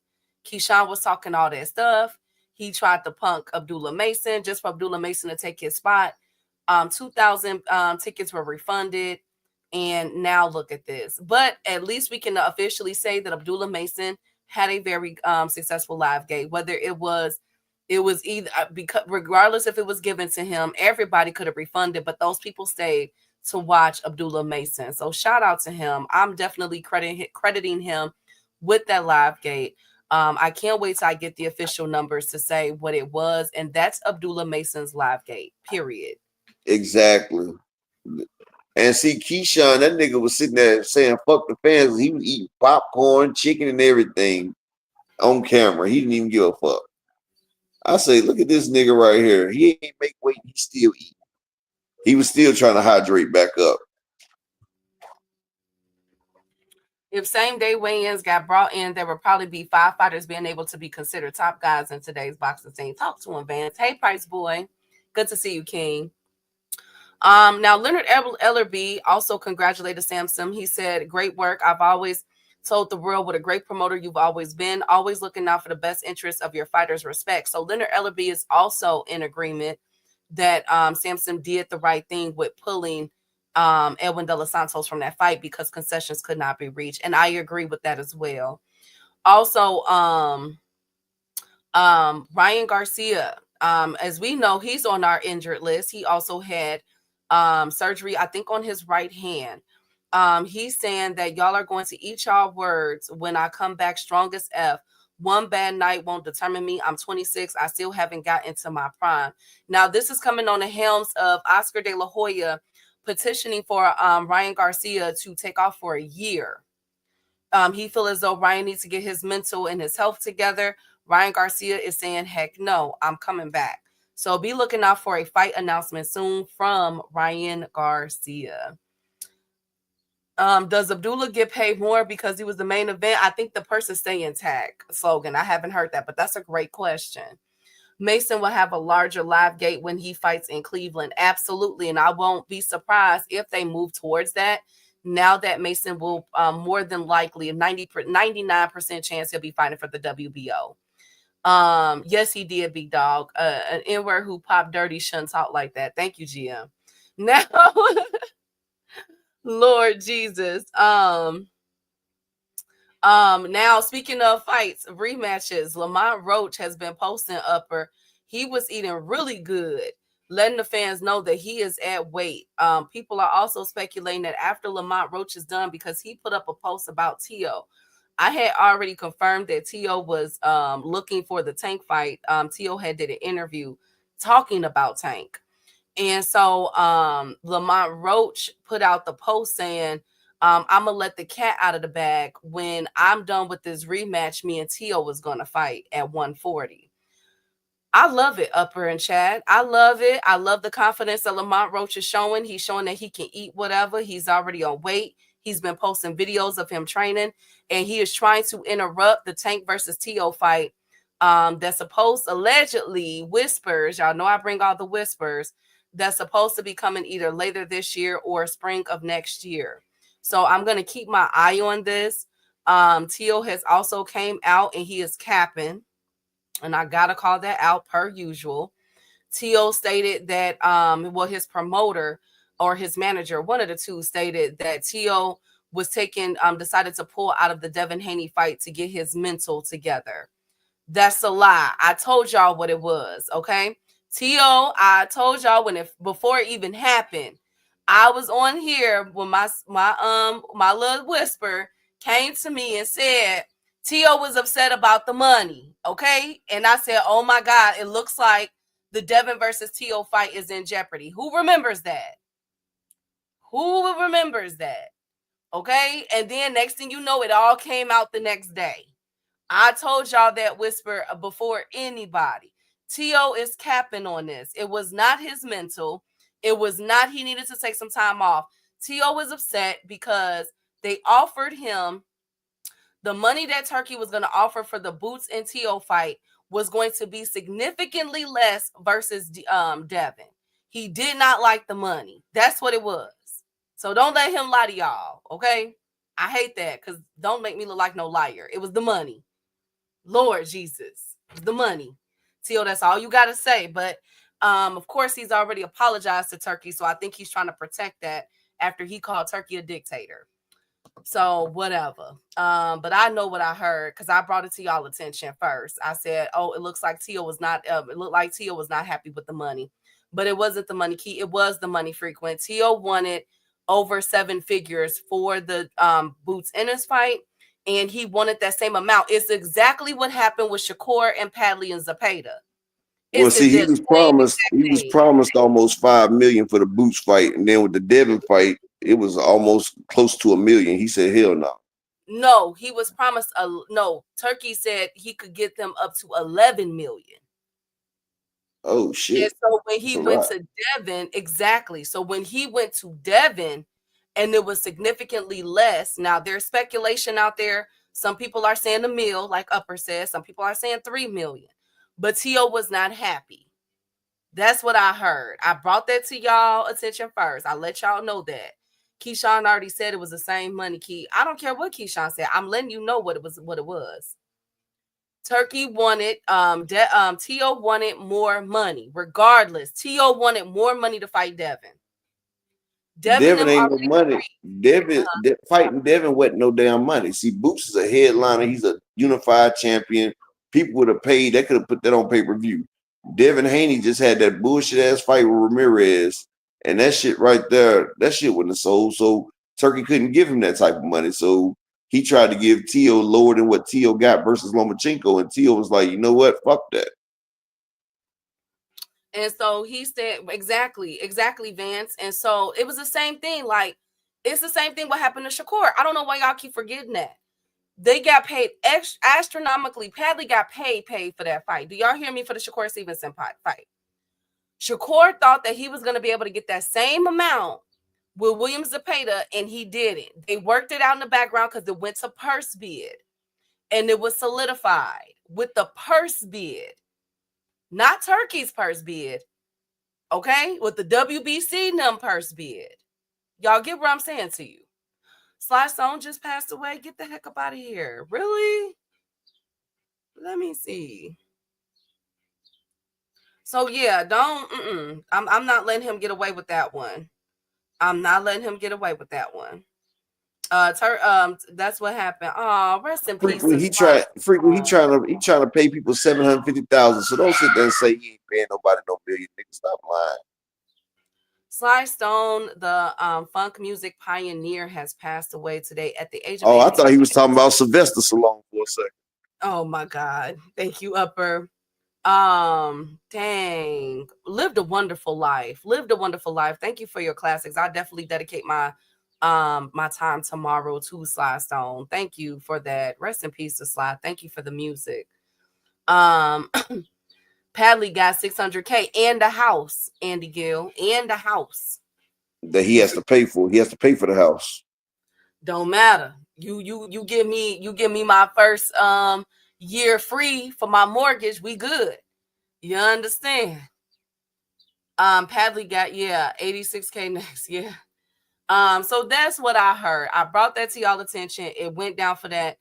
S7: Keyshawn was talking all that stuff. He tried to punk Abdullah Mason just for Abdullah Mason to take his spot. 2,000 tickets were refunded. And now look at this. But at least we can officially say that Abdullah Mason had a very successful live gate. Whether it was either because regardless if it was given to him, everybody could have refunded, but those people stayed to watch Abdullah Mason. So shout out to him. I'm definitely crediting him with that live gate. I can't wait till I get the official numbers to say what it was, and that's Abdullah Mason's live gate. Period.
S6: Exactly. And see, Keyshawn, that nigga was sitting there saying, fuck the fans. He was eating popcorn, chicken, and everything on camera. He didn't even give a fuck. I say, look at this nigga right here. He ain't make weight. He still eating. He was still trying to hydrate back up.
S7: If same day weigh-ins got brought in, there would probably be 5 fighters being able to be considered top guys in today's boxing scene. Talk to him, Vance. Hey, Price Boy. Good to see you, King. Now, Leonard Ellerby also congratulated Samson. He said, great work. I've always told the world what a great promoter you've always been, always looking out for the best interests of your fighters' respect. So Leonard Ellerby is also in agreement that Samson did the right thing with pulling Edwin De Los Santos from that fight because concessions could not be reached. And I agree with that as well. Also, Ryan Garcia, as we know, he's on our injured list. He also had surgery, I think, on his right hand. He's saying that y'all are going to eat y'all words when I come back strong as F. One bad night won't determine me. I'm 26. I still haven't got into my prime. Now, this is coming on the helms of Oscar De La Hoya petitioning for Ryan Garcia to take off for a year. He feels as though Ryan needs to get his mental and his health together. Ryan Garcia is saying, heck no, I'm coming back. So be looking out for a fight announcement soon from Ryan Garcia. Does Abdullah get paid more because he was the main event? I think the person stay intact slogan. I haven't heard that, but that's a great question. Mason will have a larger live gate when he fights in Cleveland. Absolutely. And I won't be surprised if they move towards that. Now that Mason will more than likely, a 99% chance he'll be fighting for the WBO. Yes, he did, big dog. An N-word who popped dirty shouldn't talk like that. Thank you, GM. Now, Lord Jesus. Now speaking of fights, rematches, Lamont Roach has been posting upper. He was eating really good, letting the fans know that he is at weight. People are also speculating that after Lamont Roach is done, because he put up a post about Tio. I had already confirmed that Tio was looking for the Tank fight. Tio had did an interview talking about Tank. And so Lamont Roach put out the post saying, I'm gonna let the cat out of the bag. When I'm done with this rematch, me and Tio was gonna fight at 140. I love it, Upper and Chad. I love it. I love the confidence that Lamont Roach is showing. He's showing that he can eat whatever. He's already on weight. He's been posting videos of him training, and he is trying to interrupt the Tank versus Tio fight. That's supposed, allegedly, whispers. Y'all know I bring all the whispers. That's supposed to be coming either later this year or spring of next year. So I'm gonna keep my eye on this. Tio has also came out and he is capping. And I gotta call that out per usual. Tio stated that his promoter or his manager, one of the two, stated that Tio was decided to pull out of the Devin Haney fight to get his mental together. That's a lie. I told y'all what it was, okay? Tio, I told y'all before it even happened. I was on here when my little whisper came to me and said Tio was upset about the money, okay? And I said, oh my God, it looks like the Devin versus Tio fight is in jeopardy. Who remembers that? Who remembers that? Okay? And then next thing you know, it all came out the next day. I told y'all that whisper before anybody. Tio is capping on this. It was not his mental. It was not he needed to take some time off. Tio was upset because they offered him the money that Turkey was going to offer for the Boots and Tio fight was going to be significantly less versus Devin. He did not like the money. That's what it was. So don't let him lie to y'all, okay? I hate that because don't make me look like no liar. It was the money. Lord Jesus, the money. Tio, that's all you got to say. But of course, he's already apologized to Turkey. So I think he's trying to protect that after he called Turkey a dictator. So whatever. But I know what I heard because I brought it to y'all attention first. I said, oh, it looks like Tio was not, it looked like Tio was not happy with the money. But it wasn't the money key. It was the money frequent. Tio wanted over 7 figures for the Boots Ennis fight. And he wanted that same amount. It's exactly what happened with Shakur and Padley and Zapata.
S6: Well, see, he was promised almost $5 million for the Boots fight, and then with the Devin fight, it was almost close to $1 million. He said, "Hell no."
S7: No, he was promised no. Turkey said he could get them up to 11 million.
S6: Oh shit!
S7: And so when he went to Devin, exactly. So when he went to Devin, and it was significantly less. Now there's speculation out there. Some people are saying $1 million, like Upper says. Some people are saying $3 million. But Tio was not happy. That's what I heard. I brought that to y'all attention first. I let y'all know that. Keyshawn already said it was the same money. I don't care what Keyshawn said. I'm letting you know what it was. Turkey wanted, Tio wanted more money. Regardless, Tio wanted more money to fight Devin.
S6: Devin ain't no money. Fighting Devin wasn't no damn money. See, Boots is a headliner. He's a unified champion. People would have paid. They could have put that on pay-per-view. Devin Haney just had that bullshit ass fight with Ramirez, and that shit right there, that shit wasn't sold. So Turkey couldn't give him that type of money. So he tried to give Tio lower than what Tio got versus Lomachenko, and Tio was like, you know what? Fuck that.
S7: And so he said, exactly, Vance. And so it was the same thing. Like, it's the same thing what happened to Shakur. I don't know why y'all keep forgetting that. They got paid astronomically. Padley got paid for that fight. Do y'all hear me for the Shakur Stevenson fight? Shakur thought that he was going to be able to get that same amount with Williams Zapata, and he didn't. They worked it out in the background because it went to purse bid, and it was solidified with the purse bid. Not Turkey's purse bid, okay? With the WBC purse bid. Y'all get what I'm saying to you. Sly Stone just passed away. Get the heck up out of here. Really? Let me see. So, yeah, I'm not letting him get away with that one. I'm not letting him get away with that one. That's what happened. Oh, rest in peace.
S6: Frequently, he trying to pay people $750,000. So don't sit there and say he ain't paying nobody no million. Nigga, stop lying.
S7: Sly Stone, the funk music pioneer, has passed away today at the age of.
S6: Oh, I thought he was talking about Sylvester Stallone for a second.
S7: Oh my God! Thank you, Upper. Dang, lived a wonderful life. Thank you for your classics. I definitely dedicate my time tomorrow to Sly Stone. Thank you for that. Rest in peace to Sly. Thank you for the music. Padley got 600K and a house, Andy Gill, and a house
S6: that he has to pay for. He has to pay for the house.
S7: Don't matter. You give me my first year free for my mortgage. We good. You understand? Padley got 86K next. Yeah. So that's what I heard. I brought that to y'all attention. It went down for that.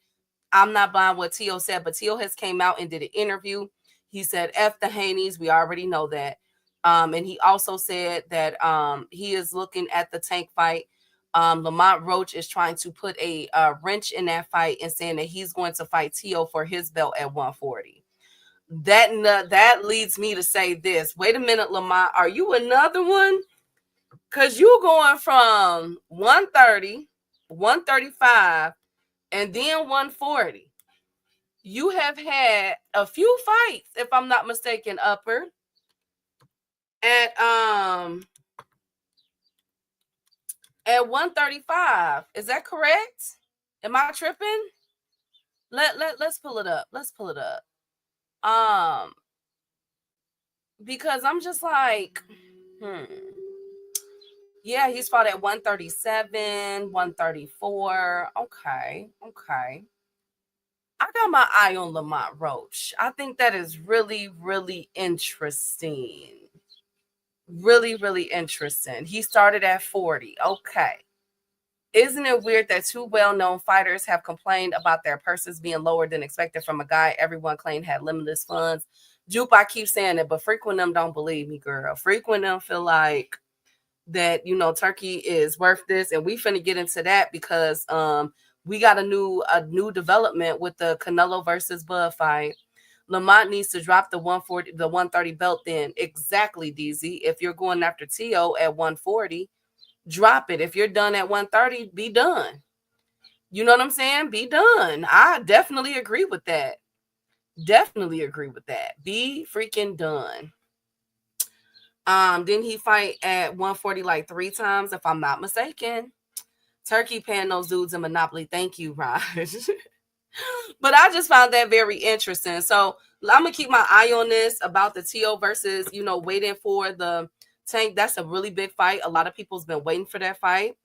S7: I'm not buying what T.O. said, but T.O. has came out and did an interview. He said, F the Haneys. We already know that. And he also said that he is looking at the Tank fight. Lamont Roach is trying to put a wrench in that fight and saying that he's going to fight T.O. for his belt at 140. That leads me to say this. Wait a minute, Lamont. Are you another one? Because you're going from 130, 135, and then 140. You have had a few fights, if I'm not mistaken, Upper, at 135. Is that correct? Am I tripping? Let's pull it up. Because I'm just like, yeah, he's fought at 137, 134. Okay. I got my eye on Lamont Roach. I think that is really, really interesting. Really, really interesting. He started at 40. Okay. Isn't it weird that two well-known fighters have complained about their purses being lower than expected from a guy everyone claimed had limitless funds? Jupe, I keep saying it, but Frequent them don't believe me, girl. Frequent them feel like that, Turkey is worth this, and we finna get into that because we got a new development with the Canelo versus Bud fight. Lamont needs to drop the 130 belt then. Exactly, DZ. If you're going after T.O. at 140, drop it. If you're done at 130, be done. You know what I'm saying? Be done. I definitely agree with that. Be freaking done. Didn't he fight at 140 like 3 times, if I'm not mistaken? Turkey paying those dudes in Monopoly. Thank you, Raj. But I just found that very interesting. So I'm gonna keep my eye on this about the T.O. versus, waiting for the Tank. That's a really big fight. A lot of people's been waiting for that fight.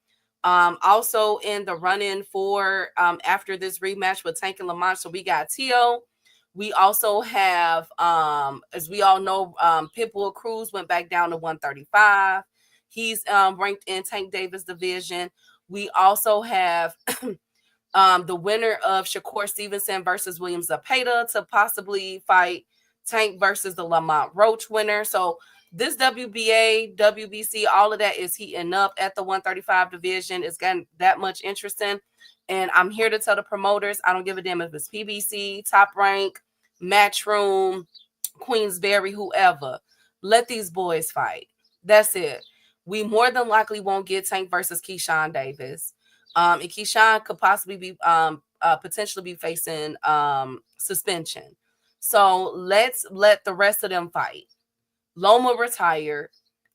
S7: Also in the run-in for after this rematch with Tank and Lamont. So we got T.O. We also have, as we all know, Pitbull Cruz went back down to 135. He's ranked in Tank Davis division. We also have the winner of Shakur Stevenson versus William Zepeda to possibly fight Tank versus the Lamont Roach winner. So this WBA, WBC, all of that is heating up at the 135 division. It's gotten that much interesting. And I'm here to tell the promoters, I don't give a damn if it's PBC, Top Rank, Matchroom, Queensberry, whoever. Let these boys fight. That's it. We more than likely won't get Tank versus Keyshawn Davis. And Keyshawn could possibly be potentially be facing suspension. So let's let the rest of them fight. Loma retired.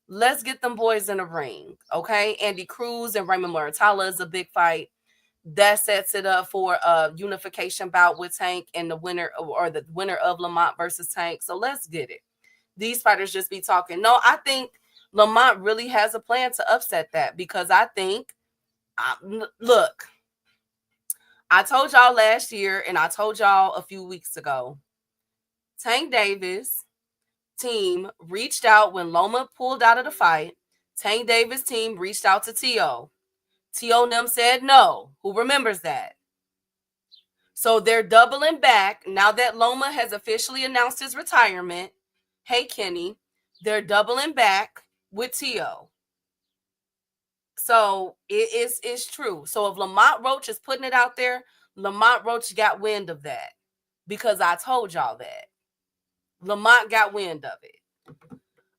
S7: Let's get them boys in the ring. Okay. Andy Cruz and Raymond Muratalla is a big fight. That sets it up for a unification bout with Tank and the winner of Lamont versus Tank. So let's get it. These fighters just be talking. No, I think Lamont really has a plan to upset that because I think, look, I told y'all last year and I told y'all a few weeks ago, Tank Davis team reached out when Loma pulled out of the fight. Tank Davis team reached out to T.O. T.O. and them said no. Who remembers that? So they're doubling back. Now that Loma has officially announced his retirement, hey, Kenny, they're doubling back with T.O. So it's true. So if Lamont Roach is putting it out there, Lamont Roach got wind of that because I told y'all that. Lamont got wind of it.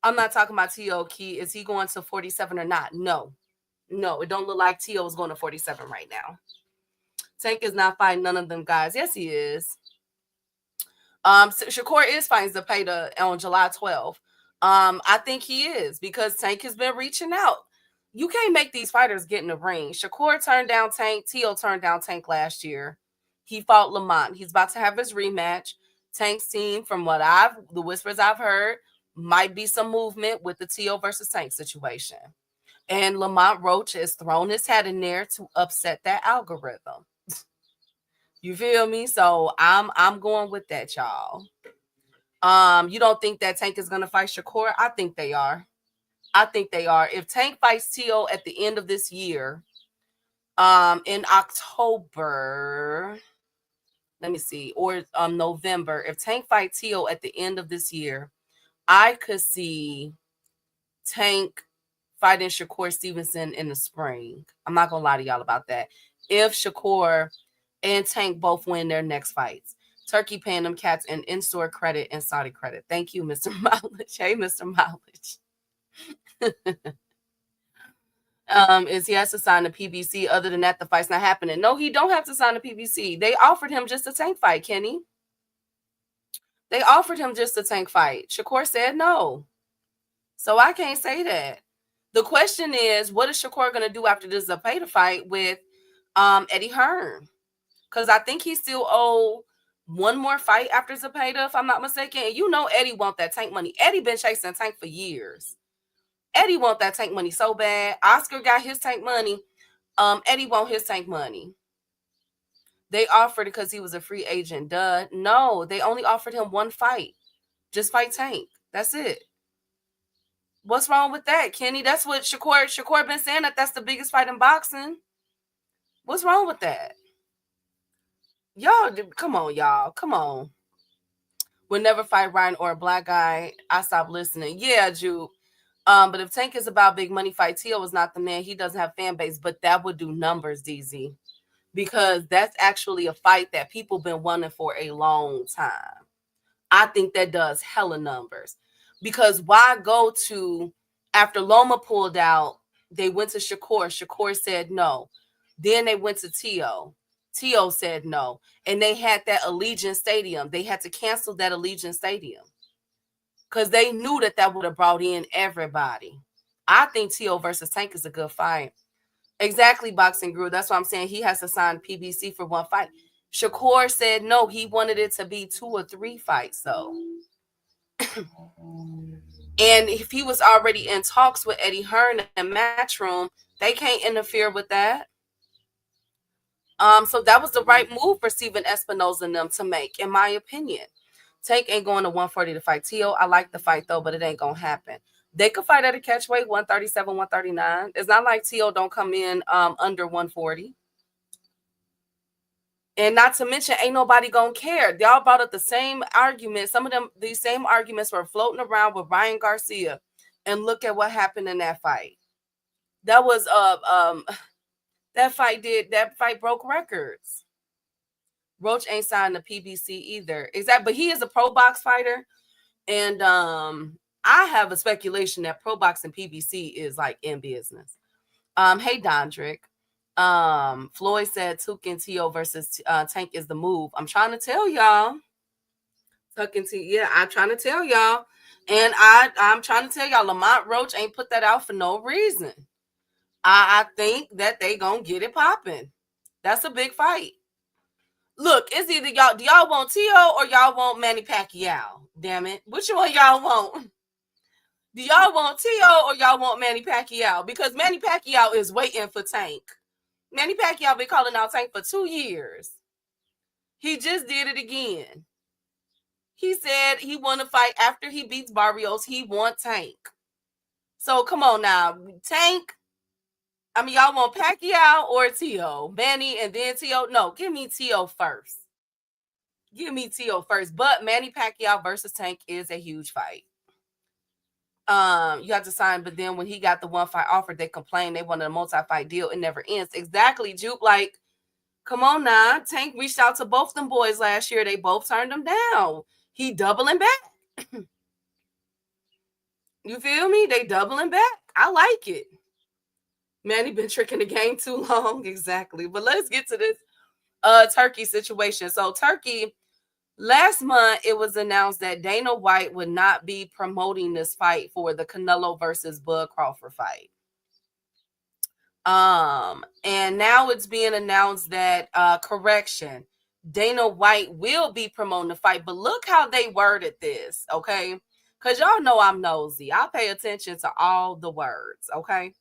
S7: I'm not talking about T.O. Key. Is he going to 47 or not? No, it don't look like T.O. is going to 47 right now. Tank is not fighting none of them guys. Yes, he is. Shakur is fighting Zepeda on July 12th. I think he is because Tank has been reaching out. You can't make these fighters get in the ring. Shakur turned down Tank. T.O. turned down Tank last year. He fought Lamont. He's about to have his rematch. Tank's team, from the whispers I've heard, might be some movement with the T.O. versus Tank situation. And Lamont Roach has thrown his hat in there to upset that algorithm. You feel me? So I'm going with that, y'all. You don't think that Tank is gonna fight Shakur? I think they are. If Tank fights T.O. at the end of this year, in October, let me see, or November, if Tank fights T.O. at the end of this year, I could see Tank fighting Shakur Stevenson in the spring. I'm not gonna lie to y'all about that. If Shakur and Tank both win their next fights. Turkey paying them cats an in-store credit and Saudi credit. Thank you, Mr. Mileage. Hey, Mr. Mileage. Is he has to sign a PBC. Other than that, the fight's not happening. No, he don't have to sign a PBC. They offered him just a Tank fight, Kenny. They offered him just a Tank fight. Shakur said no. So I can't say that. The question is, what is Shakur going to do after this Zepeda fight with Eddie Hearn? Because I think he still owe one more fight after Zepeda, if I'm not mistaken. And you know Eddie want that Tank money. Eddie been chasing Tank for years. Eddie want that Tank money so bad. Oscar got his Tank money. Eddie want his Tank money. They offered it because he was a free agent. Duh. No, they only offered him one fight. Just fight Tank. That's it. What's wrong with that, Kenny? That's what Shakur been saying, that's the biggest fight in boxing. What's wrong with that? Y'all, come on, y'all. Come on. We'll never fight Ryan or a black guy. I stopped listening. Yeah, Jude. But if Tank is about big money fight, T.O. is not the man. He doesn't have fan base, but that would do numbers, DZ. Because that's actually a fight that people been wanting for a long time. I think that does hella numbers. Because why go to, after Loma pulled out, they went to Shakur. Shakur said no. Then they went to T.O. T.O. said no. And they had that Allegiant Stadium. They had to cancel that Allegiant Stadium. Because they knew that would have brought in everybody. I think T.O. versus Tank is a good fight. Exactly, Boxing Guru. That's what I'm saying. He has to sign PBC for one fight. Shakur said no. He wanted it to be 2 or 3 fights, though. And if he was already in talks with Eddie Hearn and Matchroom, they can't interfere with that. So that was the right move for Steven Espinoza and them to make, in my opinion. Tank ain't going to 140 to fight T.O. I like the fight, though, but it ain't going to happen. They could fight at a catchweight, 137, 139. It's not like T.O. don't come in under 140. And not to mention, ain't nobody going to care. Y'all brought up the same arguments. Some of them, these same arguments were floating around with Ryan Garcia. And look at what happened in that fight. That was, that fight broke records. Roach ain't signed the PBC either. Exactly, but he is a pro box fighter. And I have a speculation that pro box and PBC is like in business. Hey, Dondrick. Floyd said Tuck and T.O. versus Tank is the move. I'm trying to tell y'all. Tuck and T.O. Yeah, I'm trying to tell y'all. And I'm trying to tell y'all, Lamont Roach ain't put that out for no reason. I think that they gonna get it popping. That's a big fight. Look, it's either y'all, do y'all want T.O. or y'all want Manny Pacquiao? Damn it. Which one y'all want? Do y'all want T.O. or y'all want Manny Pacquiao? Because Manny Pacquiao is waiting for Tank. Manny Pacquiao been calling out Tank for 2 years. He just did it again. He said he want to fight after he beats Barrios. He want Tank. So come on now. Tank. I mean, y'all want Pacquiao or T.O.? Manny and then T.O.? No, give me T.O. first. Give me T.O. first. But Manny Pacquiao versus Tank is a huge fight. You have to sign, but then when he got the one fight offer, they complained they wanted a multi-fight deal. It never ends. Exactly, Juke. Like, come on now. Tank reached out to both them boys last year. They both turned him down. He doubling back. You feel me? They doubling back. I like it. Man, he been tricking the game too long. Exactly. But let's get to this Turkey situation. So Turkey, last month it was announced that Dana White would not be promoting this fight for the Canelo versus Bud Crawford fight. And now it's being announced that correction, Dana White will be promoting the fight. But look how they worded this, okay? Because y'all know I'm nosy. I pay attention to all the words, okay?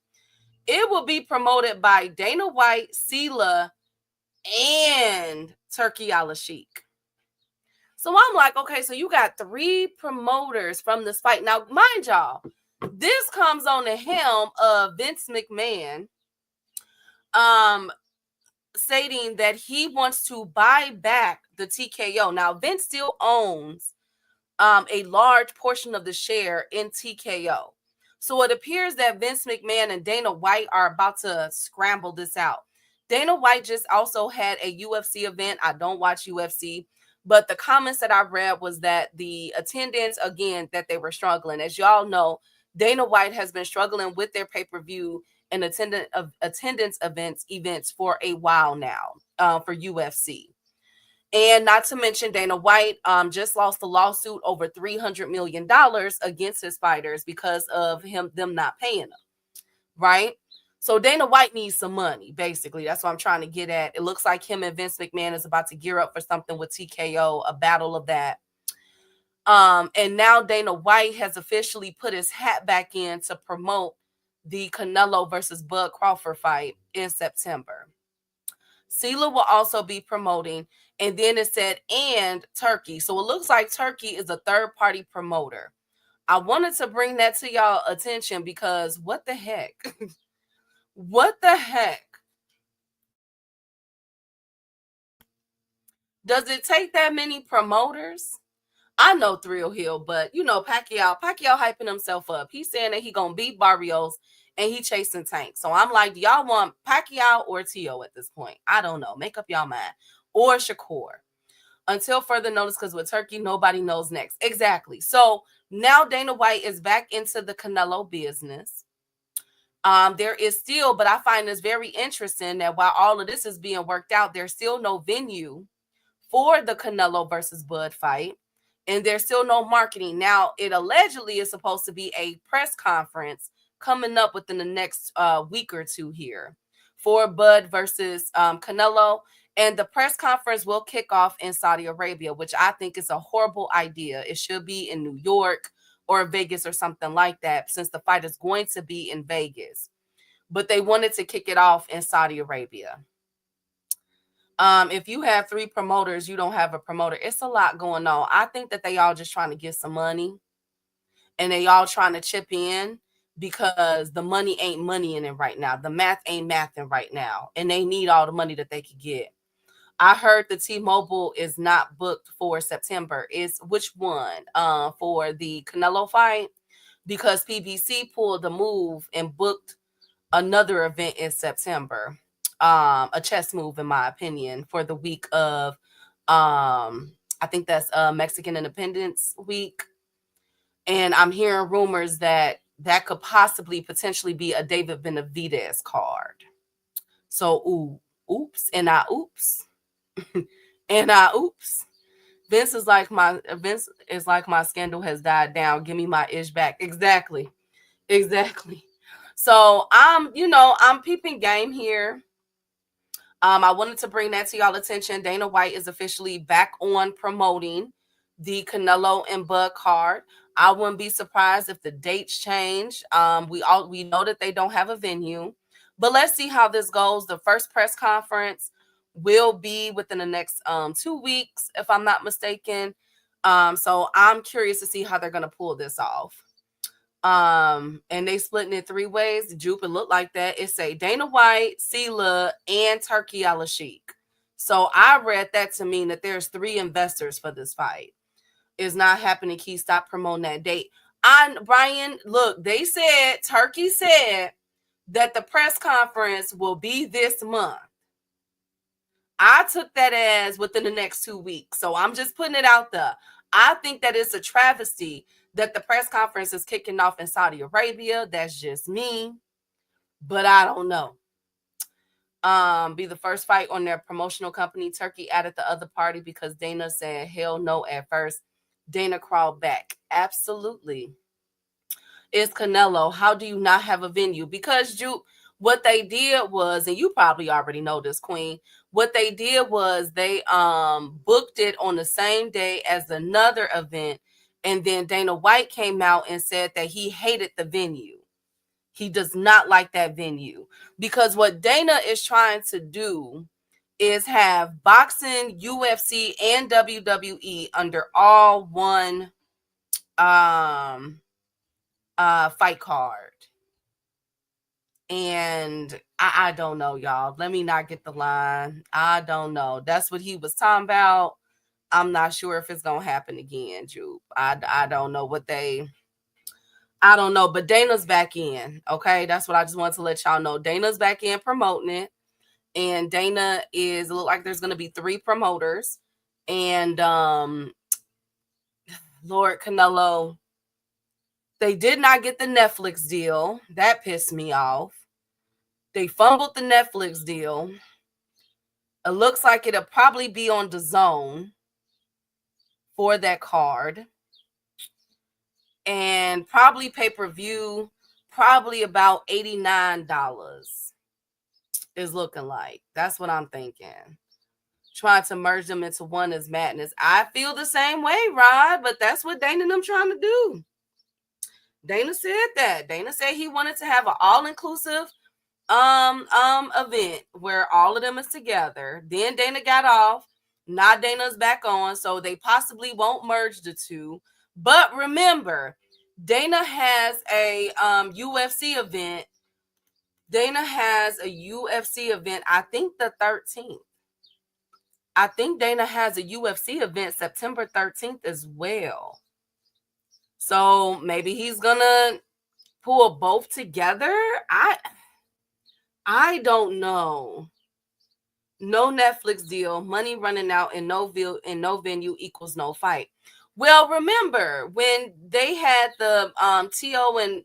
S7: It will be promoted by Dana White, Sela, and Turkey Al-Sheikh. So I'm like, okay, so you got 3 promoters from this fight. Now, mind y'all, this comes on the helm of Vince McMahon, stating that he wants to buy back the TKO. Now, Vince still owns a large portion of the share in TKO. So it appears that Vince McMahon and Dana White are about to scramble this out. Dana White just also had a UFC event. I don't watch UFC, but the comments that I read was that the attendance, again, that they were struggling. As y'all know, Dana White has been struggling with their pay-per-view and attendance events for a while now for UFC. And not to mention, Dana White just lost a lawsuit over $300 million against his fighters because of them not paying him, right? So Dana White needs some money, basically. That's what I'm trying to get at. It looks like him and Vince McMahon is about to gear up for something with TKO, a battle of that. And now Dana White has officially put his hat back in to promote the Canelo versus Bud Crawford fight in September. Sela will also be promoting, and then it said, and Turkey. So it looks like Turkey is a third-party promoter. I wanted to bring that to y'all attention because what the heck? What the heck? Does it take that many promoters? I know Thrill Hill, but you know Pacquiao hyping himself up. He's saying that he gonna beat Barrios and he chasing Tank. So I'm like, do y'all want Pacquiao or Tio at this point? I don't know. Make up y'all mind. Or Shakur. Until further notice, because with Turkey, nobody knows next. Exactly. So now Dana White is back into the Canelo business. There is still, but I find this very interesting that while all of this is being worked out, there's still no venue for the Canelo versus Bud fight. And there's still no marketing. Now, it allegedly is supposed to be a press conference coming up within the next week or two here for Bud versus Canelo. And the press conference will kick off in Saudi Arabia, which I think is a horrible idea. It should be in New York or Vegas or something like that, since the fight is going to be in Vegas. But they wanted to kick it off in Saudi Arabia. If you have 3 promoters, you don't have a promoter. It's a lot going on. I think that they all just trying to get some money and they all trying to chip in because the money ain't money in it right now. The math ain't mathing right now. And they need all the money that they could get. I heard the T-Mobile is not booked for September. Is which one? For the Canelo fight? Because PBC pulled the move and booked another event in September. A chess move, in my opinion, for the week of I think that's Mexican Independence Week. And I'm hearing rumors that that could possibly potentially be a David Benavidez card. So oops. And I oops. Vince is like my scandal has died down. Give me my ish back. Exactly. So I'm peeping game here. I wanted to bring that to y'all attention. Dana White is officially back on promoting the Canelo and Bud card. I wouldn't be surprised if the dates change. We know that they don't have a venue, but let's see how this goes. The first press conference will be within the next 2 weeks, if I'm not mistaken. So I'm curious to see how they're going to pull this off. And they splitting it 3 ways. Jupe, it look like that. It say Dana White, Sela, and Turkey Al-Sheikh. So I read that to mean that there's 3 investors for this fight. It's not happening. Key, stop promoting that date. Brian, look, they said, Turkey said that the press conference will be this month. I took that as within the next 2 weeks. So I'm just putting it out there. I think that it's a travesty that the press conference is kicking off in Saudi Arabia. That's just me. But I don't know. Be the first fight on their promotional company. Turkey added the other party because Dana said hell no at first. Dana crawled back. Absolutely. It's Canelo. How do you not have a venue? Because what they did was, and you probably already know this, Queen, what they did was they booked it on the same day as another event, and then Dana White came out and said that he hated the venue. He does not like that venue, because what Dana is trying to do is have boxing, UFC, and WWE under all one fight card. And I don't know, y'all. Let me not get the line. I don't know. That's what he was talking about. I'm not sure if it's gonna happen again, Jupe. I don't know I don't know, but Dana's back in. Okay, that's what I just wanted to let y'all know. Dana's back in promoting it, and Dana is look like there's gonna be 3 promoters, and Lord Canelo. They did not get the Netflix deal. That pissed me off. They fumbled the Netflix deal. It looks like it'll probably be on the Zone for that card. And probably pay-per-view, probably about $89 is looking like. That's what I'm thinking. Trying to merge them into one is madness. I feel the same way, Rod, but that's what Dana and them trying to do. Dana said that. Dana said he wanted to have an all-inclusive event where all of them is together. Then Dana got off. Now Dana's back on, so they possibly won't merge the two. But remember, Dana has a UFC event. Dana has a UFC event, I think the 13th. I think Dana has a UFC event September 13th as well. So maybe he's gonna pull both together. I don't know. No Netflix deal, money running out, and no venue equals no fight. Well, remember when they had the T.O. and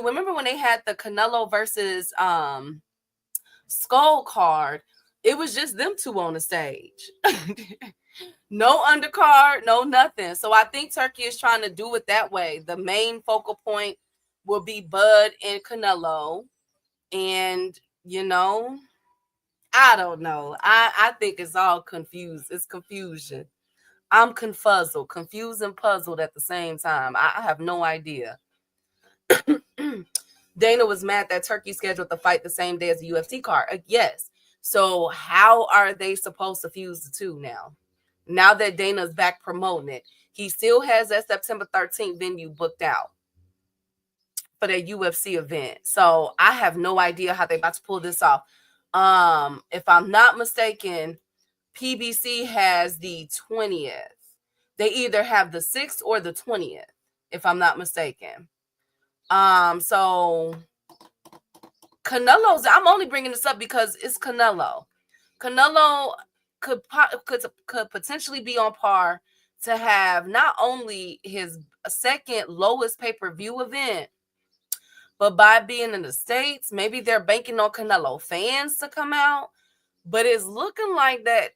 S7: remember when they had the Canelo versus Skull card? It was just them two on the stage. No undercard, no nothing. So I think Turkey is trying to do it that way. The main focal point will be Bud and Canelo. And, I don't know. I think it's all confused. It's confusion. I'm confused and puzzled at the same time. I have no idea. Dana was mad that Turkey scheduled the fight the same day as the UFC card. Yes. So how are they supposed to fuse the two now? Now that Dana's back promoting it, he still has that September 13th venue booked out for their UFC event. So I have no idea how they're about to pull this off. If I'm not mistaken, PBC has the 20th. They either have the 6th or the 20th, if I'm not mistaken. So Canelo's, I'm only bringing this up because it's Canelo. Canelo could potentially be on par to have not only his second lowest pay-per-view event, but by being in the States, maybe they're banking on Canelo fans to come out. But it's looking like that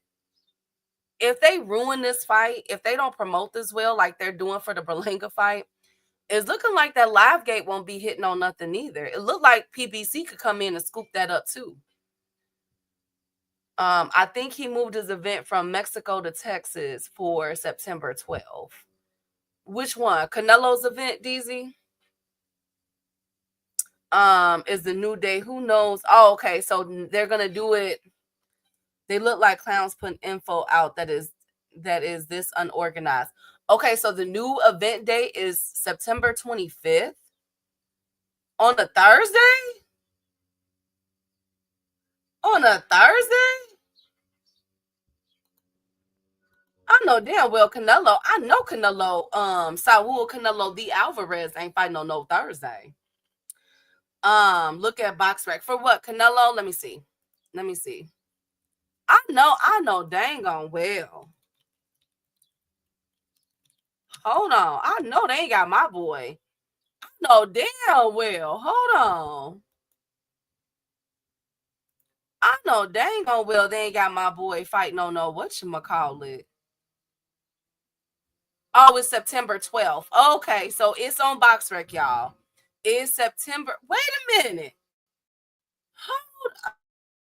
S7: if they ruin this fight, if they don't promote this well like they're doing for the Berlanga fight, it's looking like that live gate won't be hitting on nothing either. It looked like PBC could come in and scoop that up too. I think he moved his event from Mexico to Texas for September 12th. Which one? Canelo's event, DZ? Is the New Day. Who knows? Oh, okay. So they're gonna do it. They look like clowns putting info out that is this unorganized. Okay, so the new event date is September 25th on a Thursday? On a Thursday? I know damn well Canelo. I know Canelo. Saul Canelo the Alvarez ain't fighting on no Thursday. Look at BoxRec for what Canelo. Let me see. I know dang on well. Hold on. I know they ain't got my boy. I know damn well. Hold on. I know dang on well they ain't got my boy fighting on no whatchamacallit. Oh, it's September 12th. Okay, so it's on BoxRec, y'all. It's September. Wait a minute.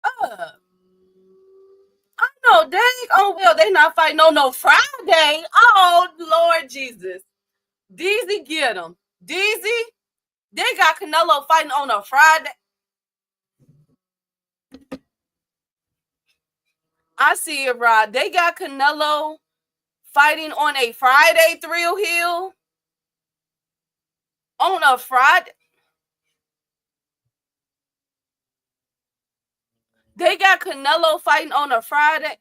S7: Hold up. I know dang on well they not fighting on no Friday. Oh, Lord Jesus. Deezy, get him. Deezy, they got Canelo fighting on a Friday. I see it, Rod. They got Canelo fighting on a Friday, Thrill Hill. On a Friday. They got Canelo fighting on a Friday.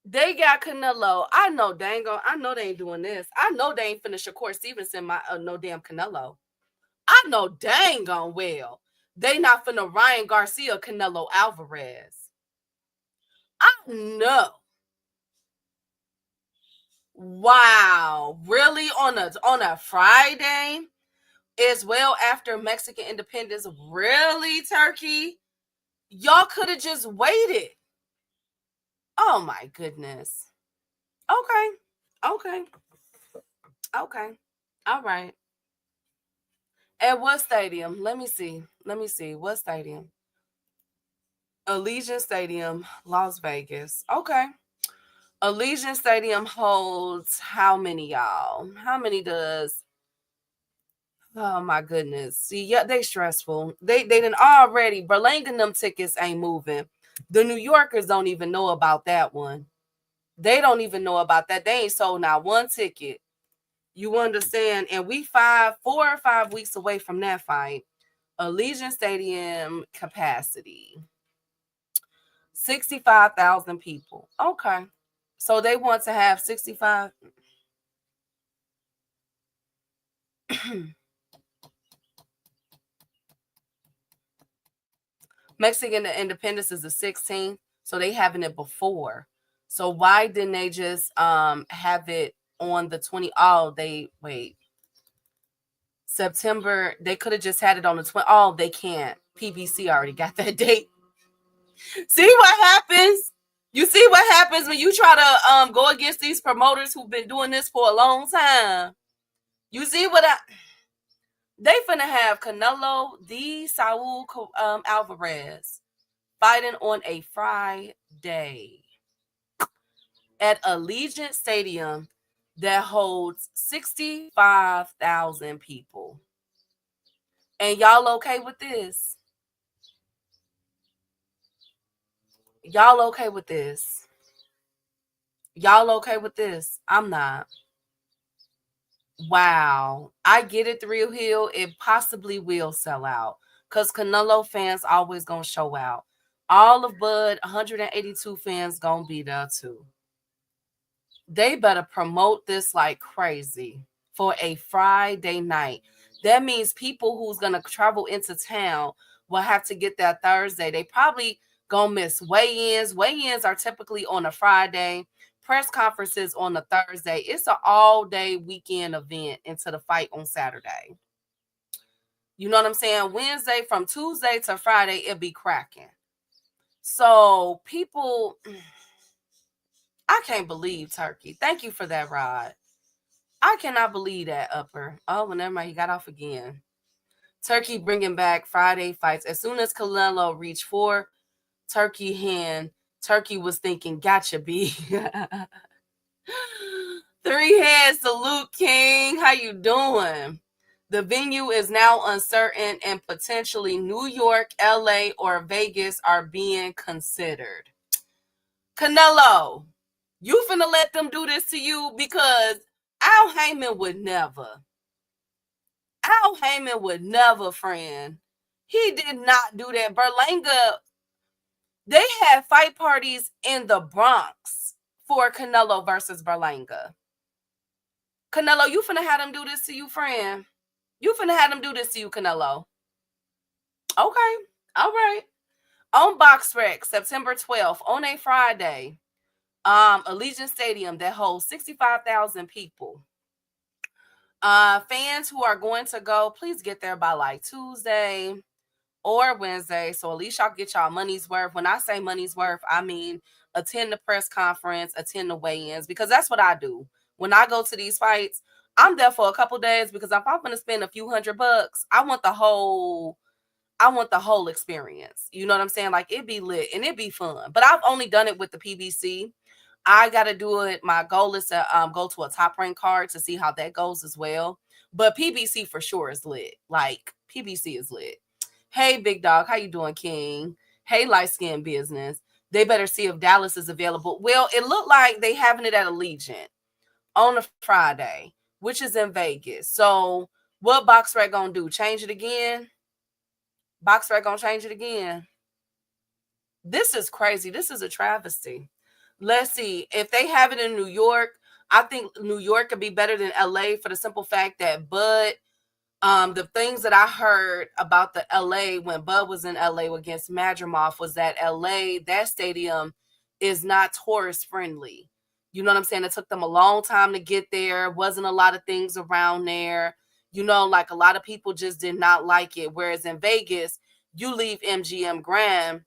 S7: They got Canelo. I know dang on. I know they ain't doing this. I know they ain't finna Shakur Stevenson my no damn Canelo. I know dang on well. They not finna Ryan Garcia Canelo Alvarez. I know. Wow. Really on a Friday? As well after Mexican independence? Really, Turkey? Y'all could have just waited. Oh my goodness. Okay. All right. At what stadium? Let me see. What stadium? Allegiant Stadium, Las Vegas. Okay. Allegiant Stadium holds how many, y'all? How many does? Oh my goodness. See, yeah, they stressful. They done already. Berlanga them tickets ain't moving. The New Yorkers don't even know about that one. They don't even know about that. They ain't sold not one ticket. You understand? And we 4 or 5 weeks away from that fight. Allegiant Stadium capacity. 65,000 people. Okay. So they want to have 65. Mexican independence is the 16th, so they having it before. So why didn't they just have it on the 20? Oh, they wait. September, they could have just had it on the 20. Oh, they can't. PBC already got that date. See what happens? You see what happens when you try to go against these promoters who've been doing this for a long time. You see what they finna have Canelo the Saul Alvarez fighting on a Friday at Allegiant Stadium that holds 65,000 people. And y'all okay with this? Y'all okay with this? I'm not. Wow. I get it, Thrill Hill. It possibly will sell out because Canelo fans always going to show out. All of Bud, 182 fans going to be there too. They better promote this like crazy for a Friday night. That means people who's going to travel into town will have to get that Thursday. They probably going to miss weigh-ins. Weigh-ins are typically on a Friday. Press conferences on a Thursday. It's an all-day weekend event into the fight on Saturday. You know what I'm saying? Wednesday from Tuesday to Friday, it'll be cracking. So people, I can't believe Turkey. Thank you for that, Rod. I cannot believe that, Upper. Oh, well, never mind. He got off again. Turkey bringing back Friday fights. As soon as Canelo reached 4, Turkey hand, Turkey was thinking, gotcha, B. 3 heads, salute, King. How you doing? The venue is now uncertain and potentially New York, LA, or Vegas are being considered. Canelo, you finna let them do this to you? Because Al Heyman would never. Al Heyman would never, friend. He did not do that. Berlanga, They had fight parties in the Bronx for Canelo versus Berlanga. Canelo, you finna have them do this to you, friend. You finna have them do this to you, Canelo. Okay. All right. On BoxRec, September 12th, on a Friday, Allegiant Stadium that holds 65,000 people. Fans who are going to go, please get there by like Tuesday or Wednesday, so at least y'all get y'all money's worth. When I say money's worth, I mean attend the press conference, attend the weigh-ins, because that's what I do. When I go to these fights, I'm there for a couple days, because if I'm going to spend a few $100, I want the whole experience. You know what I'm saying? Like, it'd be lit and it'd be fun. But I've only done it with the PBC. I got to do it. My goal is to go to a top rank card to see how that goes as well. But PBC for sure is lit. Like, PBC is lit. Hey, big dog. How you doing, King? Hey, light skin business. They better see if Dallas is available. Well, it looked like they having it at Allegiant on a Friday, which is in Vegas. So what BoxRec gonna do? Change it again? BoxRec gonna change it again? This is crazy. This is a travesty. Let's see. If they have it in New York, I think New York could be better than LA for the simple fact that Bud, the things that I heard about the LA when Bud was in LA against Madrimov was that LA, that stadium is not tourist friendly. You know what I'm saying? It took them a long time to get there. Wasn't a lot of things around there. You know, like a lot of people just did not like it. Whereas in Vegas, you leave MGM Grand,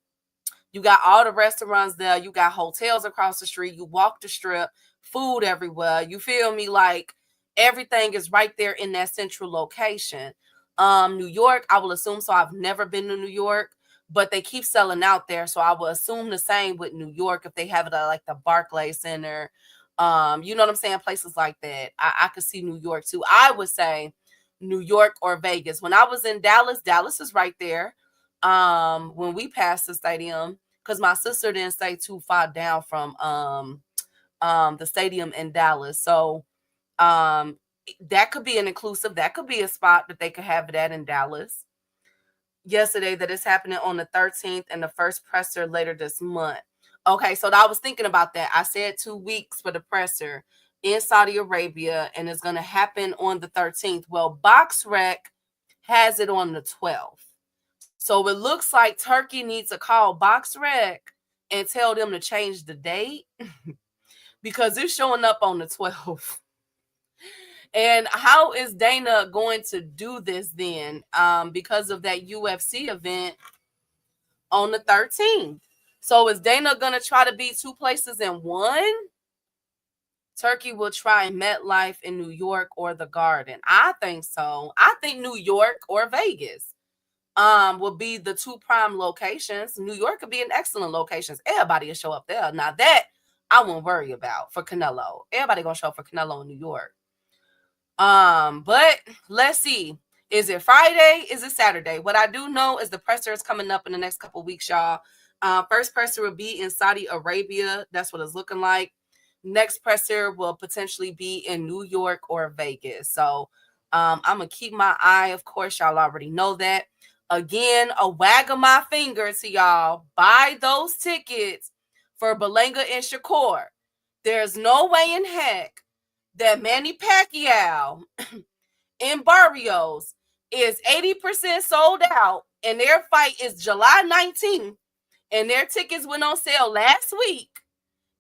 S7: you got all the restaurants there. You got hotels across the street. You walk the strip, food everywhere. You feel me? Like, everything is right there in that central location. New York, I will assume so. I've never been to New York, but they keep selling out there. So I will assume the same with New York if they have it at like the Barclays Center. You know what I'm saying? Places like that. I could see New York too. I would say New York or Vegas. When I was in Dallas, Dallas is right there. When we passed the stadium, because my sister didn't stay too far down from the stadium in Dallas. So that could be an inclusive, that could be a spot that they could have it at in Dallas. Yesterday that is happening on the 13th and the first presser later this month. Okay, so I was thinking about that. I said 2 weeks for the presser in Saudi Arabia, and it's going to happen on the 13th. Well, BoxRec has it on the 12th. So it looks like Turkey needs to call BoxRec and tell them to change the date because it's showing up on the 12th. And how is Dana going to do this then? Because of that UFC event on the 13th. So is Dana going to try to be two places in one? Turkey will try MetLife in New York or the Garden. I think so. I think New York or Vegas will be the two prime locations. New York could be an excellent location. Everybody will show up there. Now that I won't worry about for Canelo. Everybody gonna show up for Canelo in New York. But let's see. Is it Friday? Is it Saturday? What I do know is the presser is coming up in the next couple of weeks, y'all. First presser will be in Saudi Arabia. That's what it's looking like. Next presser will potentially be in New York or Vegas. So I'm gonna keep my eye. Of course, y'all already know that. Again, a wag of my finger to y'all. Buy those tickets for Berlanga and Shakur. There's no way in heck that Manny Pacquiao in Barrios is 80% sold out, and their fight is July 19th, and their tickets went on sale last week,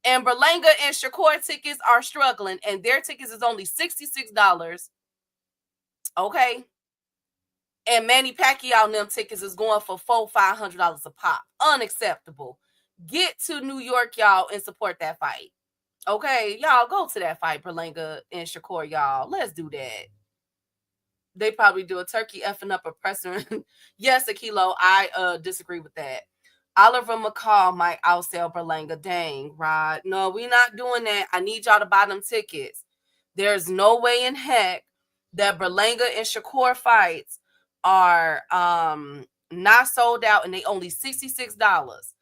S7: and Berlanga and Shakur tickets are struggling, and their tickets is only $66. Okay? And Manny Pacquiao and them tickets is going for $400-$500 a pop. Unacceptable. Get to New York, y'all, and support that fight. Okay, y'all go to that fight, Berlanga and Shakur, y'all. Let's do that. They probably do a turkey effing up a presser. Yes, Akilo, I disagree with that. Oliver McCall might outsell Berlanga. Dang, Rod. No, we're not doing that. I need y'all to buy them tickets. There's no way in heck that Berlanga and Shakur fights are not sold out, and they only $66.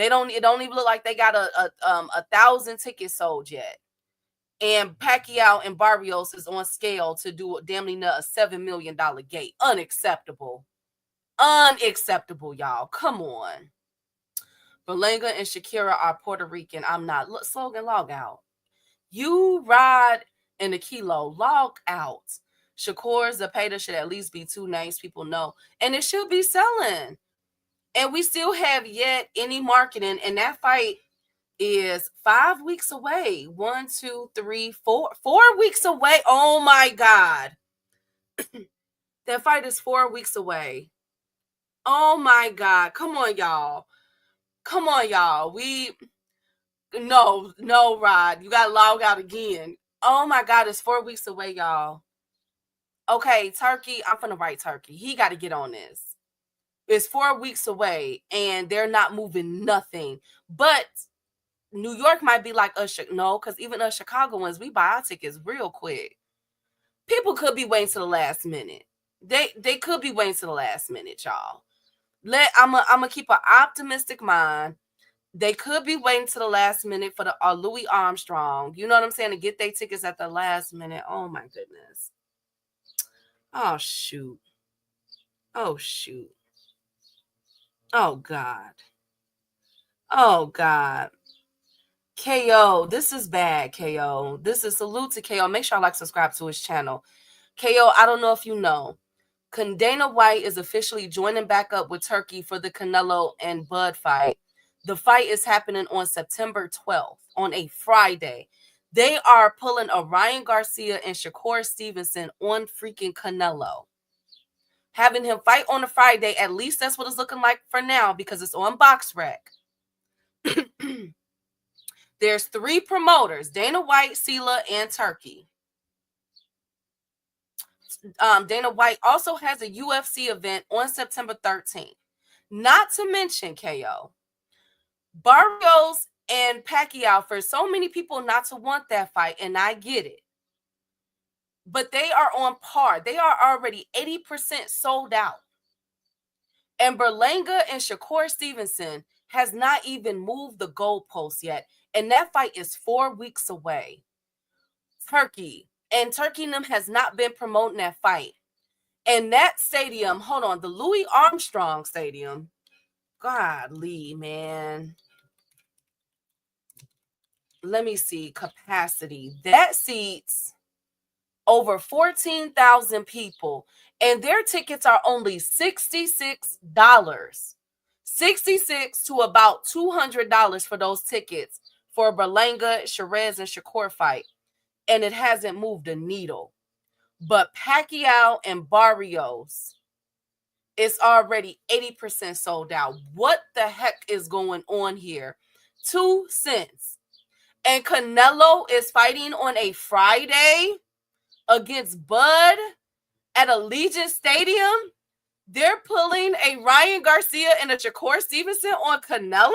S7: It don't even look like they got a 1,000 tickets sold yet. And Pacquiao and Barrios is on scale to do damn near a $7 million gate. Unacceptable. Unacceptable, y'all. Come on. Berlanga and Shakira are Puerto Rican. I'm not. Look, slogan, log out. You ride in the kilo, log out. Shakur Zapata should at least be 2 names people know. And it should be selling. And we still have yet any marketing. And that fight is 5 weeks away. 1, 2, 3, 4. 4 weeks away. Oh my God. That fight is 4 weeks away. Oh my God. Come on, y'all. Come on, y'all. No, Rod. You gotta log out again. Oh my God, it's 4 weeks away, y'all. Okay, Turkey. I'm finna write Turkey. He got to get on this. It's 4 weeks away, and they're not moving nothing. But New York might be like us. No, because even us Chicagoans, we buy our tickets real quick. People could be waiting to the last minute. They could be waiting to the last minute, y'all. I'm gonna keep an optimistic mind. They could be waiting to the last minute for the Louis Armstrong. You know what I'm saying? To get their tickets at the last minute. Oh my goodness. Oh shoot. Oh shoot. Oh God. Oh God. KO, this is bad, KO. This is salute to KO. Make sure I subscribe to his channel. KO, I don't know if you know. Dana White is officially joining back up with Turkey for the Canelo and Bud fight. The fight is happening on September 12th, on a Friday. They are pulling a Ryan Garcia and Shakur Stevenson on freaking Canelo. Having him fight on a Friday, at least that's what it's looking like for now because it's on BoxRec. There's 3 promoters, Dana White, Sela, and Turkey. Dana White also has a UFC event on September 13th. Not to mention, KO, Barrios and Pacquiao, for so many people not to want that fight, and I get it. But they are on par. They are already 80% sold out. And Berlanga and Shakur Stevenson has not even moved the goalposts yet. And that fight is 4 weeks away. Turkey and them has not been promoting that fight. And that stadium, hold on, the Louis Armstrong Stadium. Godly, man. Let me see, capacity. That seats over 14,000 people. And their tickets are only $66. $66 to about $200 for those tickets for Berlanga, Sherez, and Shakur fight. And it hasn't moved a needle. But Pacquiao and Barrios, it's already 80% sold out. What the heck is going on here? 2 cents. And Canelo is fighting on a Friday against Bud at Allegiant Stadium. They're pulling a Ryan Garcia and a Shakur Stevenson on Canelo?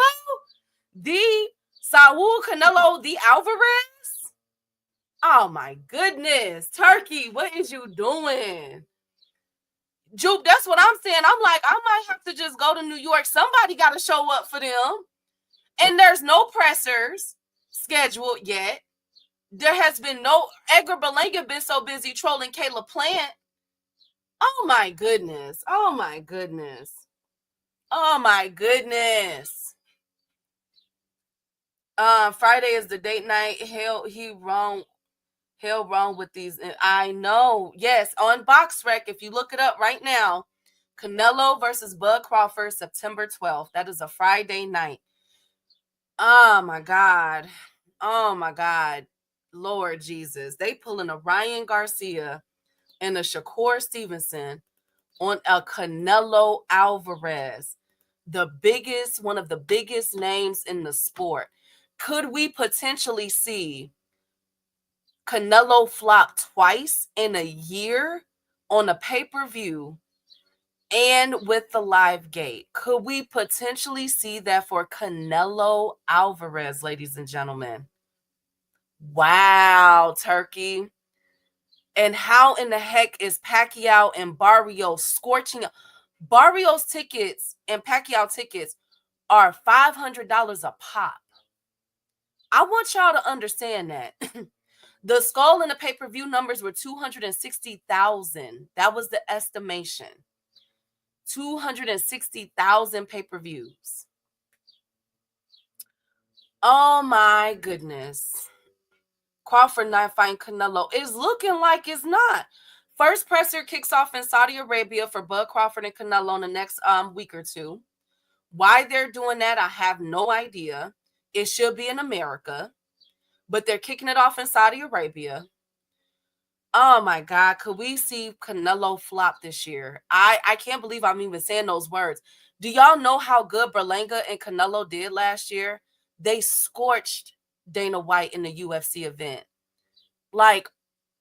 S7: The Saul Canelo, the Alvarez? Oh my goodness. Turkey, what is you doing? Juke, that's what I'm saying. I'm like, I might have to just go to New York. Somebody got to show up for them. And there's no pressers scheduled yet. There has been no Edgar Berlanga been so busy trolling Caleb Plant. Oh my goodness. Oh my goodness. Oh my goodness. Friday is the date night. Hell wrong with these. I know. Yes, on BoxRec, if you look it up right now, Canelo versus Bud Crawford, September 12th. That is a Friday night. Oh my God. Oh my God. Lord Jesus. They pulling a Ryan Garcia and a Shakur Stevenson on a Canelo Alvarez. One of the biggest names in the sport. Could we potentially see Canelo flop twice in a year on a pay-per-view and with the live gate? Could we potentially see that for Canelo Alvarez, ladies and gentlemen? Wow, Turkey. And how in the heck is Pacquiao and Barrios scorching? Barrios tickets and Pacquiao tickets are $500 a pop. I want y'all to understand that. The Skull and the pay-per-view numbers were 260,000. That was the estimation. 260,000 pay-per-views. Oh my goodness. Crawford not fighting Canelo. It's looking like it's not. First presser kicks off in Saudi Arabia for Bud Crawford and Canelo in the next week or two. Why they're doing that, I have no idea. It should be in America, but they're kicking it off in Saudi Arabia. Oh my God, could we see Canelo flop this year? I can't believe I'm even saying those words. Do y'all know how good Berlanga and Canelo did last year? They scorched Dana White in the UFC event. Like,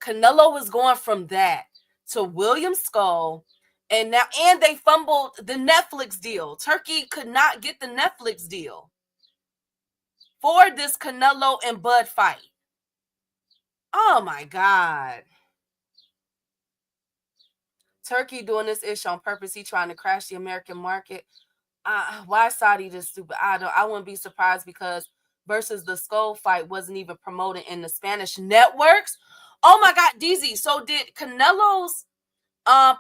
S7: Canelo was going from that to William Skull, and they fumbled the Netflix deal. Turkey could not get the Netflix deal for this Canelo and Bud fight. Oh my God. Turkey doing this ish on purpose. He trying to crash the American market. Why Saudi this stupid? I wouldn't be surprised, because versus the Skull fight wasn't even promoted in the Spanish networks. Oh my God, DZ. So did Canelo's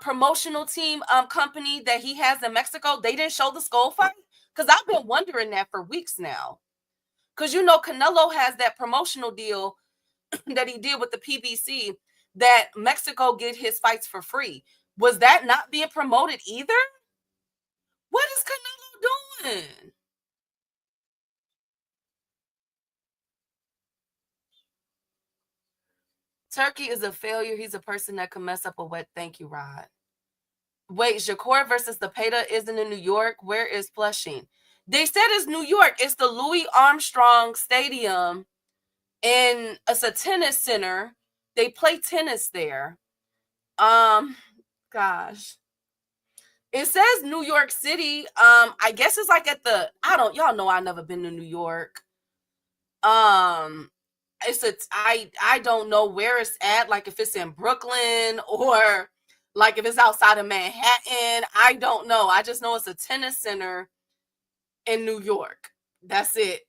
S7: promotional team company that he has in Mexico, they didn't show the Skull fight? Because I've been wondering that for weeks now. Because you know Canelo has that promotional deal that he did with the PBC that Mexico get his fights for free. Was that not being promoted either? What is Canelo doing? Turkey is a failure. He's a person that can mess up a wet. Thank you, Rod. Wait, Shakur versus the Peta isn't in New York. Where is Flushing? They said it's New York. It's the Louis Armstrong Stadium, and it's a tennis center. They play tennis there. Gosh. It says New York City. I guess it's like at the, y'all know I've never been to New York. I don't know where it's at, like if it's in Brooklyn or like if it's outside of Manhattan. I don't know. I just know it's a tennis center in New York. That's it.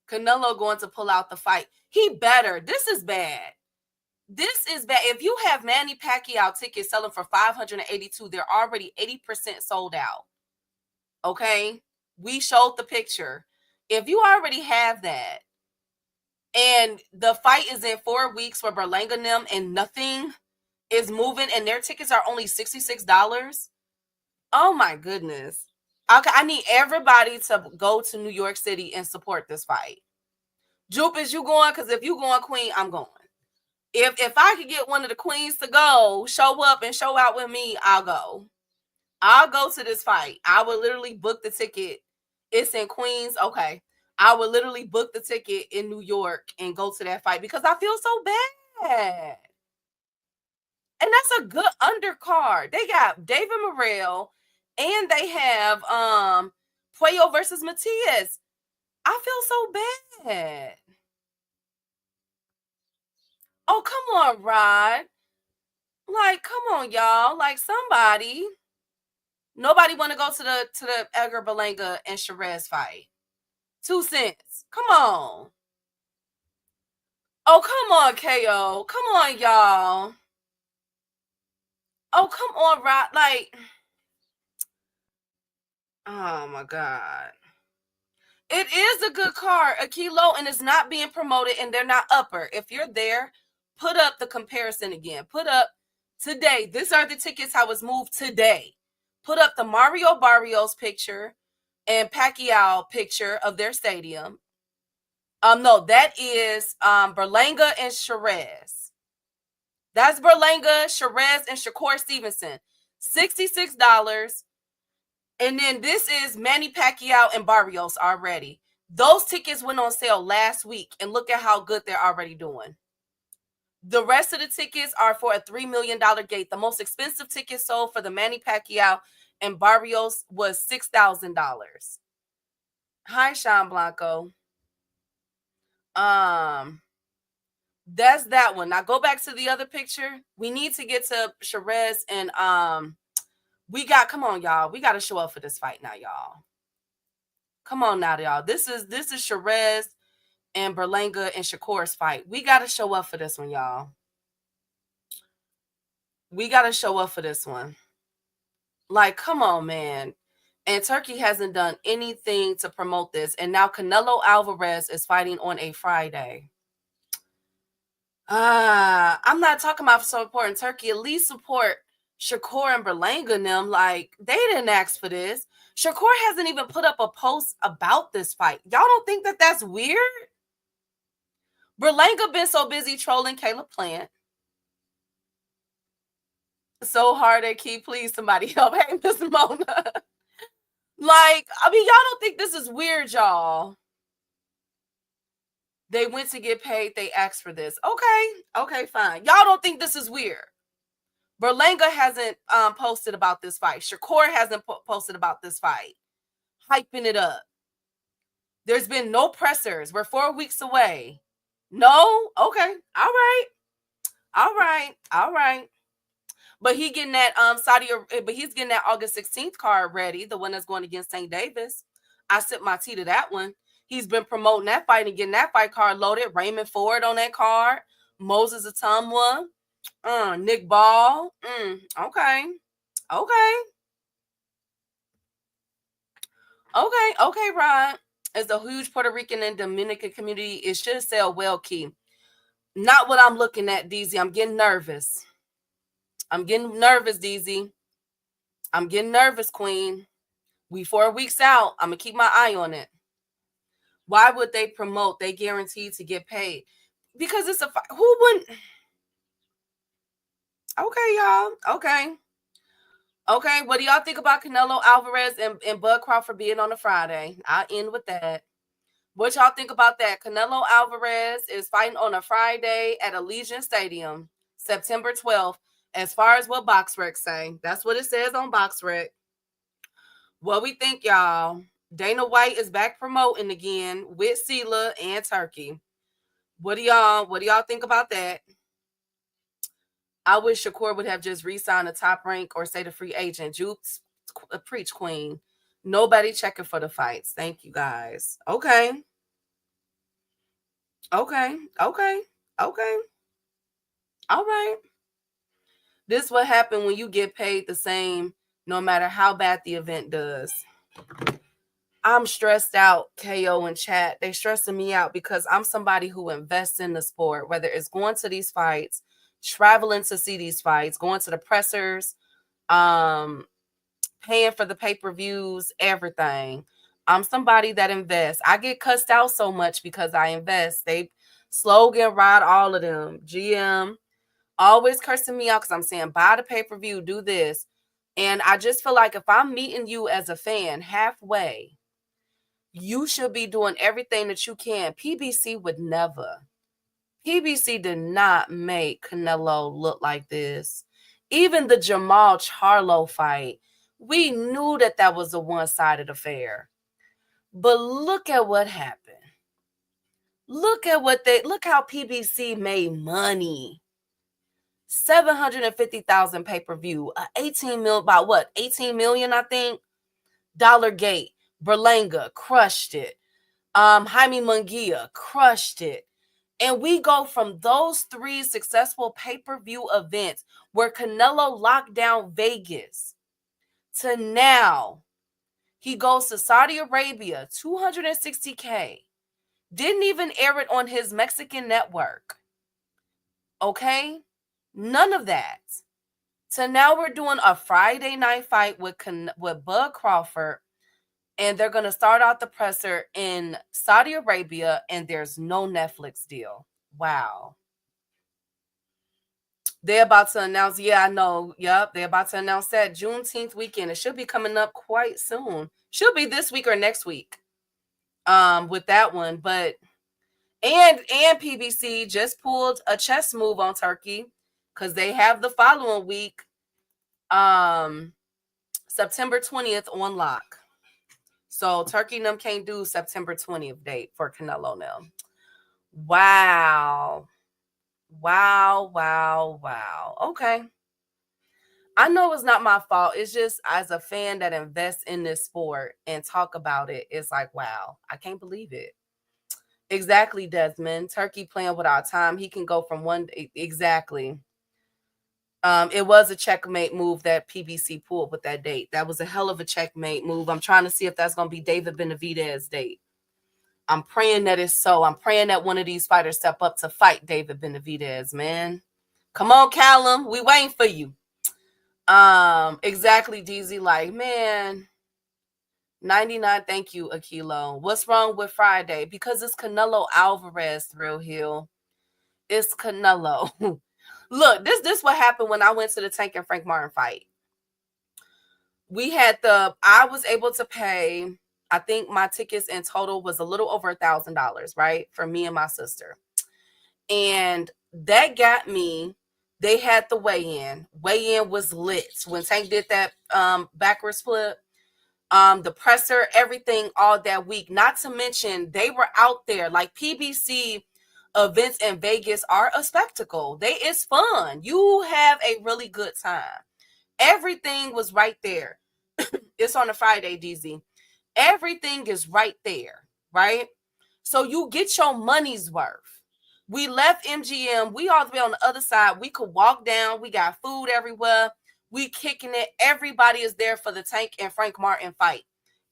S7: Canelo going to pull out the fight. He better. This is bad. This is bad. If you have Manny Pacquiao tickets selling for $582, they're already 80% sold out. Okay? We showed the picture. If you already have that, and the fight is in 4 weeks for Berlanga and them, and nothing is moving, and their tickets are only $66. Oh my goodness. Okay, I need everybody to go to New York City and support this fight. Jupe, is you going? Because if you going, Queen, I'm going. If I could get one of the queens to go, show up and show out with me, I'll go. I'll go to this fight. I would literally book the ticket. It's in Queens. Okay. I would literally book the ticket in New York and go to that fight because I feel so bad. And that's a good undercard. They got David Morrell and they have Puello versus Matias. I feel so bad. Oh, come on, Rod. Like, come on, y'all. Like, somebody. Nobody want to go to the Edgar Berlanga and Shiraz fight. 2 cents. Come on. Oh, come on, KO. Come on, y'all. Oh, come on, Rod. Like, oh my God. It is a good card, a kilo, and it's not being promoted, and they're not upper. If you're there, put up the comparison again. Put up today. These are the tickets how it's moved today. Put up the Mario Barrios picture and Pacquiao picture of their stadium. No, that is Berlanga and Shiraz. That's Berlanga, Shiraz, and Shakur Stevenson. $66. And then this is Manny Pacquiao and Barrios already. Those tickets went on sale last week, and look at how good they're already doing. The rest of the tickets are for a $3 million gate. The most expensive ticket sold for the Manny Pacquiao and Barrios was $6,000. Hi, Sean Blanco. That's that one. Now go back to the other picture. We need to get to Shiraz and come on, y'all. We got to show up for this fight now, y'all. Come on now, y'all. This is Shiraz and Berlanga and Shakur's fight. We got to show up for this one, y'all. We got to show up for this one. Like, come on, man. And Turkey hasn't done anything to promote this. And now Canelo Alvarez is fighting on a Friday. I'm not talking about supporting Turkey. At least support Shakur and Berlanga and them. Like, they didn't ask for this. Shakur hasn't even put up a post about this fight. Y'all don't think that that's weird? Berlanga been so busy trolling Caleb Plant. So hard at Key. Please, somebody help. Hey, Miss Mona. Like, I mean, y'all don't think this is weird, y'all. They went to get paid. They asked for this. Okay, fine. Y'all don't think this is weird. Berlanga hasn't posted about this fight. Shakur hasn't posted about this fight. Hyping it up. There's been no pressers. We're 4 weeks away. No? Okay. All right. But he's getting that August 16th card ready, the one that's going against St. Davis. I sent my tea to that one. He's been promoting that fight and getting that fight card loaded. Raymond Ford on that card. Moses Atumwa. Nick Ball. Okay, Rod. As a huge Puerto Rican and Dominican community, it should sell well, Key. Not what I'm looking at, DZ. I'm getting nervous. DZ. I'm getting nervous, Queen. We 4 weeks out. I'm going to keep my eye on it. Why would they promote? They guaranteed to get paid. Because it's a fight. Who wouldn't? Okay, y'all. Okay. What do y'all think about Canelo Alvarez and Bud Crawford being on a Friday? I'll end with that. What y'all think about that? Canelo Alvarez is fighting on a Friday at Allegiant Stadium, September 12th. As far as what BoxRec say, that's what it says on BoxRec. What we think, y'all? Dana White is back promoting again with Sela and Turkey. What do y'all think about that? I wish Shakur would have just re-signed a top rank or say the free agent. Jukes, preach, Queen. Nobody checking for the fights. Thank you, guys. Okay. All right. This what happened when you get paid the same, no matter how bad the event does. I'm stressed out, KO and chat. They stressing me out because I'm somebody who invests in the sport, whether it's going to these fights, traveling to see these fights, going to the pressers, paying for the pay-per-views, everything. I'm somebody that invests. I get cussed out so much because I invest. They slogan ride all of them. GM always cursing me out because I'm saying buy the pay-per-view, do this. And I just feel like if I'm meeting you as a fan halfway, you should be doing everything that you can. PBC would never. PBC did not make Canelo look like this. Even the Jamal Charlo fight, we knew that was a one-sided affair. But look at what happened. Look how PBC made money. 750,000 pay-per-view, 18 million, I think. Dollar Gate, Berlanga crushed it. Jaime Munguia crushed it. And we go from those 3 successful pay-per-view events where Canelo locked down Vegas to now he goes to Saudi Arabia, $260K. Didn't even air it on his Mexican network. Okay? None of that. So now we're doing a Friday night fight with Bud Crawford, and they're going to start out the presser in Saudi Arabia, and there's no Netflix deal. Wow. They're about to announce, yeah, I know. Yep, they're about to announce that Juneteenth weekend. It should be coming up quite soon. Should be this week or next week. With that one, but and PBC just pulled a chess move on Turkey because they have the following week, September 20th on lock. So Turkey and them can't do September 20th date for Canelo now. Wow. Okay. I know it's not my fault. It's just as a fan that invests in this sport and talk about it, it's like, wow, I can't believe it. Exactly, Desmond. Turkey playing with our time. He can go from one. Exactly. It was a checkmate move that PBC pulled with that date. That was a hell of a checkmate move. I'm trying to see if that's going to be David Benavidez's date. I'm praying that it's so. I'm praying that one of these fighters step up to fight David Benavidez, man. Come on, Callum. We waiting for you. Exactly, DZ. Like, man, 99. Thank you, Akilo. What's wrong with Friday? Because it's Canelo Alvarez, Thrill Hill. It's Canelo. Look, this what happened when I went to the Tank and Frank Martin fight. I was able to pay, I think my tickets in total was a little over $1,000, right? For me and my sister. And that got me, they had the weigh-in. Weigh-in was lit. When Tank did that backward split, the presser, everything all that week. Not to mention, they were out there. Like PBC events in Vegas are a spectacle. It's fun. You have a really good time. Everything was right there. It's on a Friday, DZ. Everything is right there, right? So you get your money's worth. We left MGM. We all the way on the other side. We could walk down. We got food everywhere. We kicking it. Everybody is there for the Tank and Frank Martin fight.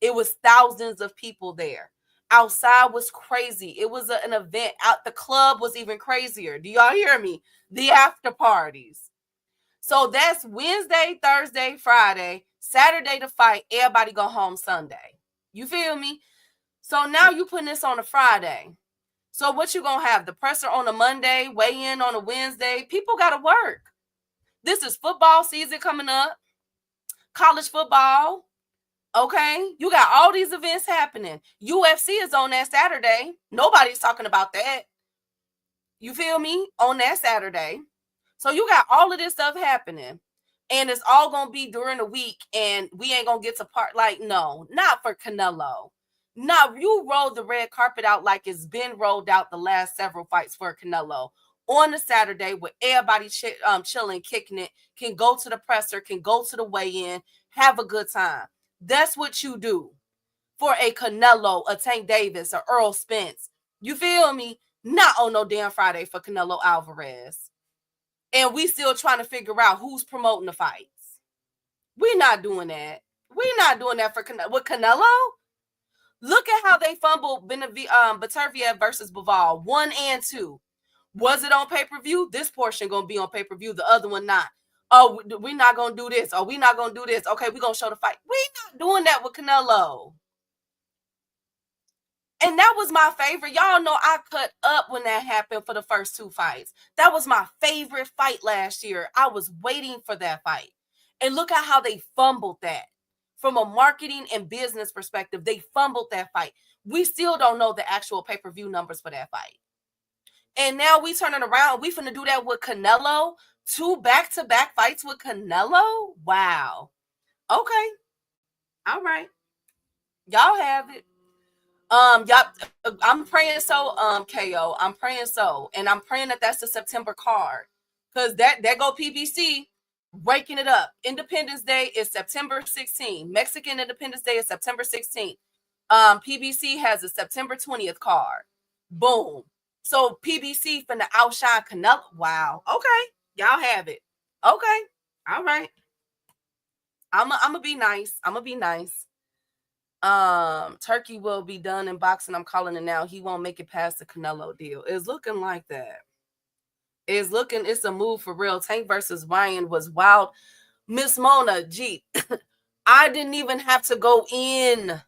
S7: It was thousands of people there. Outside was crazy. It was an event. Out the club was even crazier. Do y'all hear me? The after parties. So that's Wednesday, Thursday, Friday, Saturday to fight. Everybody go home Sunday. You feel me? So now you putting this on a Friday. So what you gonna have? The presser on a Monday, weigh in on a Wednesday. People gotta work. This is football season coming up. College football. Okay, you got all these events happening. UFC is on that Saturday. Nobody's talking about that. You feel me? On that Saturday. So you got all of this stuff happening. And it's all going to be during the week. And we ain't going to get to part. Like, no, not for Canelo. No, you rolled the red carpet out like it's been rolled out the last several fights for Canelo. On a Saturday with everybody chilling, kicking it, can go to the presser, can go to the weigh-in, have a good time. That's what you do for a Canelo, a Tank Davis, a Earl Spence. You feel me? Not on no damn Friday for Canelo Alvarez. And we still trying to figure out who's promoting the fights. We're not doing that. We're not doing that for with Canelo. Look at how they fumbled Beterbiev versus Bivol 1 and 2. Was it on pay-per-view? This portion going to be on pay-per-view. The other one not. Oh, we're not going to do this. Oh, we're not going to do this. Okay, we're going to show the fight. We're not doing that with Canelo. And that was my favorite. Y'all know I cut up when that happened for the first two fights. That was my favorite fight last year. I was waiting for that fight. And look at how they fumbled that. From a marketing and business perspective, they fumbled that fight. We still don't know the actual pay-per-view numbers for that fight. And now we turning around. We finna do that with Canelo. 2 back-to-back fights with Canelo? Wow. Okay. All right. Y'all have it. Y'all, I'm praying so, KO. I'm praying so. And I'm praying that that's the September card. Because that go PBC breaking it up. Independence Day is September 16th. Mexican Independence Day is September 16th. PBC has a September 20th card. Boom. So PBC finna outshine Canelo. Wow. Okay. Y'all have it. Okay. All right. I'm gonna be nice. I'm gonna be nice. Turkey will be done in boxing. I'm calling it now. He won't make it past the Canelo deal. It's looking like that. It's a move for real. Tank versus Ryan was wild. Miss Mona, gee, I didn't even have to go in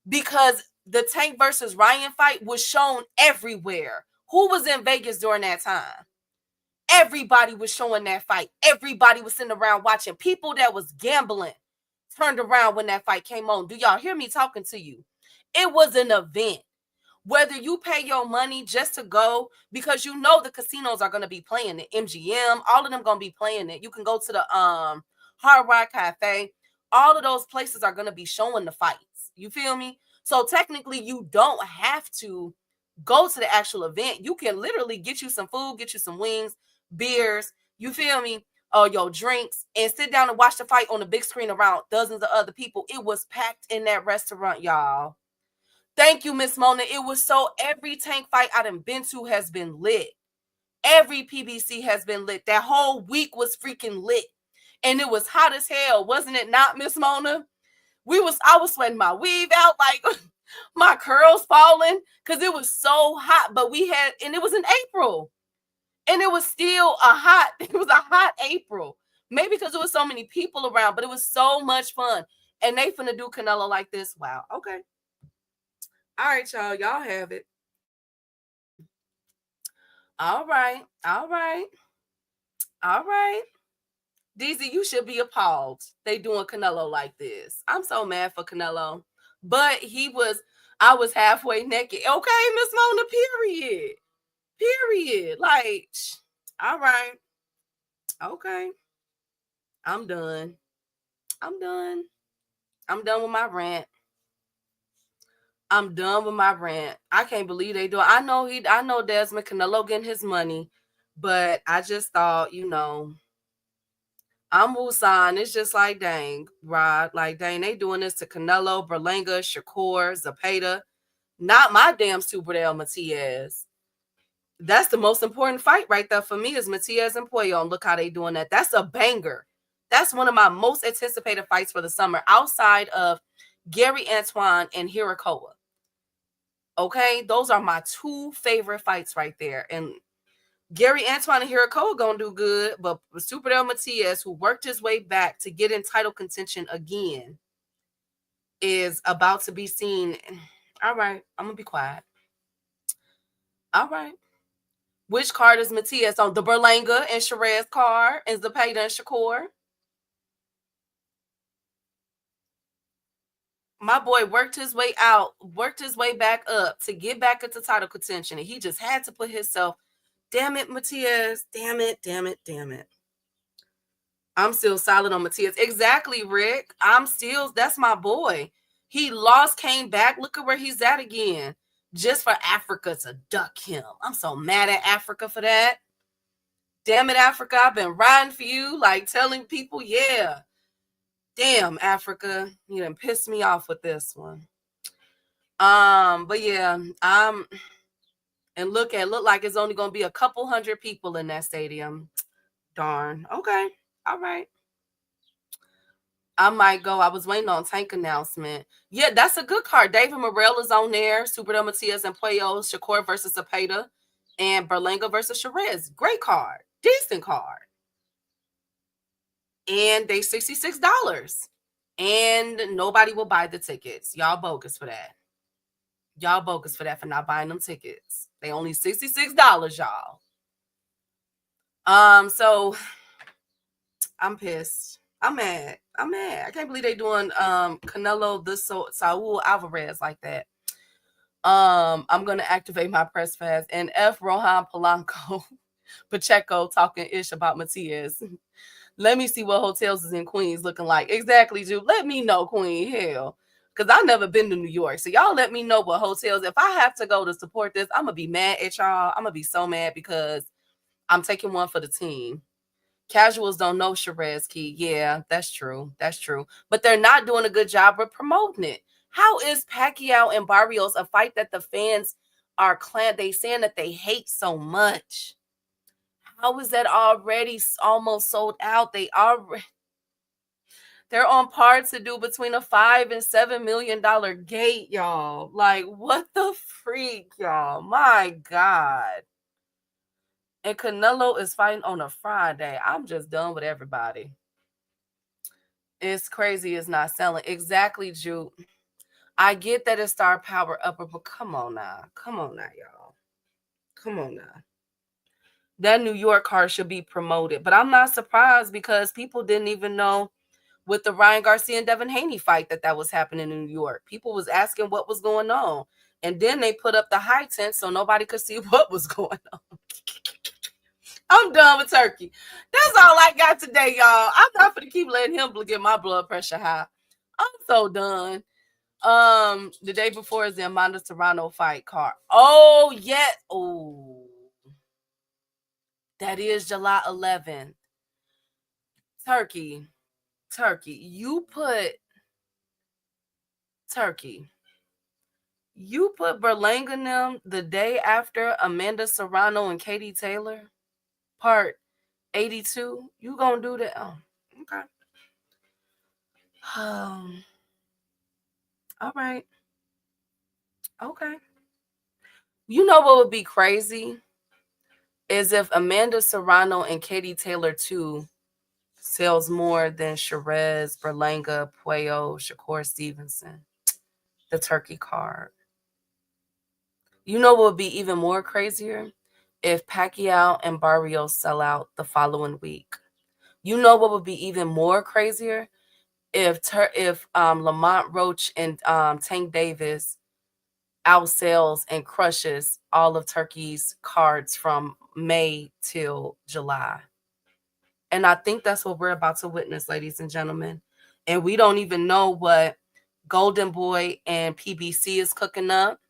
S7: because the Tank versus Ryan fight was shown everywhere. Who was in Vegas during that time? Everybody was showing that fight. Everybody was sitting around watching. People that was gambling turned around when that fight came on. Do y'all hear me talking to you? It was an event. Whether you pay your money just to go, because you know the casinos are going to be playing it. MGM, all of them going to be playing it. You can go to the Hard Rock Cafe. All of those places are going to be showing the fights. You feel me? So technically, you don't have to go to the actual event. You can literally get you some food, get you some wings, beers. You feel me? Your drinks, and sit down and watch the fight on the big screen around dozens of other people. It was packed in that restaurant, y'all. Thank you, Miss Mona. It was so, every Tank fight I done been to has been lit. Every PBC has been lit. That whole week was freaking lit. And it was hot as hell. Wasn't it not, Miss Mona? I was sweating my weave out, like my curls falling, because it was so hot. But and it was in April. And it was still it was a hot April. Maybe because there was so many people around, but it was so much fun. And they finna do Canelo like this. Wow. Okay. All right, y'all. Y'all have it. All right. All right. All right. DZ, you should be appalled. They doing Canelo like this. I'm so mad for Canelo. But I was halfway naked. Okay, Miss Mona, period. Period. Like, all right. Okay. I'm done. I'm done. I'm done with my rant. I'm done with my rant. I can't believe they do it. I know Desmond Canelo getting his money, but I just thought, I'm Wusan. It's just like, dang, Rod. Like, dang, they doing this to Canelo, Berlanga, Shakur, Zepeda. Not my damn Superdale Matias. That's the most important fight right there for me is Matias and Puello. And look how they doing that. That's a banger. That's one of my most anticipated fights for the summer outside of Gary Antoine and Hirakawa. Okay, those are my two favorite fights right there. And Gary Antoine and Hirakawa gonna do good, but Superdale Matias, who worked his way back to get in title contention again, is about to be seen. All right, I'm gonna be quiet. All right. Which card is Matias on? The Berlanga and Sherez card? Is the Zepeda and Shakur? My boy worked his way back up to get back into title contention. And he just had to put himself, damn it, Matias. Damn it. I'm still solid on Matias. Exactly, Rick. That's my boy. He lost, came back. Look at where he's at again. Just for Africa to duck him. I'm so mad at Africa for that. Damn it, Africa. I've been riding for you, like telling people, yeah. Damn, Africa. You done pissed me off with this one. But yeah, and look like it's only gonna be a couple hundred people in that stadium. Darn. Okay. All right. I might go. I was waiting on Tank announcement. Yeah, that's a good card. David Morrell is on there. Superdale Matias and Puello, Shakur versus Zepeda, and Berlanga versus Sherez. Great card. Decent card. And they $66. And nobody will buy the tickets. Y'all bogus for that. Y'all bogus for that, for not buying them tickets. They only $66, y'all. So I'm pissed. I'm mad. I can't believe they doing Canelo Saul Alvarez like that. I'm gonna activate my press fast and F Rohan Polanco Pacheco talking ish about Matias. Let me see what hotels is in Queens looking like. Exactly, Jude. Let me know, Queen. Hell. Because I've never been to New York. So y'all let me know what hotels. If I have to go to support this, I'm going to be mad at y'all. I'm going to be so mad because I'm taking one for the team. Casuals don't know Sherez Key. Yeah, that's true. That's true. But they're not doing a good job of promoting it. How is Pacquiao and Barrios a fight that the fans are they saying that they hate so much? How is that already almost sold out? They're on par to do between a $5 and $7 million gate, y'all. Like, what the freak, y'all? My God. And Canelo is fighting on a Friday. I'm just done with everybody. It's crazy it's not selling. Exactly, Jude. I get that it's star power upper, but come on now. Come on now, y'all. Come on now. That New York card should be promoted. But I'm not surprised because people didn't even know with the Ryan Garcia and Devin Haney fight that was happening in New York. People was asking what was going on. And then they put up the high tent so nobody could see what was going on. I'm done with Turkey. That's all I got today, y'all. I'm not going to keep letting him get my blood pressure high. I'm so done. The day before is the Amanda Serrano fight card. Oh, yeah. Oh. That is July 11th. Turkey. You put Berlanga them the day after Amanda Serrano and Katie Taylor. part 82. You gonna do that? Oh, okay. All right. Okay. You know what would be crazy is if Amanda Serrano and Katie Taylor 2 sells more than Sherez, Berlanga, Puello, Shakur Stevenson, the turkey card. You know what would be even more crazier? If Pacquiao and Barrios sell out the following week. You know what would be even more crazier? If Lamont Roach and Tank Davis outsells and crushes all of Turkey's cards from May till July. And I think that's what we're about to witness, ladies and gentlemen. And we don't even know what Golden Boy and PBC is cooking up.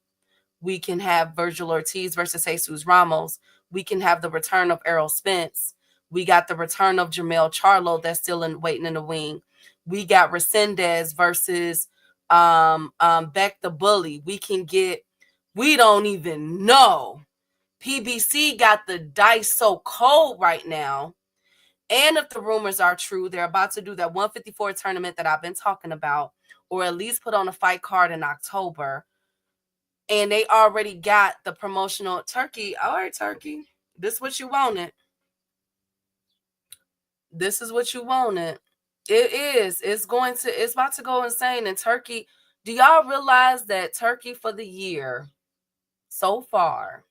S7: We can have Virgil Ortiz versus Jesus Ramos. We can have the return of Errol Spence. We got the return of Jermell Charlo that's still waiting in the wing. We got Resendez versus Beck the Bully. We don't even know. PBC got the dice so cold right now. And if the rumors are true, they're about to do that 154 tournament that I've been talking about, or at least put on a fight card in October. And they already got the promotional Turkey. All right, Turkey. This is what you wanted. This is what you wanted. It is. It's about to go insane. And Turkey, do y'all realize that Turkey for the year so far,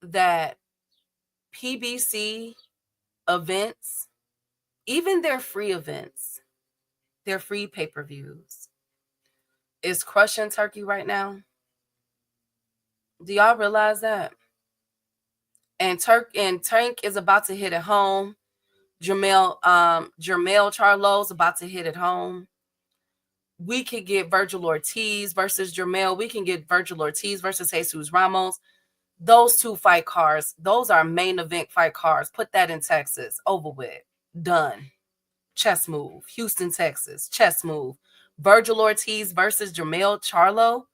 S7: that PBC events, even their free events, their free pay-per-views, is crushing Turkey right now? Do y'all realize that? And Tank is about to hit at home. Jermell Charlo's about to hit at home. We could get Virgil Ortiz versus Jermell. We can get Virgil Ortiz versus Jesus Ramos. Those two fight cards, those are main event fight cards. Put that in Texas. Over with. Done. Chess move. Houston, Texas. Chess move. Virgil Ortiz versus Jermell Charlo.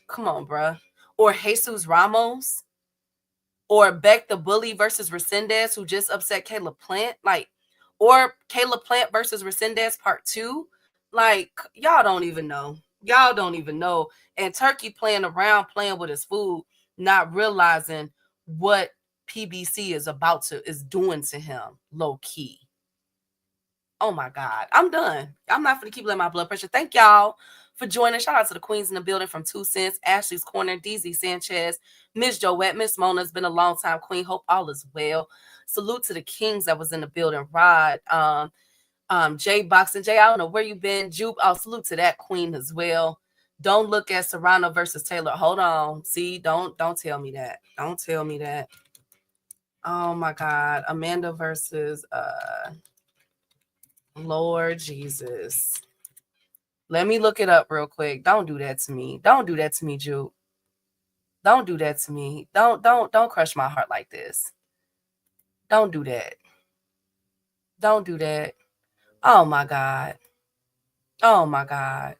S7: Come on, bruh. Or Jesus Ramos. Or Beck the Bully versus Resendez, who just upset Caleb Plant. Or Caleb Plant versus Resendez part 2. Y'all don't even know. Y'all don't even know. And Turkey playing around, playing with his food, not realizing what PBC is doing to him, low key. Oh my God. I'm done. I'm not going to keep letting my blood pressure. Thank y'all for joining. Shout out to the queens in the building from 2 Cents, Ashley's Corner, DZ Sanchez, Miss Joette, Miss Mona's been a long time queen. Hope all is well. Salute to the kings that was in the building. Rod, Jay Boxing. Jay, I don't know where you been. Jupe, I'll salute to that queen as well. Don't look at Serrano versus Taylor. Hold on. See, don't tell me that. Don't tell me that. Oh my God. Amanda versus Lord Jesus. Let me look it up real quick. Don't do that to me. Don't do that to me, Jupe. Don't do that to me. Don't crush my heart like this. Don't do that. Don't do that. Oh my God. Oh my God.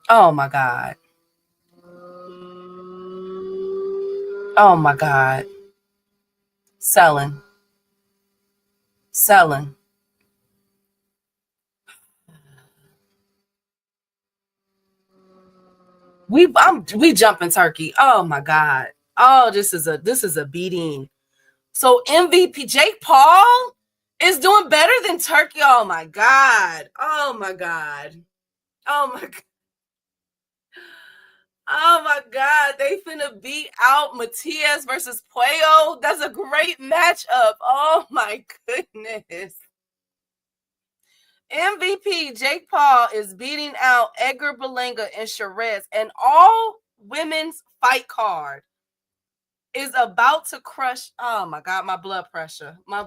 S7: Oh my God. Oh my God. Selling. We jumping Turkey. Oh my God. Oh, this is a beating. So MVP Jake Paul is doing better than Turkey. Oh my God. Oh my God. Oh my God. Oh my God. They finna beat out Matias versus Puello. That's a great matchup. Oh my goodness. MVP Jake Paul is beating out Edgar Berlanga and Sherez, and all women's fight card is about to crush. Oh my God, my blood pressure. My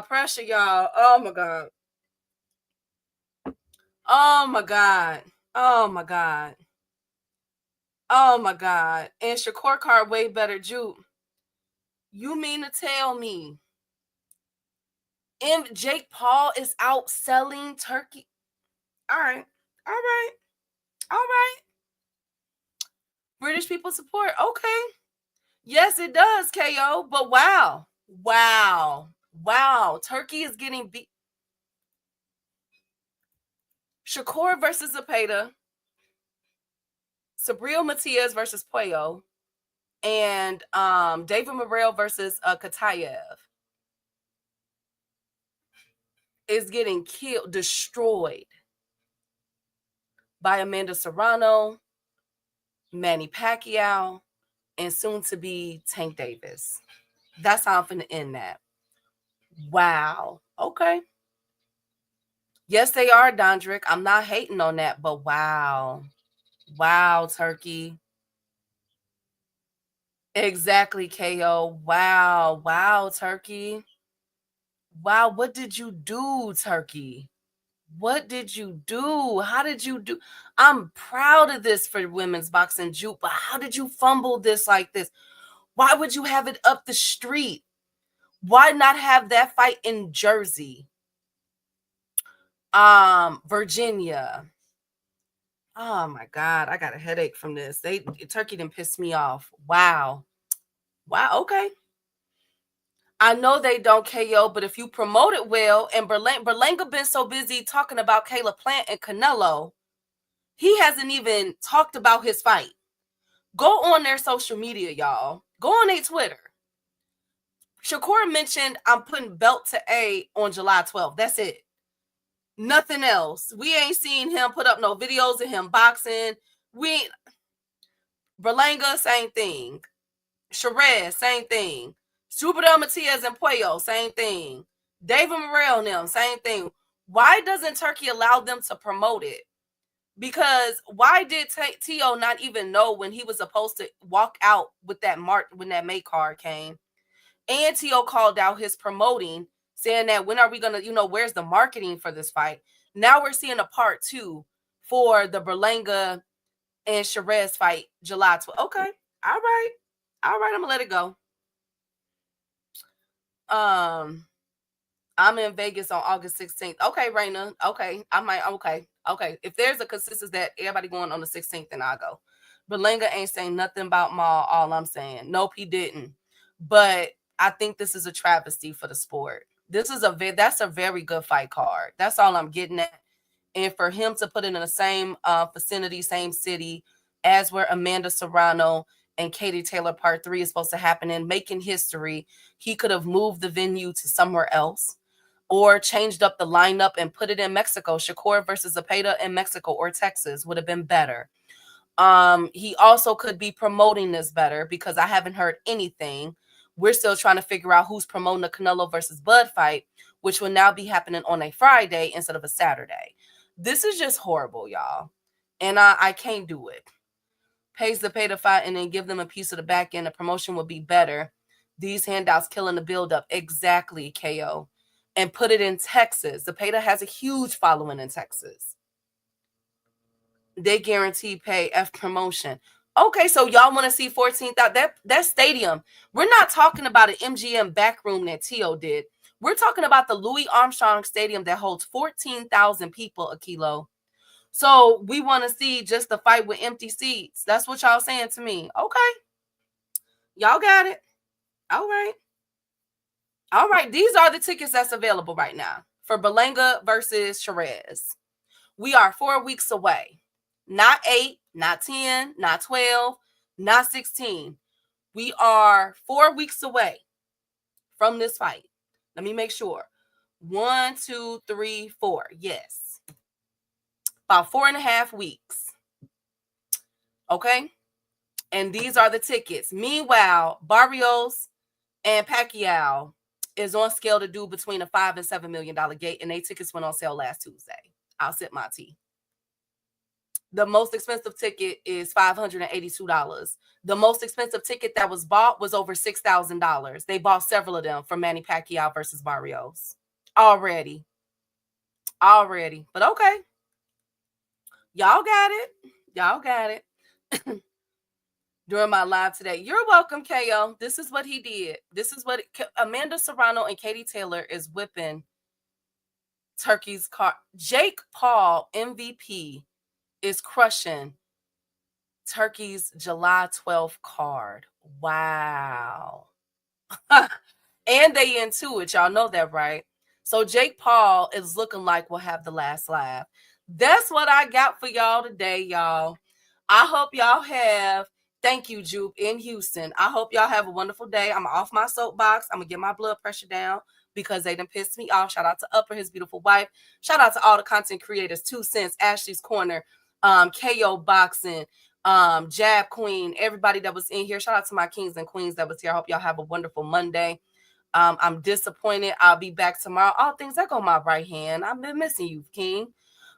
S7: pressure, y'all. Oh my God. Oh my God. Oh my God. Oh my God. And Shakur card way better. Jude, you mean to tell me Jake Paul is outselling Turkey? All right. British people support. Okay. Yes, it does, KO. But wow. Turkey is getting beat. Shakur versus Zepeda. Sabril Matias versus Puello. And David Morrell versus Katayev is getting killed, destroyed by Amanda Serrano, Manny Pacquiao, and soon to be Tank Davis. That's how I'm finna end that. Wow. Okay. Yes, they are, Dondrick. I'm not hating on that, but wow. Wow, Turkey. Exactly, KO. Wow, Turkey. Wow, what did you do, Turkey? What did you do? How did you do? I'm proud of this for women's boxing, Juke, but how did you fumble this like this? Why would you have it up the street? Why not have that fight in Jersey? Virginia. Oh my God, I got a headache from this. Turkey didn't piss me off. Wow, okay. I know they don't KO, but if you promote it well, and Berlanga been so busy talking about Caleb Plant and Canelo, he hasn't even talked about his fight. Go on their social media, y'all. Go on their Twitter. Shakur mentioned I'm putting belt to A on July 12th. That's it. Nothing else. We ain't seen him put up no videos of him boxing. Berlanga, same thing. Sherez, same thing. Superdel Matias and Puello, same thing. David Morrell and them, same thing. Why doesn't Turkey allow them to promote it? Because why did T.O. not even know when he was supposed to walk out with that mark when that May card came? And T.O. called out his promoting, saying that when are we going to, where's the marketing for this fight? Now we're seeing a part 2 for the Berlanga and Sherez fight July 12th. Okay. All right. I'm going to let it go. I'm in Vegas on August 16th. Okay, Raina. Okay. Okay. If there's a consensus that everybody going on the 16th, then I'll go. Berlanga ain't saying nothing about Maul. All I'm saying. Nope, he didn't. But I think this is a travesty for the sport. That's a very good fight card. That's all I'm getting at. And for him to put it in the same vicinity, same city as where Amanda Serrano and Katie Taylor Part 3 is supposed to happen in, making history, he could have moved the venue to somewhere else or changed up the lineup and put it in Mexico. Shakur versus Zepeda in Mexico or Texas would have been better. He also could be promoting this better because I haven't heard anything. We're still trying to figure out who's promoting the Canelo versus Bud fight, which will now be happening on a Friday instead of a Saturday. This is just horrible, y'all. And I can't do it. Pays the pay to fight and then give them a piece of the back end. The promotion would be better. These handouts killing the buildup. Exactly, KO. And put it in Texas. Zepeda has a huge following in Texas. They guarantee pay F promotion. Okay, so y'all want to see 14,000? That stadium. We're not talking about an MGM back room that T.O. did. We're talking about the Louis Armstrong Stadium that holds 14,000 people a kilo. So we want to see just the fight with empty seats. That's what y'all saying to me. Okay. Y'all got it. All right. All right. These are the tickets that's available right now for Berlanga versus Sherez. We are 4 weeks away. Not 8, not 10, not 12, not 16. We are 4 weeks away from this fight. Let me make sure. 1, 2, 3, 4. Yes. About 4.5 weeks. Okay? And these are the tickets. Meanwhile, Barrios and Pacquiao is on scale to do between a $5 and $7 million gate, and they tickets went on sale last Tuesday. I'll sip my tea. The most expensive ticket is $582. The most expensive ticket that was bought was over $6,000. They bought several of them for Manny Pacquiao versus Barrios. Already. But okay. Y'all got it. During my live today. You're welcome, KO. This is what he did. This is what Amanda Serrano and Katie Taylor is whipping Turkey's car. Jake Paul, MVP, is crushing Turkey's July 12th card. Wow. And they into it. Y'all know that, right? So Jake Paul is looking like we'll have the last laugh. That's what I got for y'all today, y'all. I hope y'all have, thank you, Jupe, in Houston. I hope y'all have a wonderful day. I'm off my soapbox. I'm going to get my blood pressure down because they done pissed me off. Shout out to Upper, his beautiful wife. Shout out to all the content creators, 2 Cents, Ashley's Corner, KO Boxing, Jab Queen, everybody that was in here. Shout out to my kings and queens that was here. I hope y'all have a wonderful Monday. I'm disappointed. I'll be back tomorrow. All things that go my right hand. I've been missing you, King.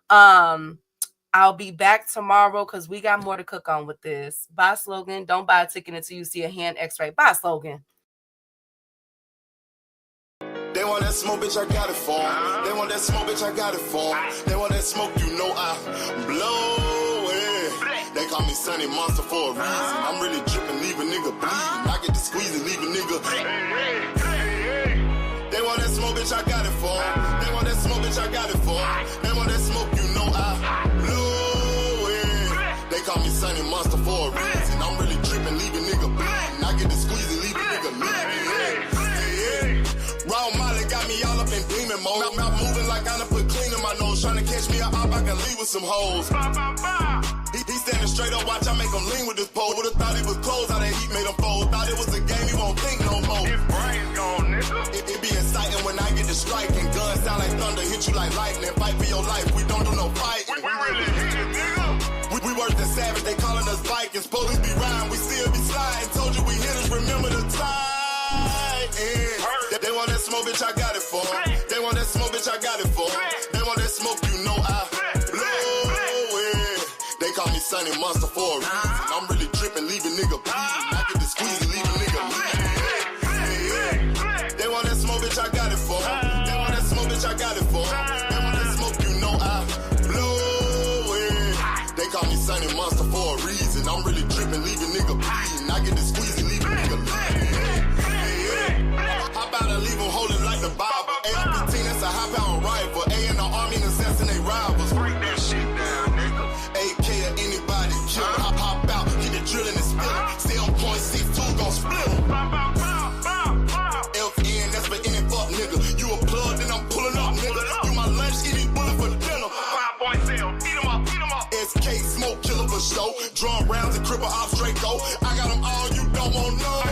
S7: I'll be back tomorrow because we got more to cook on with this. Bye, Slogan. Don't buy a ticket until you see a hand x-ray. Bye, Slogan.
S4: They want that smoke, bitch, I got it for 'em. They want that smoke, bitch, I got it for 'em. They want that smoke, you know I blow it. They call me Sunny Monster for a reason. I'm really dripping, leave a nigga bleeding. I get to squeeze and leave a nigga. They want that smoke, bitch, I got it for 'em. They want that smoke, bitch, I got it for 'em. They want that smoke, you know I blow it. They call me Sunny Monster for a reason. I'm really dripping, leave a nigga bleeding. I get to squeeze and leave a nigga bleeding. Raw Molly got me all up in demon mode. I'm moving like I done put clean in my nose. Trying to catch me up, I can leave with some hoes. He standing straight up, watch I make him lean with this pole. Would've thought he was closed, how that heat made him fold. Thought it was a game, he won't think no more. His brain's gone, nigga. It be exciting when I get to strike. And guns sound like thunder, hit you like lightning. Fight for your life, we don't do no fighting. We really hit it, nigga. We worse than savage, they calling us Vikings. Police be riding, we still be sliding. Told you we hitters, remember the time. They want that smoke, bitch, I got it for 'em. They want that smoke, bitch, I got it for 'em. They want that smoke, you know I blow it. They call me Sunny Monster for a reason. I'm really dripping, leave a nigga bleeding. I get to squeeze and leave a nigga bleeding. They want that smoke, bitch, I got it for 'em. They want that smoke, bitch, I got it for 'em. They want that smoke, you know I blow it. They call me Sunny Monster for a reason. I'm really dripping, leave a nigga bleeding. I get to squeeze and leave a nigga bleeding. How about I leave them holding like the Bible? AR-15, that's a high-power rifle. A in the army and assassinate rivals. Break that shit down, nigga. AK or anybody kill. Hop out, keep it drilling and spilling. Stay on point, 6-2 gon' split 'em. FN, that's for any fuck, nigga. You a plug, then I'm pulling up, nigga. You my lunch, eating bullet for dinner. 5.0, eat 'em up. SK, smoke killer for show. Drum rounds and cripple off Draco. I got 'em all, you don't want no.